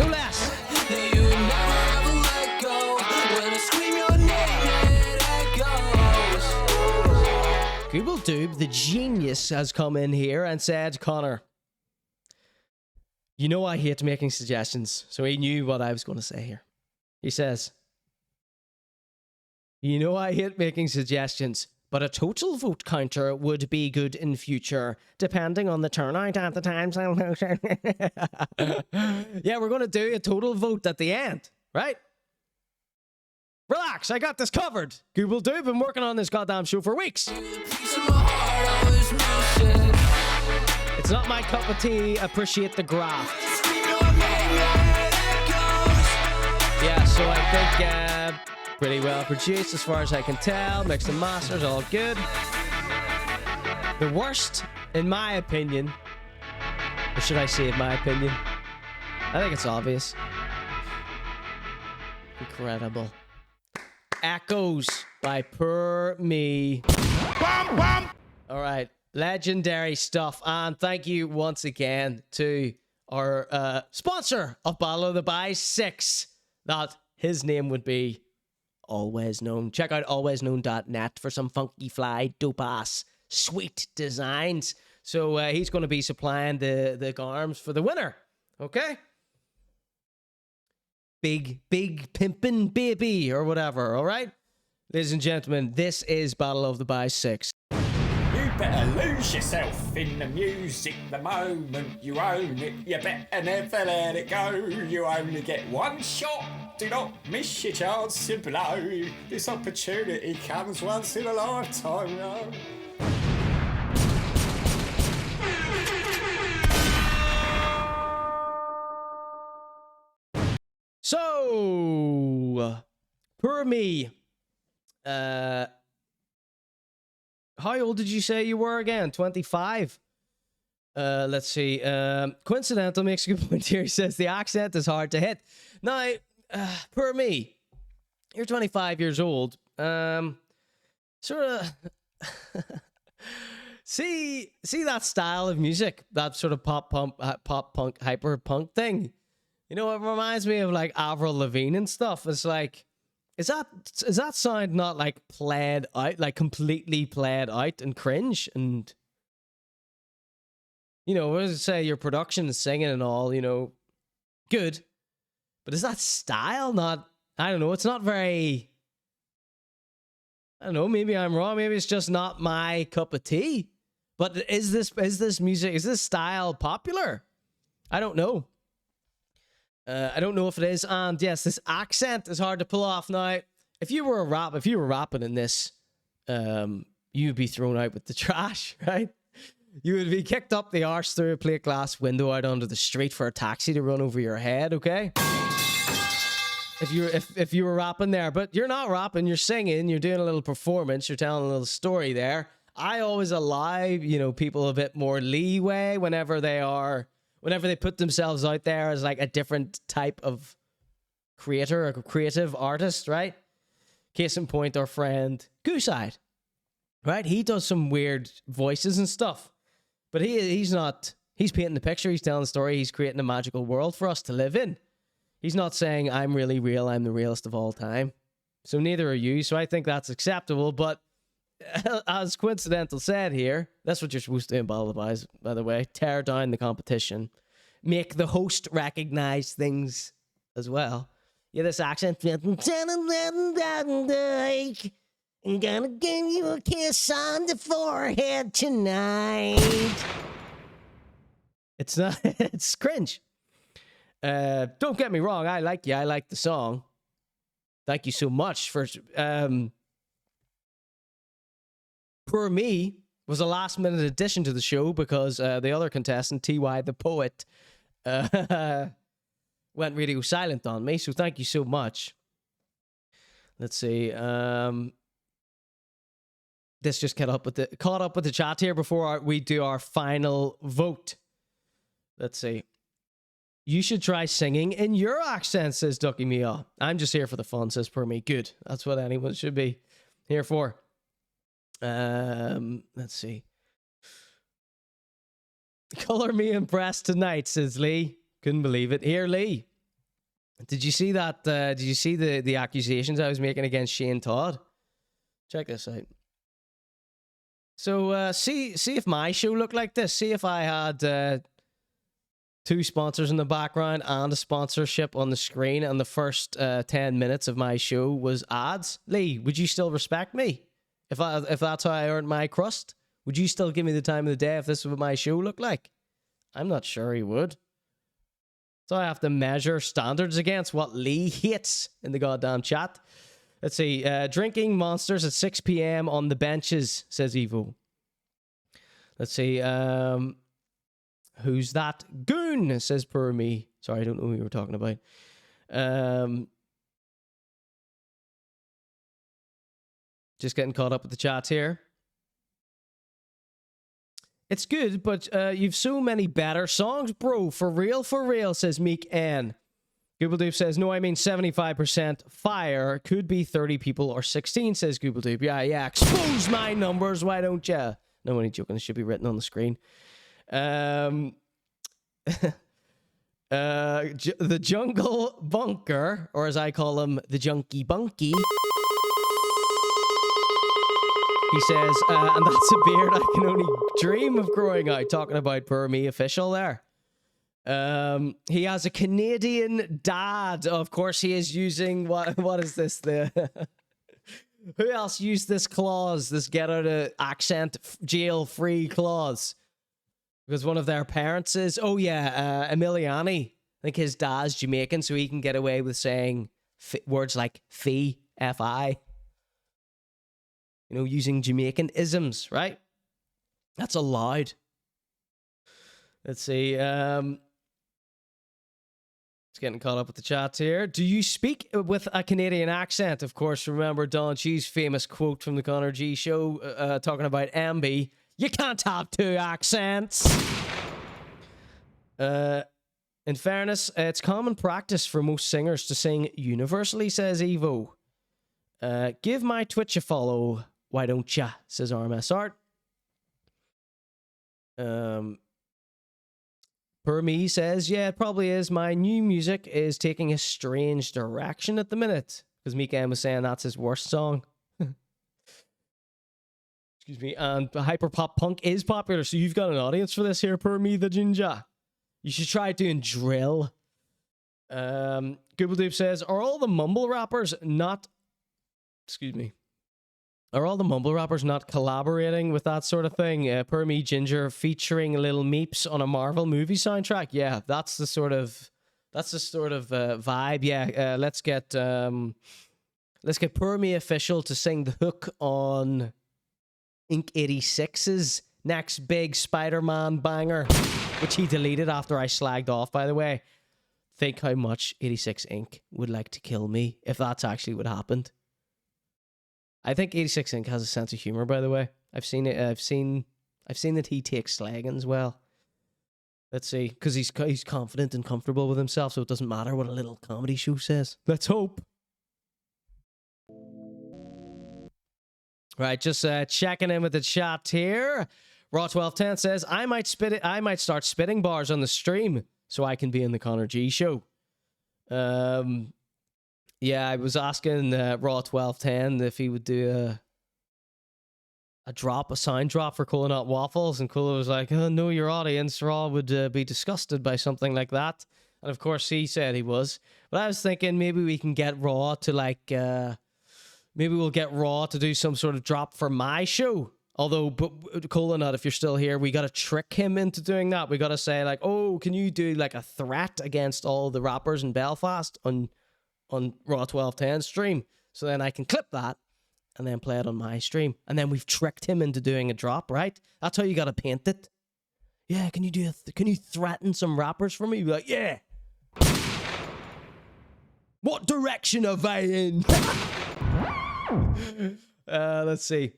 less. Google Doob, the genius, has come in here and said, Connor, you know I hate making suggestions. So he knew what I was going to say here. He says, you know I hate making suggestions, but a total vote counter would be good in future, depending on the turnout at the time. Yeah, we're going to do a total vote at the end, right? Relax, I got this covered. Google Doob, been working on this goddamn show for weeks. It's not my cup of tea. Appreciate the graft. Yeah, so I think pretty well produced as far as I can tell. Mixed and masters, all good. The worst, in my opinion, or should I say in my opinion? I think it's obvious. Incredible. Echoes by Per Me. Bam, bam. All right, legendary stuff. And thank you once again to our sponsor of Battle of the Baiz 6. That his name would be Alwayz Known. Check out alwayzknown.net for some funky fly, dope ass, sweet designs. So he's going to be supplying the arms for the winner. Okay? Big pimpin' baby or whatever, all right? Ladies and gentlemen, this is Battle of the Baiz 6. You better lose yourself in the music the moment you own it. You better never let it go. You only get one shot. Do not miss your chance to blow. This opportunity comes once in a lifetime, no? So, Per Me, how old did you say you were again? 25? Let's see. Quincidental makes a good point here. He says the accent is hard to hit. Now, Per Me, you're 25 years old. Sort of... see that style of music, that sort of pop punk, hyper punk thing. You know, it reminds me of like Avril Lavigne and stuff. It's like, is that sound not like played out, like completely played out and cringe? And you know, what does it say? Your production and singing and all, you know, good. But is that style not? I don't know. It's not very. I don't know. Maybe I'm wrong. Maybe it's just not my cup of tea. But is this music? Is this style popular? I don't know. I don't know if it is. And yes, this accent is hard to pull off. Now, if you were rapping in this, you'd be thrown out with the trash, right? You would be kicked up the arse through a plate glass window out onto the street for a taxi to run over your head. Okay. If you were rapping there, but you're not rapping, you're singing, you're doing a little performance, you're telling a little story there. I always allow, you know, people a bit more leeway whenever they put themselves out there as like a different type of creator, a creative artist, right? Case in point, our friend Gooside, right? He does some weird voices and stuff, but he's painting the picture, he's telling the story, he's creating a magical world for us to live in. He's not saying, I'm really real, I'm the realest of all time. So neither are you, so I think that's acceptable, but as Quincidental said here, that's what you're supposed to do in Battle of the Baiz, by the way. Tear down the competition. Make the host recognize things as well. Yeah, this accent. I'm gonna give you a kiss on the forehead tonight. It's not, it's cringe. Don't get me wrong, I like you. I like the song. Thank you so much for... Per Me was a last-minute addition to the show because the other contestant, T.Y. the Poet, went radio silent on me, so thank you so much. Let's see. This just caught up with the chat here before we do our final vote. Let's see. You should try singing in your accent, says Ducky Mia. I'm just here for the fun, says Per Me. Good. That's what anyone should be here for. Let's see. Color me impressed tonight, says Lee. Couldn't believe it. Here, Lee. Did you see that? Did you see the accusations I was making against Shane Todd? Check this out. So, see if my show looked like this. See if I had two sponsors in the background and a sponsorship on the screen, and the first 10 minutes of my show was ads. Lee, would you still respect me? If that's how I earned my crust, would you still give me the time of the day if this is what my show looked like? I'm not sure he would. So I have to measure standards against what Lee hates in the goddamn chat. Let's see. Drinking monsters at 6 p.m. on the benches, says Evo. Let's see. Who's that goon? Says per me. Sorry, I don't know who you were talking about. Just getting caught up with the chat here. It's good, but you've so many better songs, bro. For real, says Meek N. Goobledoop says, no, I mean 75% fire. Could be 30 people or 16, says Goobledoop. Yeah. Expose my numbers, why don't ya? No, only joking. It should be written on the screen. The Jungle Bunker, or as I call him, the Junkie Bunky. He says, and that's a beard I can only dream of growing out. Talking about per me official there. He has a Canadian dad. Of course, he is using what is this? Who else used this clause? This get out of accent jail free clause? Because one of their parents is Emiliani. I think his dad's Jamaican, so he can get away with saying words like fee, F-I. You know, using Jamaican isms, right? That's allowed. Let's see. It's getting caught up with the chat here. Do you speak with a Canadian accent? Of course, remember Don G's famous quote from the Conor G Show talking about Ambi. You can't have two accents. In fairness, it's common practice for most singers to sing universally, says Evo. Give my Twitch a follow. Why don't ya? Says RMS Art. Per me says, yeah, it probably is. My new music is taking a strange direction at the minute. Because Meek M was saying that's his worst song. Excuse me. And hyperpop punk is popular, so you've got an audience for this here, per me, the ginger. You should try doing drill. Goobledoop says, are all the mumble rappers not... Excuse me. Are all the mumble rappers not collaborating with that sort of thing? Per me, Ginger featuring Little Meeps on a Marvel movie soundtrack. Yeah, that's the sort of vibe. Yeah, let's get Per me official to sing the hook on Inc. 86's next big Spider-Man banger, which he deleted after I slagged off. By the way, think how much 86 Inc. would like to kill me if that's actually what happened. I think 86 Inc. has a sense of humor, by the way. I've seen it. I've seen that he takes slagging as well. Let's see, because he's confident and comfortable with himself, so it doesn't matter what a little comedy show says. Let's hope. Right, just checking in with the chat here. Raw1210 says, I might start spitting bars on the stream so I can be in the Conor G Show. Yeah, I was asking Raw1210 if he would do a sound drop for Cola Nut Waffles, and Cola was like, oh, no, your audience, Raw would be disgusted by something like that. And of course, he said he was. But I was thinking maybe we can get Raw to maybe we'll get Raw to do some sort of drop for my show. Although, but Cola Nut, if you're still here, we got to trick him into doing that. We got to say like, oh, can you do like a threat against all the rappers in Belfast on Raw 1210 stream, so then I can clip that and then play it on my stream, and then we've tricked him into doing a drop, right? That's how you gotta paint it. Yeah, can you threaten some rappers for me? Be like, yeah. What direction are they in? Let's see.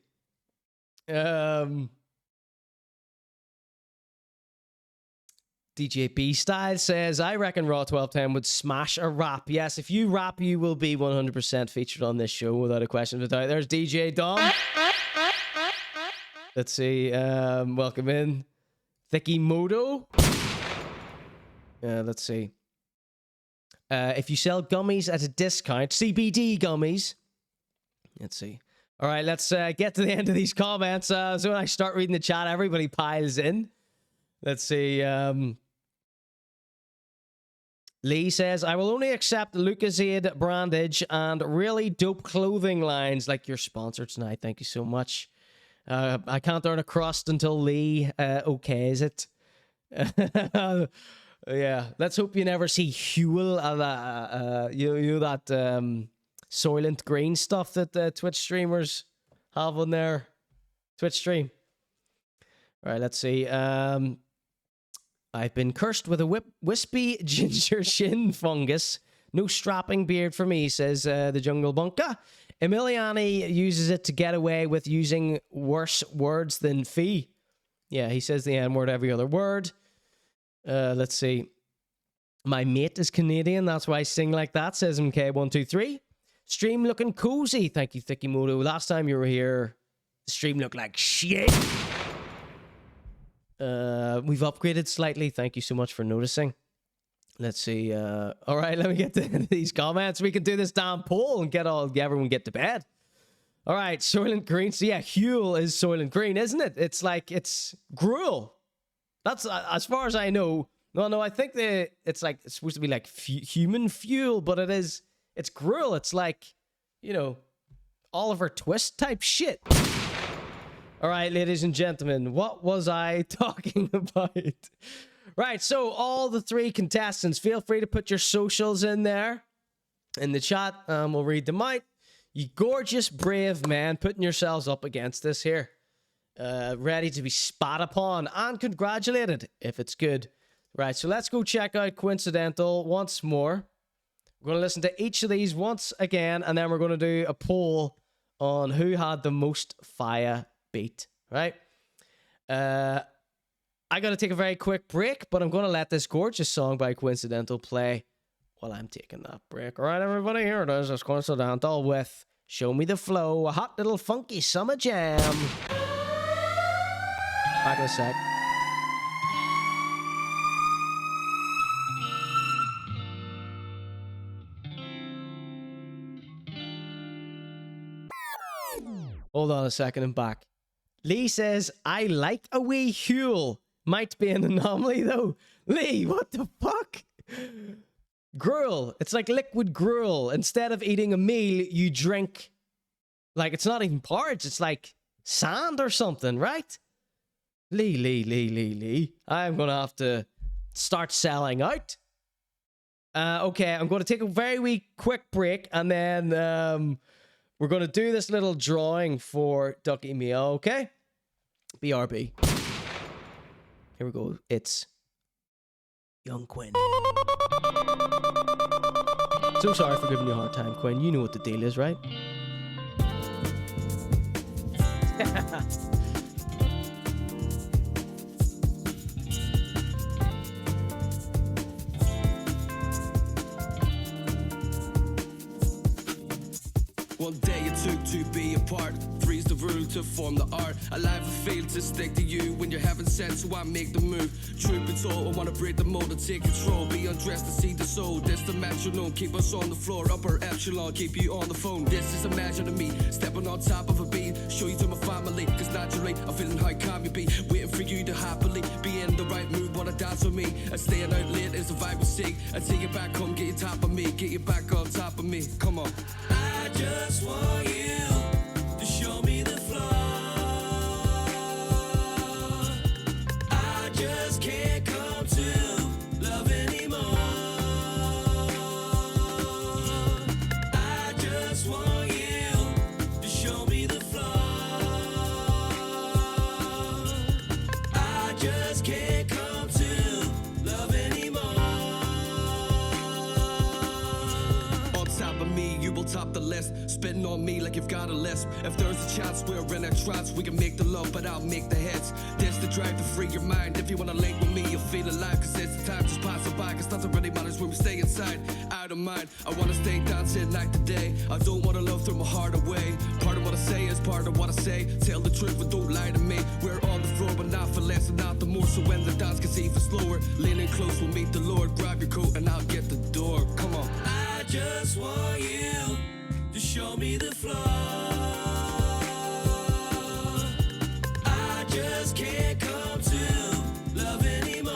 DJ B Style says, I reckon Raw 1210 would smash a rap. Yes, if you rap, you will be 100% featured on this show without a question of doubt. There's DJ Dom. Let's see. Welcome in. Thicky Moto. Let's see. If you sell gummies at a discount, CBD gummies. Let's see. All right, let's get to the end of these comments. So when I start reading the chat, everybody piles in. Let's see. Lee says, I will only accept Lucozade brandage and really dope clothing lines like your sponsor tonight. Thank you so much. I can't earn a crust until Lee okays it. Yeah, let's hope you never see Whelo, you know that Soylent Green stuff that Twitch streamers have on their Twitch stream. All right, let's see. I've been cursed with a wispy ginger shin fungus. No strapping beard for me, says the Jungle Bunka. Emiliani uses it to get away with using worse words than fee. Yeah, he says the N-word every other word. Let's see. My mate is Canadian, that's why I sing like that, says MK123. Stream looking cozy. Thank you, Thicky Moto. Last time you were here, the stream looked like shit. We've upgraded slightly. Thank you so much for noticing. Let's see. All right, let me get to these comments. We can do this damn poll and get everyone get to bed. All right, Soylent Green. So yeah, Huel is Soylent Green, isn't it? It's like, it's gruel. That's as far as I know. No, I think it's supposed to be like human fuel, but it's gruel. It's like, you know, Oliver Twist type shit. All right, ladies and gentlemen, what was I talking about? Right, so all the three contestants, feel free to put your socials in there in the chat. We'll read them out. You gorgeous, brave men putting yourselves up against this here. Ready to be spat upon and congratulated if it's good. Right, so let's go check out Quincidental once more. We're going to listen to each of these once again, and then we're going to do a poll on who had the most fire beat, right? I got to take a very quick break, but I'm going to let this gorgeous song by Quincidental play while I'm taking that break. All right, everybody, here it is. It's Quincidental with Show Me the Flow, a hot little funky summer jam. Back in a sec. Hold on a second, I'm back. Lee says, I like a wee Huel. Might be an anomaly, though. Lee, what the fuck? Gruel. It's like liquid gruel. Instead of eating a meal, you drink... Like, it's not even porridge. It's like sand or something, right? Lee. I'm going to have to start selling out. Okay, I'm going to take a very quick break, and then... we're going to do this little drawing for Ducky Meow, okay? BRB. Here we go. It's Young Quinn. So sorry for giving you a hard time, Quinn. You know what the deal is, right? One day it took to be apart. Three's the rule to form the art. Alive and fail to stick to you when you're having sense, so I make the move. Trip it all, I wanna break the mold and take control. Be undressed to see the soul. That's the metronome. Keep us on the floor, upper echelon. Keep you on the phone. This is imagine me stepping on top of a beat. Show you to my family, cause naturally I'm feeling how calm you be. Waiting for you to happily be in the right mood. Wanna dance with me? And staying out late is the vibe we seek. I take you back home, get you top of me. Get you back on top of me. Come on. I just want you to show me the floor. I just can't come to love anymore. I just want you to show me the floor. I just can't come to love anymore. On top of me, you will top the list. Spitting on me like you've got a lisp. If there's a chance we're in a trance, we can make the love, but I'll make the hits. This the drive to free your mind. If you wanna link with me, you'll feel alive. Cause it's the time just passing by. Cause nothing really matters when we stay inside. Out of mind, I wanna stay dancing night to day. I don't wanna love throw my heart away. Part of what I say is part of what I say. Tell the truth but don't lie to me. We're on the floor but not for less and not the more. So when the dance gets even slower, leaning close, we'll meet the Lord. Grab your coat and I'll get the door. Come on. I just want you to show me the floor. I just can't come to love anymore.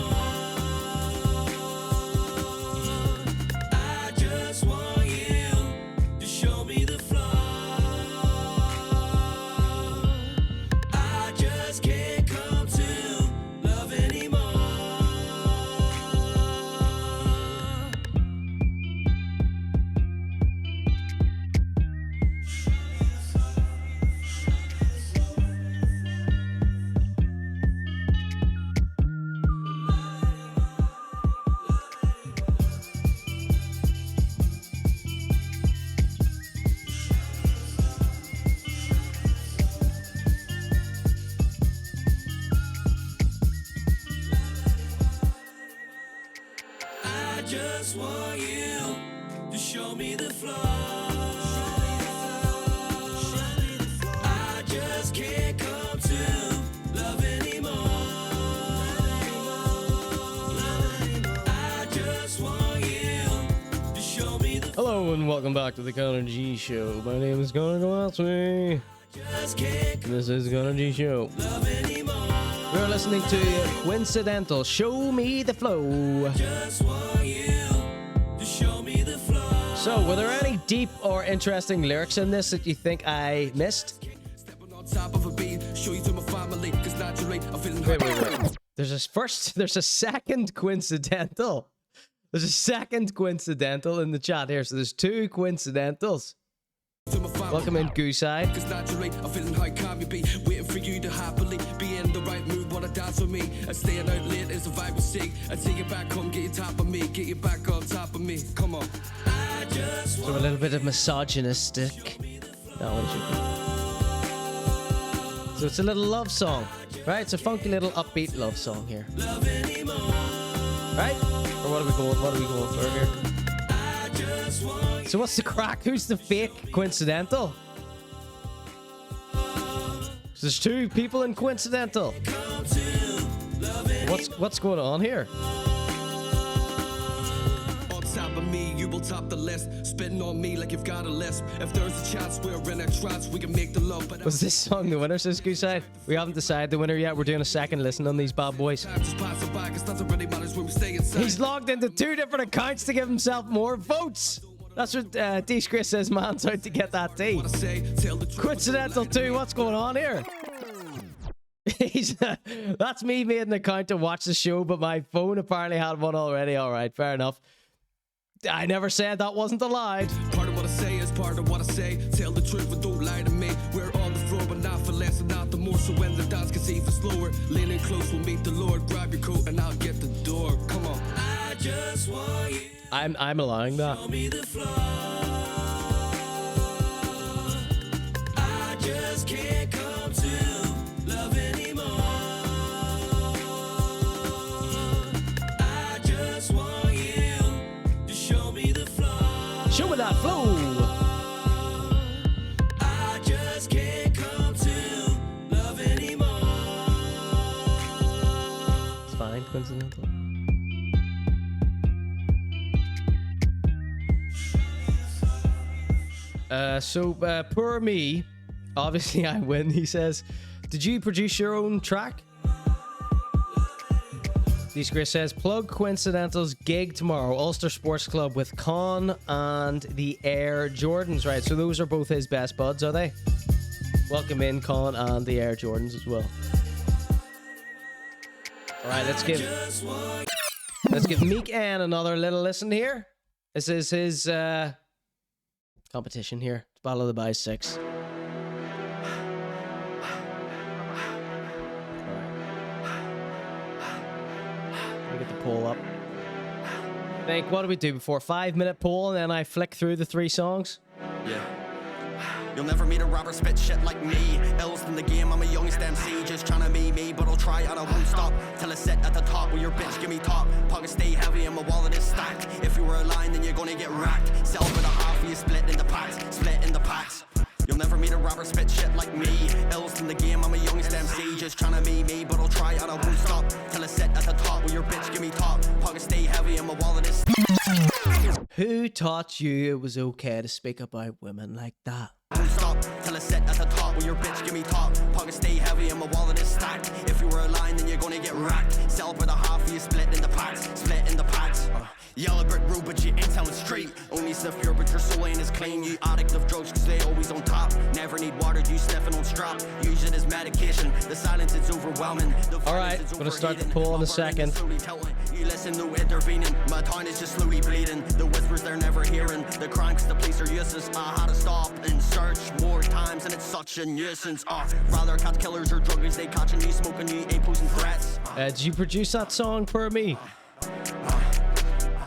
I just want you to show me the floor. I just can't come to love anymore. just want you to show me the flow. I just can't come to love anymore. I just want you to show me the flow. Hello and welcome back to the Conor G Show. My name is Conor G. This is Conor G Show. We're listening to Quincidental, Show Me the Flow. So, were there any deep or interesting lyrics in this that you think I missed? Wait. There's a second Quincidental. There's a second Quincidental in the chat here, so there's two Quincidentals. Welcome in, Gooseye. Cause naturally, I'm feeling high, calm you be waiting for you to happily be in the right mood, wanna dance with me. And staying out late is a vibe we seek. I take you back home, get you top of me, get you back on top of me. Come on. I just So a little bit of misogynistic. No, what is it? So it's a little love song, right? It's a funky little upbeat love song here. Right? Or what are we going for here? So what's the crack? Who's the fake Quincidental? There's two people in Quincidental. What's going on here? on top of me, you will top the list. Spitting on me like you've got a lisp. If there's a chance we're in a trance, we can make the love. But was this song the winner, says Gooseye? We haven't decided the winner yet. We're doing a second listen on these bad boys. He's logged into 2 different accounts to give himself more votes. That's what D-Chris says, man's out to get that tea. Quincidental 2, what's going on here? That's me made an account to watch the show, but my phone apparently had one already. Alright, fair enough. I never said that wasn't allowed. Part of what I say is part of what I say. Tell the truth, but don't lie to me. We're on the floor, but not for less and not the more. So when the dance gets even slower, leaning close, we'll meet the Lord. Grab your coat and I'll get the door. Come on. I just want you. I'm allowing that. Show me the floor. I just can't come to love anymore. I just want you to show me the floor. Show me that flow. I just can't come to love anymore. It's fine, Quincidental. Poor me. Obviously, I win. He says, "Did you produce your own track?" D-Chris says, "Plug Quincidental's gig tomorrow, Ulster Sports Club with Con and the Air Jordans." Right, so those are both his best buds, are they? Welcome in, Con and the Air Jordans as well. All right, let's give Meek N another little listen here. This is his competition here. It's Battle of the Baiz 6. Let me get the poll up. Think, what do we do before? 5-minute poll and then I flick through the 3 songs? Yeah. You'll never meet a rapper spit shit like me. Else in the game, I'm a youngest MC. Just trying to be me, but I'll try and I won't stop. Till I sit at the top with your bitch, give me top. Pockets stay heavy and my wallet is stacked. If you were a line, then you're gonna get racked. Sell for the half, you split in the packs. Split in the packs. You'll never meet a rapper spit shit like me. Else in the game, I'm a youngest MC. Just trying to be me, but I'll try and I won't stop. Till I sit at the top with your bitch, give me top. Pockets stay heavy and my wallet is stacked. Who taught you it was okay to speak about women like that? Stop till I sit at the top with your bitch, give me top. Pockets stay heavy and my wallet is stacked. If you were a line, then you're gonna get racked. Sell for the half, you split in the packs. Split in the packs. Yellow brick road, but you ain't telling straight. Only sniff pure, but your soul ain't as clean. You addict of drugs, cause they always on top. Never need water, you sniffing on strap. Use it as medication. The silence is overwhelming. Alright, gonna start the poll in a second. You listen, no intervening. My town is just slowly bleeding. The whispers they're never hearing. The crimes, the police are useless. I had to stop and search more times, and it's such a nuisance. Rather catch killers or druggies, they catching you, smoking you, ain't posing threats. Did you produce that song for me?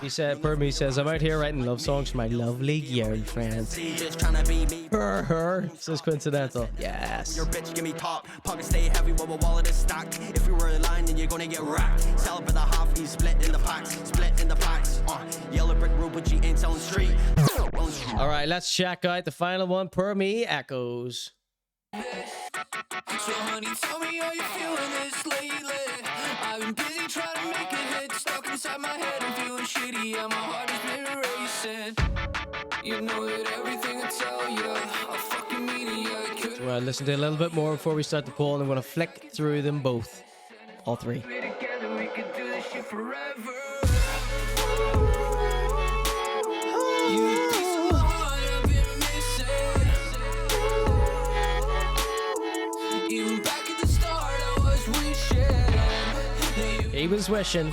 He said, per me says, "I'm out here writing love songs for my lovely girlfriend." Her, says Quincidental. Yes. Your bitch, give me top. Pockets stay heavy while my wallet is stacked. If you were a line, then you're gonna get racked. Sell for the half, half, he's split in the packs, yellow brick road, but G ain't selling street. All right, let's check out the final one. Per Me Echoes. So honey, tell me how you feeling this lately. I've been busy trying to make a hit, stuck inside my head and feeling shitty, and my heart has been racing. You know that everything I tell you, I fucking mean it, yeah, I could. So we'll listen to a little bit more before we start the poll, and I'm going to flick through them both. All three. Together we could do this shit forever. He was wishing.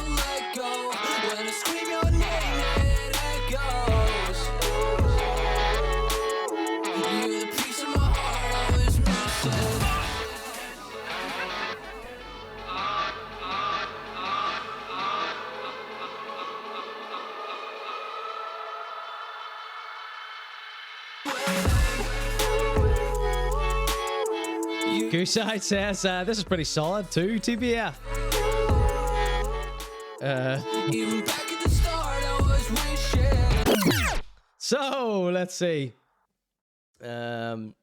Gooside says, this is pretty solid too, TBF. So, let's see. Per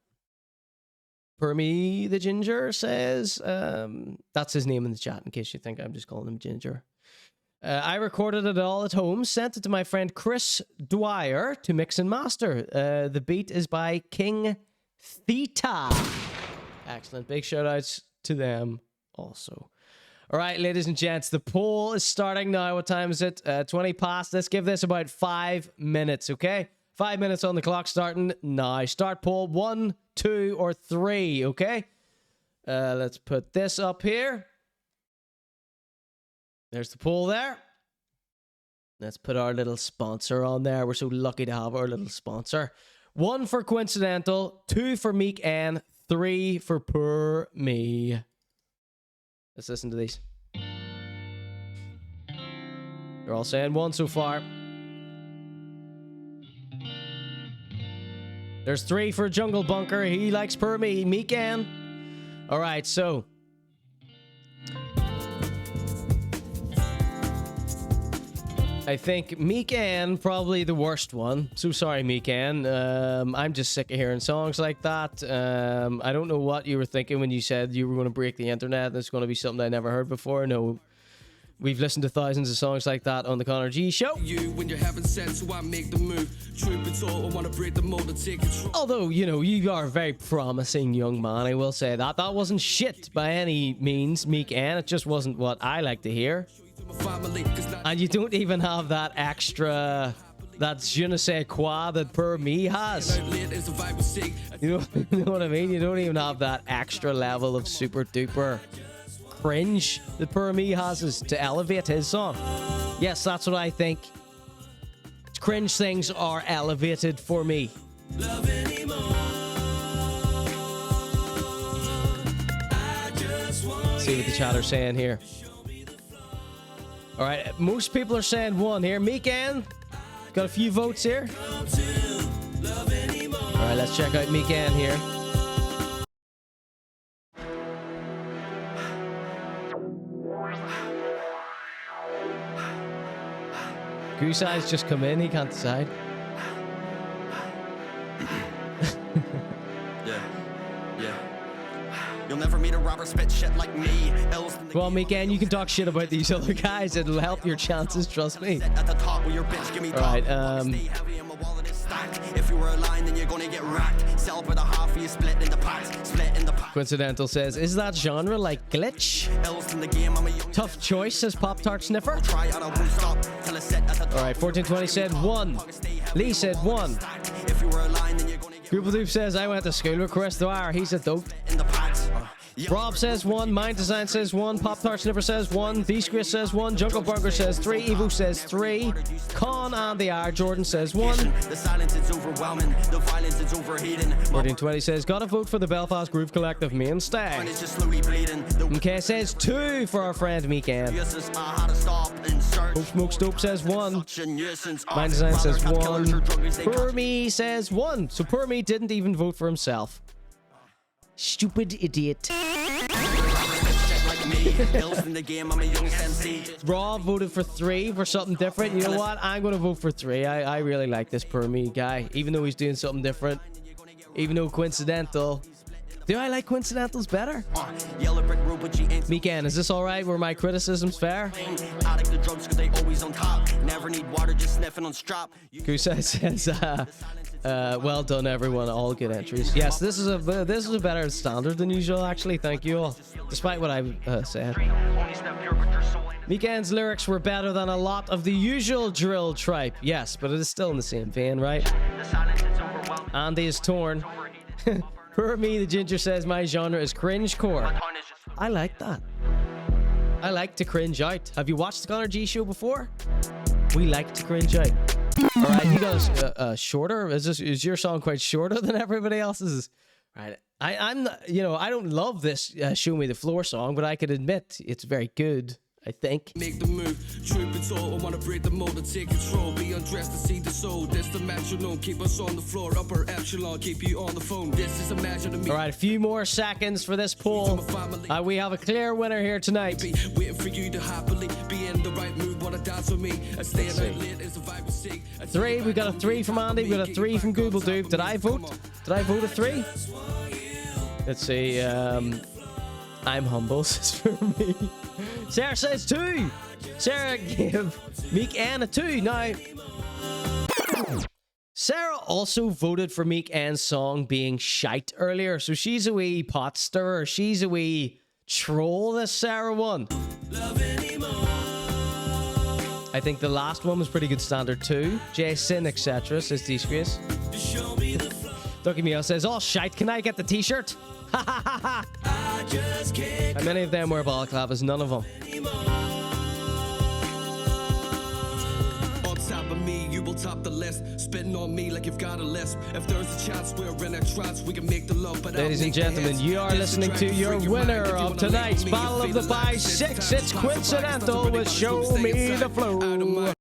Me the Ginger says, that's his name in the chat in case you think I'm just calling him Ginger. I recorded it all at home, sent it to my friend Chris Dwyer to mix and master. The beat is by King Theta. Excellent. Big shout outs to them also. All right, ladies and gents, the poll is starting now. What time is it? 20 past. Let's give this about 5 minutes, okay? 5 minutes on the clock starting now. Start poll 1, 2, or 3, okay? Let's put this up here. There's the poll there. Let's put our little sponsor on there. We're so lucky to have our little sponsor. 1 for Quincidental, 2 for Meek, and 3 for Per Me. Let's listen to these. They're all saying 1 so far. There's 3 for Jungle Bunker. He likes Per Me. Meek and. All right, so. I think Meek and probably the worst one. So sorry, Meek and. I'm just sick of hearing songs like that. I don't know what you were thinking when you said you were going to break the internet. It's going to be something I never heard before. No, we've listened to thousands of songs like that on the Conor G Show. You when you're having sex, so I make the move. Truth it's all, I want to break the mold and take control. Although, you know, you are a very promising young man, I will say that. That wasn't shit by any means, Meek and. It just wasn't what I like to hear. And you don't even have that extra, that je ne sais quoi that Per Me has. You know what I mean? You don't even have that extra level of super duper cringe that Per Me has is to elevate his song. Yes, that's what I think. Cringe things are elevated for me. See what the chat are saying here. All right, most people are saying 1 here. Meek and got a few votes here. All right, let's check out Meek and here. Goose Eyes just come in. He can't decide. You'll never meet a robber spit shit like me. Well, Meek and you can talk shit about these other guys. It'll help your chances, trust me. All right, If you were a line, then you're gonna get racked. Sell by the half, you split in the packs. Quincidental says, is that genre like glitch? Tough choice, says Pop Tart Sniffer. All right, 1420 said 1. Lee said 1. Group of Doop says, I went to school with Chris Dwyer. He's a dope. Rob says 1. Mind Design says 1. Pop Tart Sniffer says 1. Disgrace says 1. Jungle Bunker says 3. Evo says 3. Con and the R Jordan says 1. The silence is overwhelming. The violence is overheating. 1420 says, gotta vote for the Belfast Groove Collective mainstay. MK says 2 for our friend Meek and. Hope Smoke Dope says 1. Mind Design says 1. Per Me says 1. So Per Me didn't even vote for himself. Stupid idiot. Like me, Hills in the game, I'm a youngest MC. Raw voted for 3 for something different. You know what? I'm going to vote for 3. I really like this Per Me guy, even though he's doing something different. Even though Quincidental. Do I like Quincidental's better? Meek, is this alright? Were my criticisms fair? Addict to drugs 'cause they always on top. Never need water, just sniffing on strap. Kusa says, well done, everyone. All good entries. Yes, this is a better standard than usual, actually. Thank you all. Despite what I said. Meek's lyrics were better than a lot of the usual drill tripe. Yes, but it is still in the same vein, right? Andy is torn. Per Me, the Ginger says, my genre is cringecore. I like that. I like to cringe out. Have you watched the Conor G Show before? We like to cringe out. All right, you got a shorter. Is your song quite shorter than everybody else's? Right. I'm you know, I don't love this Show Me the Floor song, but I could admit it's very good. I think. Make the move, trip it all. I wanna break the mold and take control. Be undressed to see the soul. That's the metronome. Keep us on the floor. Upper echelon. Keep you on the phone. This is imagine to me. All right, a few more seconds for this poll. We have a clear winner here tonight. Waiting for you to happily be in the right mood. Wanna dance with me? I stay out late as a vibe sick. 3. We got a 3 from Andy. We got a 3 from Google Dude. Did I vote? Did I vote a 3? Let's see. I'm humble, says For Me. Sarah says 2. Sarah gave Meek a 2. Now, Sarah also voted for Meek song being shite earlier, so she's a wee pot stirrer. She's a wee troll, this Sarah one. I think the last one was pretty good standard too. Jason, etc. says Disgrace. Ducky Meow says, oh shite, can I get the t-shirt? Ha ha ha ha. How many of them wear balaclavas? None of them. On top of me, you will top the list. Spitting on me like you've got a lisp. If there's a chance we're in a trance, we can make the love. But ladies and gentlemen, you are listening to your winner of tonight's Battle of the Baiz 6. It's Quincidental with Show Me the Flow.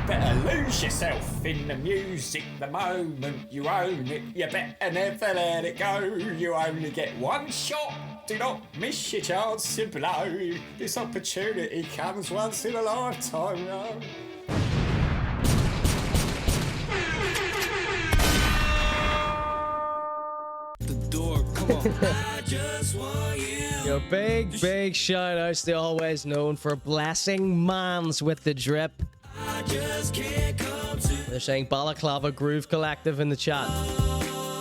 Better lose yourself in the music the moment you own it. You better never let it go. You only get one shot. Do not miss your chance to blow. This opportunity comes once in a lifetime. No. The door, come on. I just want you. Yo, big shout outs to Alwayz Known for blessing mans with the drip. They're saying Balaclava Groove Collective in the chat.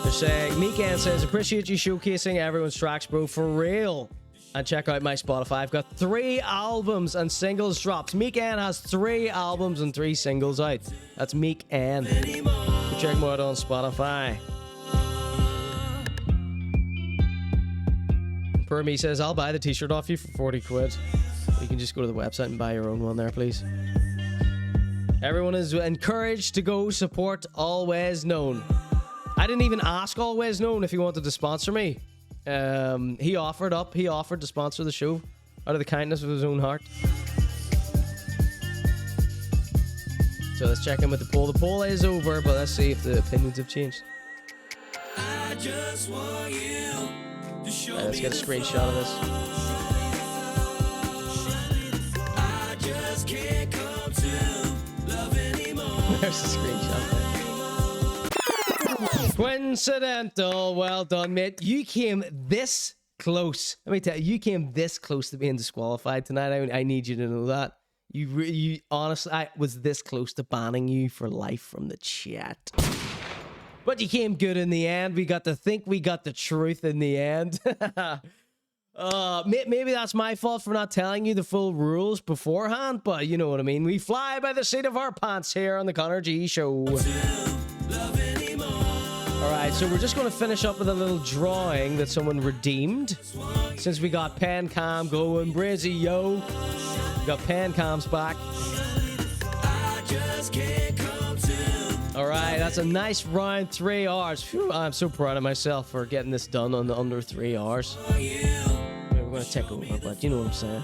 They're saying Meek says, appreciate you showcasing everyone's tracks, bro, for real. And check out my Spotify. I've got 3 albums and singles drops. Meek has 3 albums and 3 singles out. That's Meek N. Go check more out on Spotify. Per Me says, I'll buy the t-shirt off you for 40 quid. You can just go to the website and buy your own one there, please. Everyone is encouraged to go support Alwayz Known. I didn't even ask Alwayz Known if he wanted to sponsor me. He offered to sponsor the show out of the kindness of his own heart. So let's check in with the poll. The poll is over, but let's see if the opinions have changed. I just want you to show let's get a screenshot of this. I just can't come to love anymore. There's a screenshot there. Quincidental, well done, mate. You came this close. Let me tell you, you came this close to being disqualified tonight. I need you to know that. You honestly, I was this close to banning you for life from the chat. But you came good in the end. We got to think we got the truth in the end. Maybe that's my fault for not telling you the full rules beforehand, but you know what I mean. We fly by the seat of our pants here on the Conor G Show. Alright, so we're just going to finish up with a little drawing that someone redeemed. Since we got Pen Cam going, Brizzy, yo. We got Pen Cam's back. Alright, that's a nice round 3 hours. Phew, I'm so proud of myself for getting this done on under 3 hours. We're going to take over, but you know what I'm saying.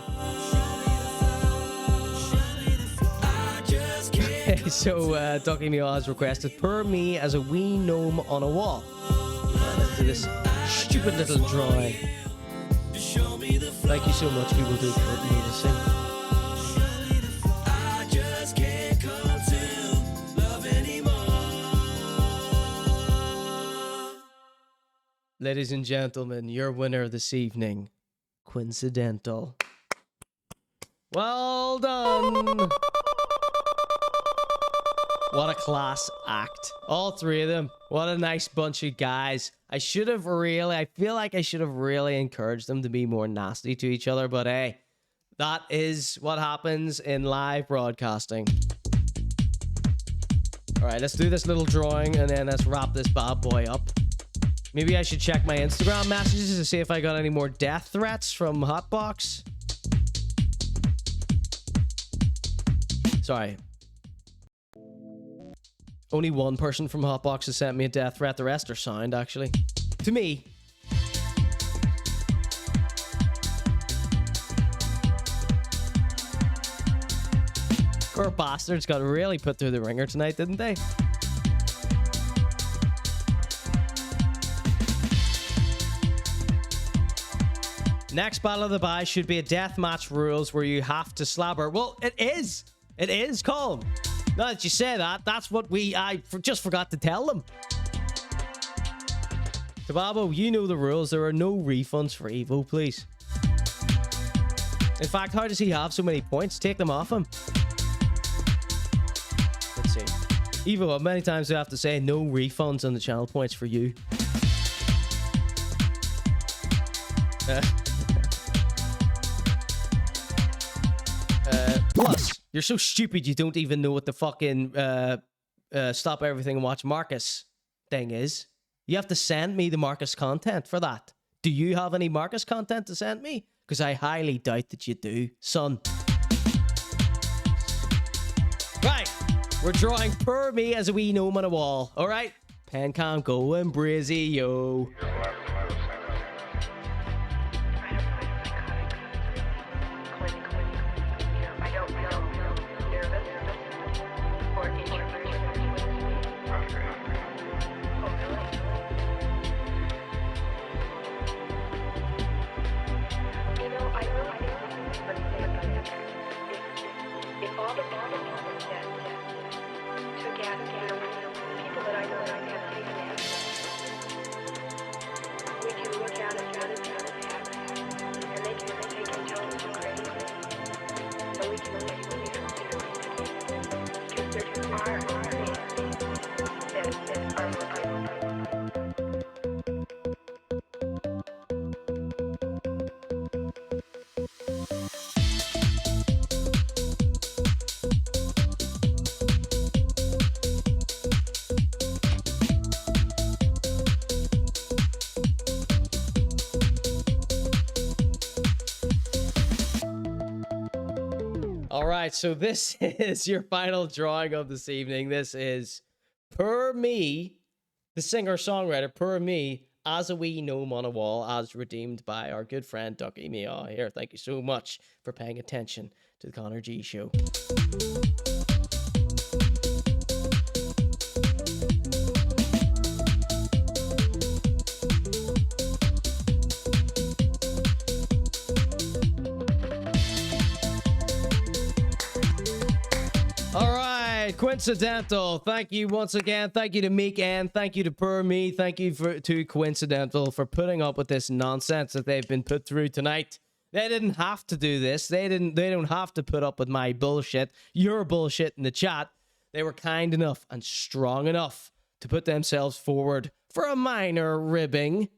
So, Ducky Meow has requested Per Me as a wee gnome on a wall. Let's do this stupid little drawing. Show me the Thank you so much, people, do for noticing. I just can't come to love anymore. Ladies and gentlemen, your winner this evening, Quincidental. Well done. What a class act. All three of them. What a nice bunch of guys. I feel like I should have really encouraged them to be more nasty to each other, but hey, that is what happens in live broadcasting. All right, let's do this little drawing and then let's wrap this bad boy up. Maybe I should check my Instagram messages to see if I got any more death threats from Hotbox. Sorry. Only one person from Hotbox has sent me a death threat. The rest are sound, actually. To me. Poor bastards got really put through the ringer tonight, didn't they? Next battle of the Baiz should be a deathmatch rules where you have to slabber. Well, it is. It is, Colin. Now that you say that, that's what I just forgot to tell them. Tababo, you know the rules. There are no refunds for Evo, please. In fact, how does he have so many points? Take them off him. Let's see. Evo, how many times do I have to say no refunds on the channel points for you? Plus, you're so stupid you don't even know what the fucking stop everything and watch Marcus thing is. You have to send me the Marcus content for that. Do you have any Marcus content to send me? Because I highly doubt that you do, son. Right, we're drawing per me as a wee gnome on a wall. All right, pen cam going brazy, yo. Alright, so this is your final drawing of this evening. This is per me, the singer-songwriter, per me, as a wee gnome on a wall, as redeemed by our good friend Ducky Meow here. Thank you so much for paying attention to the Conor G Show. Quincidental, thank you once again. Thank you to Meek and thank you to Per Me. Thank you to Quincidental for putting up with this nonsense that they've been put through tonight. They didn't have to do this. They don't have to put up with my bullshit, your bullshit in the chat. They were kind enough and strong enough to put themselves forward for a minor ribbing.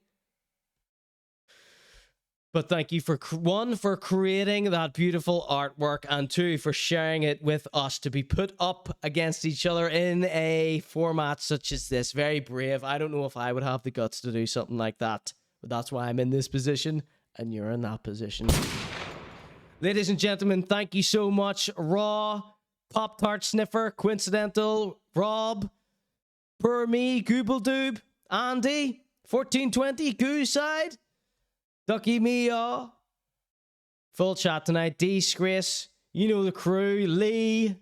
But thank you for, one, for creating that beautiful artwork, and two, for sharing it with us to be put up against each other in a format such as this. Very brave. I don't know if I would have the guts to do something like that, but that's why I'm in this position, and you're in that position. Ladies and gentlemen, thank you so much. Raw, Pop-Tart Sniffer, Quincidental, Rob, Per Me, Google-Doob, Andy, 1420, Goose Side, Ducky Meow, full chat tonight. Disgrace, you know the crew. Lee,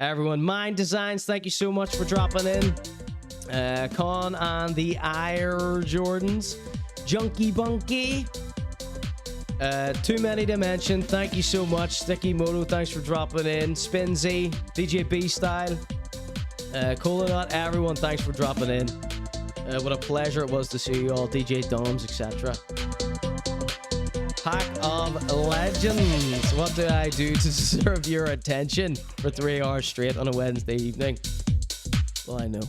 everyone. Mind Designs, thank you so much for dropping in. Con and the Air Jordans, Junkie Bunky, Too Many to Mention, thank you so much. Sticky Moto, thanks for dropping in. Spinzy, DJ B Style, Cola, everyone, thanks for dropping in. What a pleasure it was to see you all. DJ Doms, etc. Pack of Legends. What do I do to deserve your attention for 3 hours straight on a Wednesday evening? Well, I know.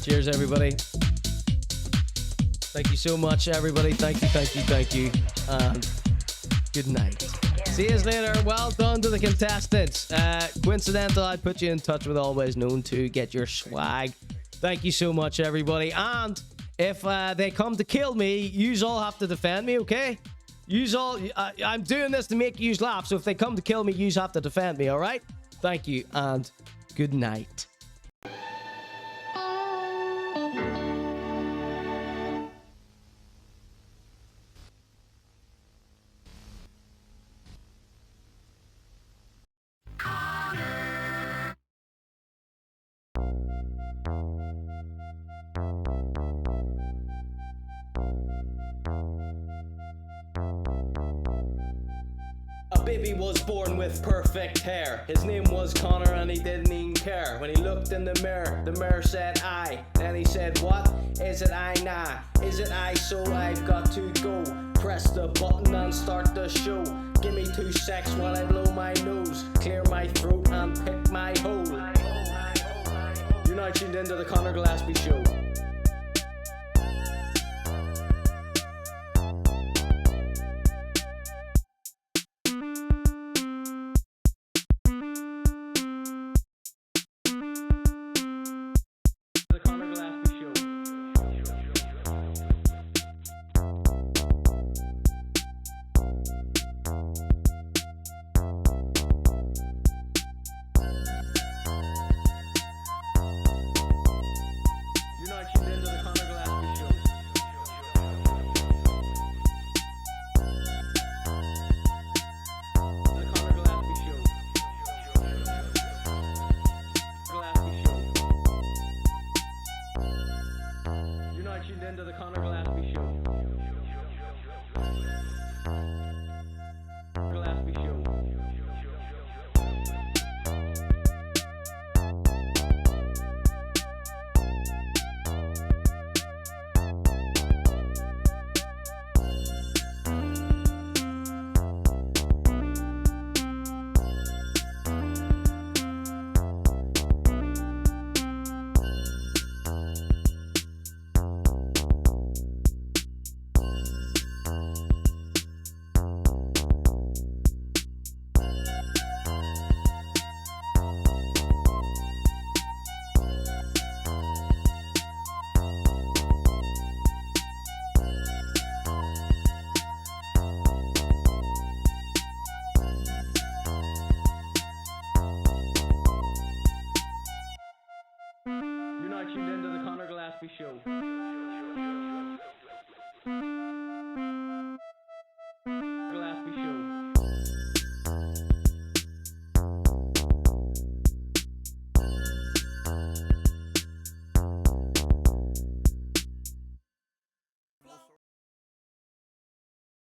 Cheers, everybody. Thank you so much, everybody. Thank you. And good night. See you later. Well done to the contestants. Quincidental, I put you in touch with Alwayz Known to get your swag. Thank you so much, everybody. And if they come to kill me, yous all have to defend me, okay? Yous all, I'm doing this to make yous laugh, so if they come to kill me, yous have to defend me, all right? Thank you, and good night. A baby was born with perfect hair. His name was Conor and he didn't even care. When he looked in the mirror said I. Then he said, what? Is it I? Nah. Is it I? So I've got to go. Press the button and start the show. Give me 2 secs while I blow my nose, clear my throat and pick my hole. You're now tuned into the Conor Gillespie Show. Show. Gillespie Show.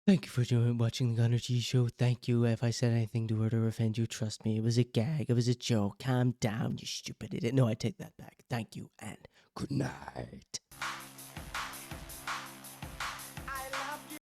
Thank you for watching the Conor G Show. Thank you. If I said anything to hurt or offend you, trust me, it was a gag. It was a joke. Calm down, you stupid idiot. No, I take that back. Thank you, and good night.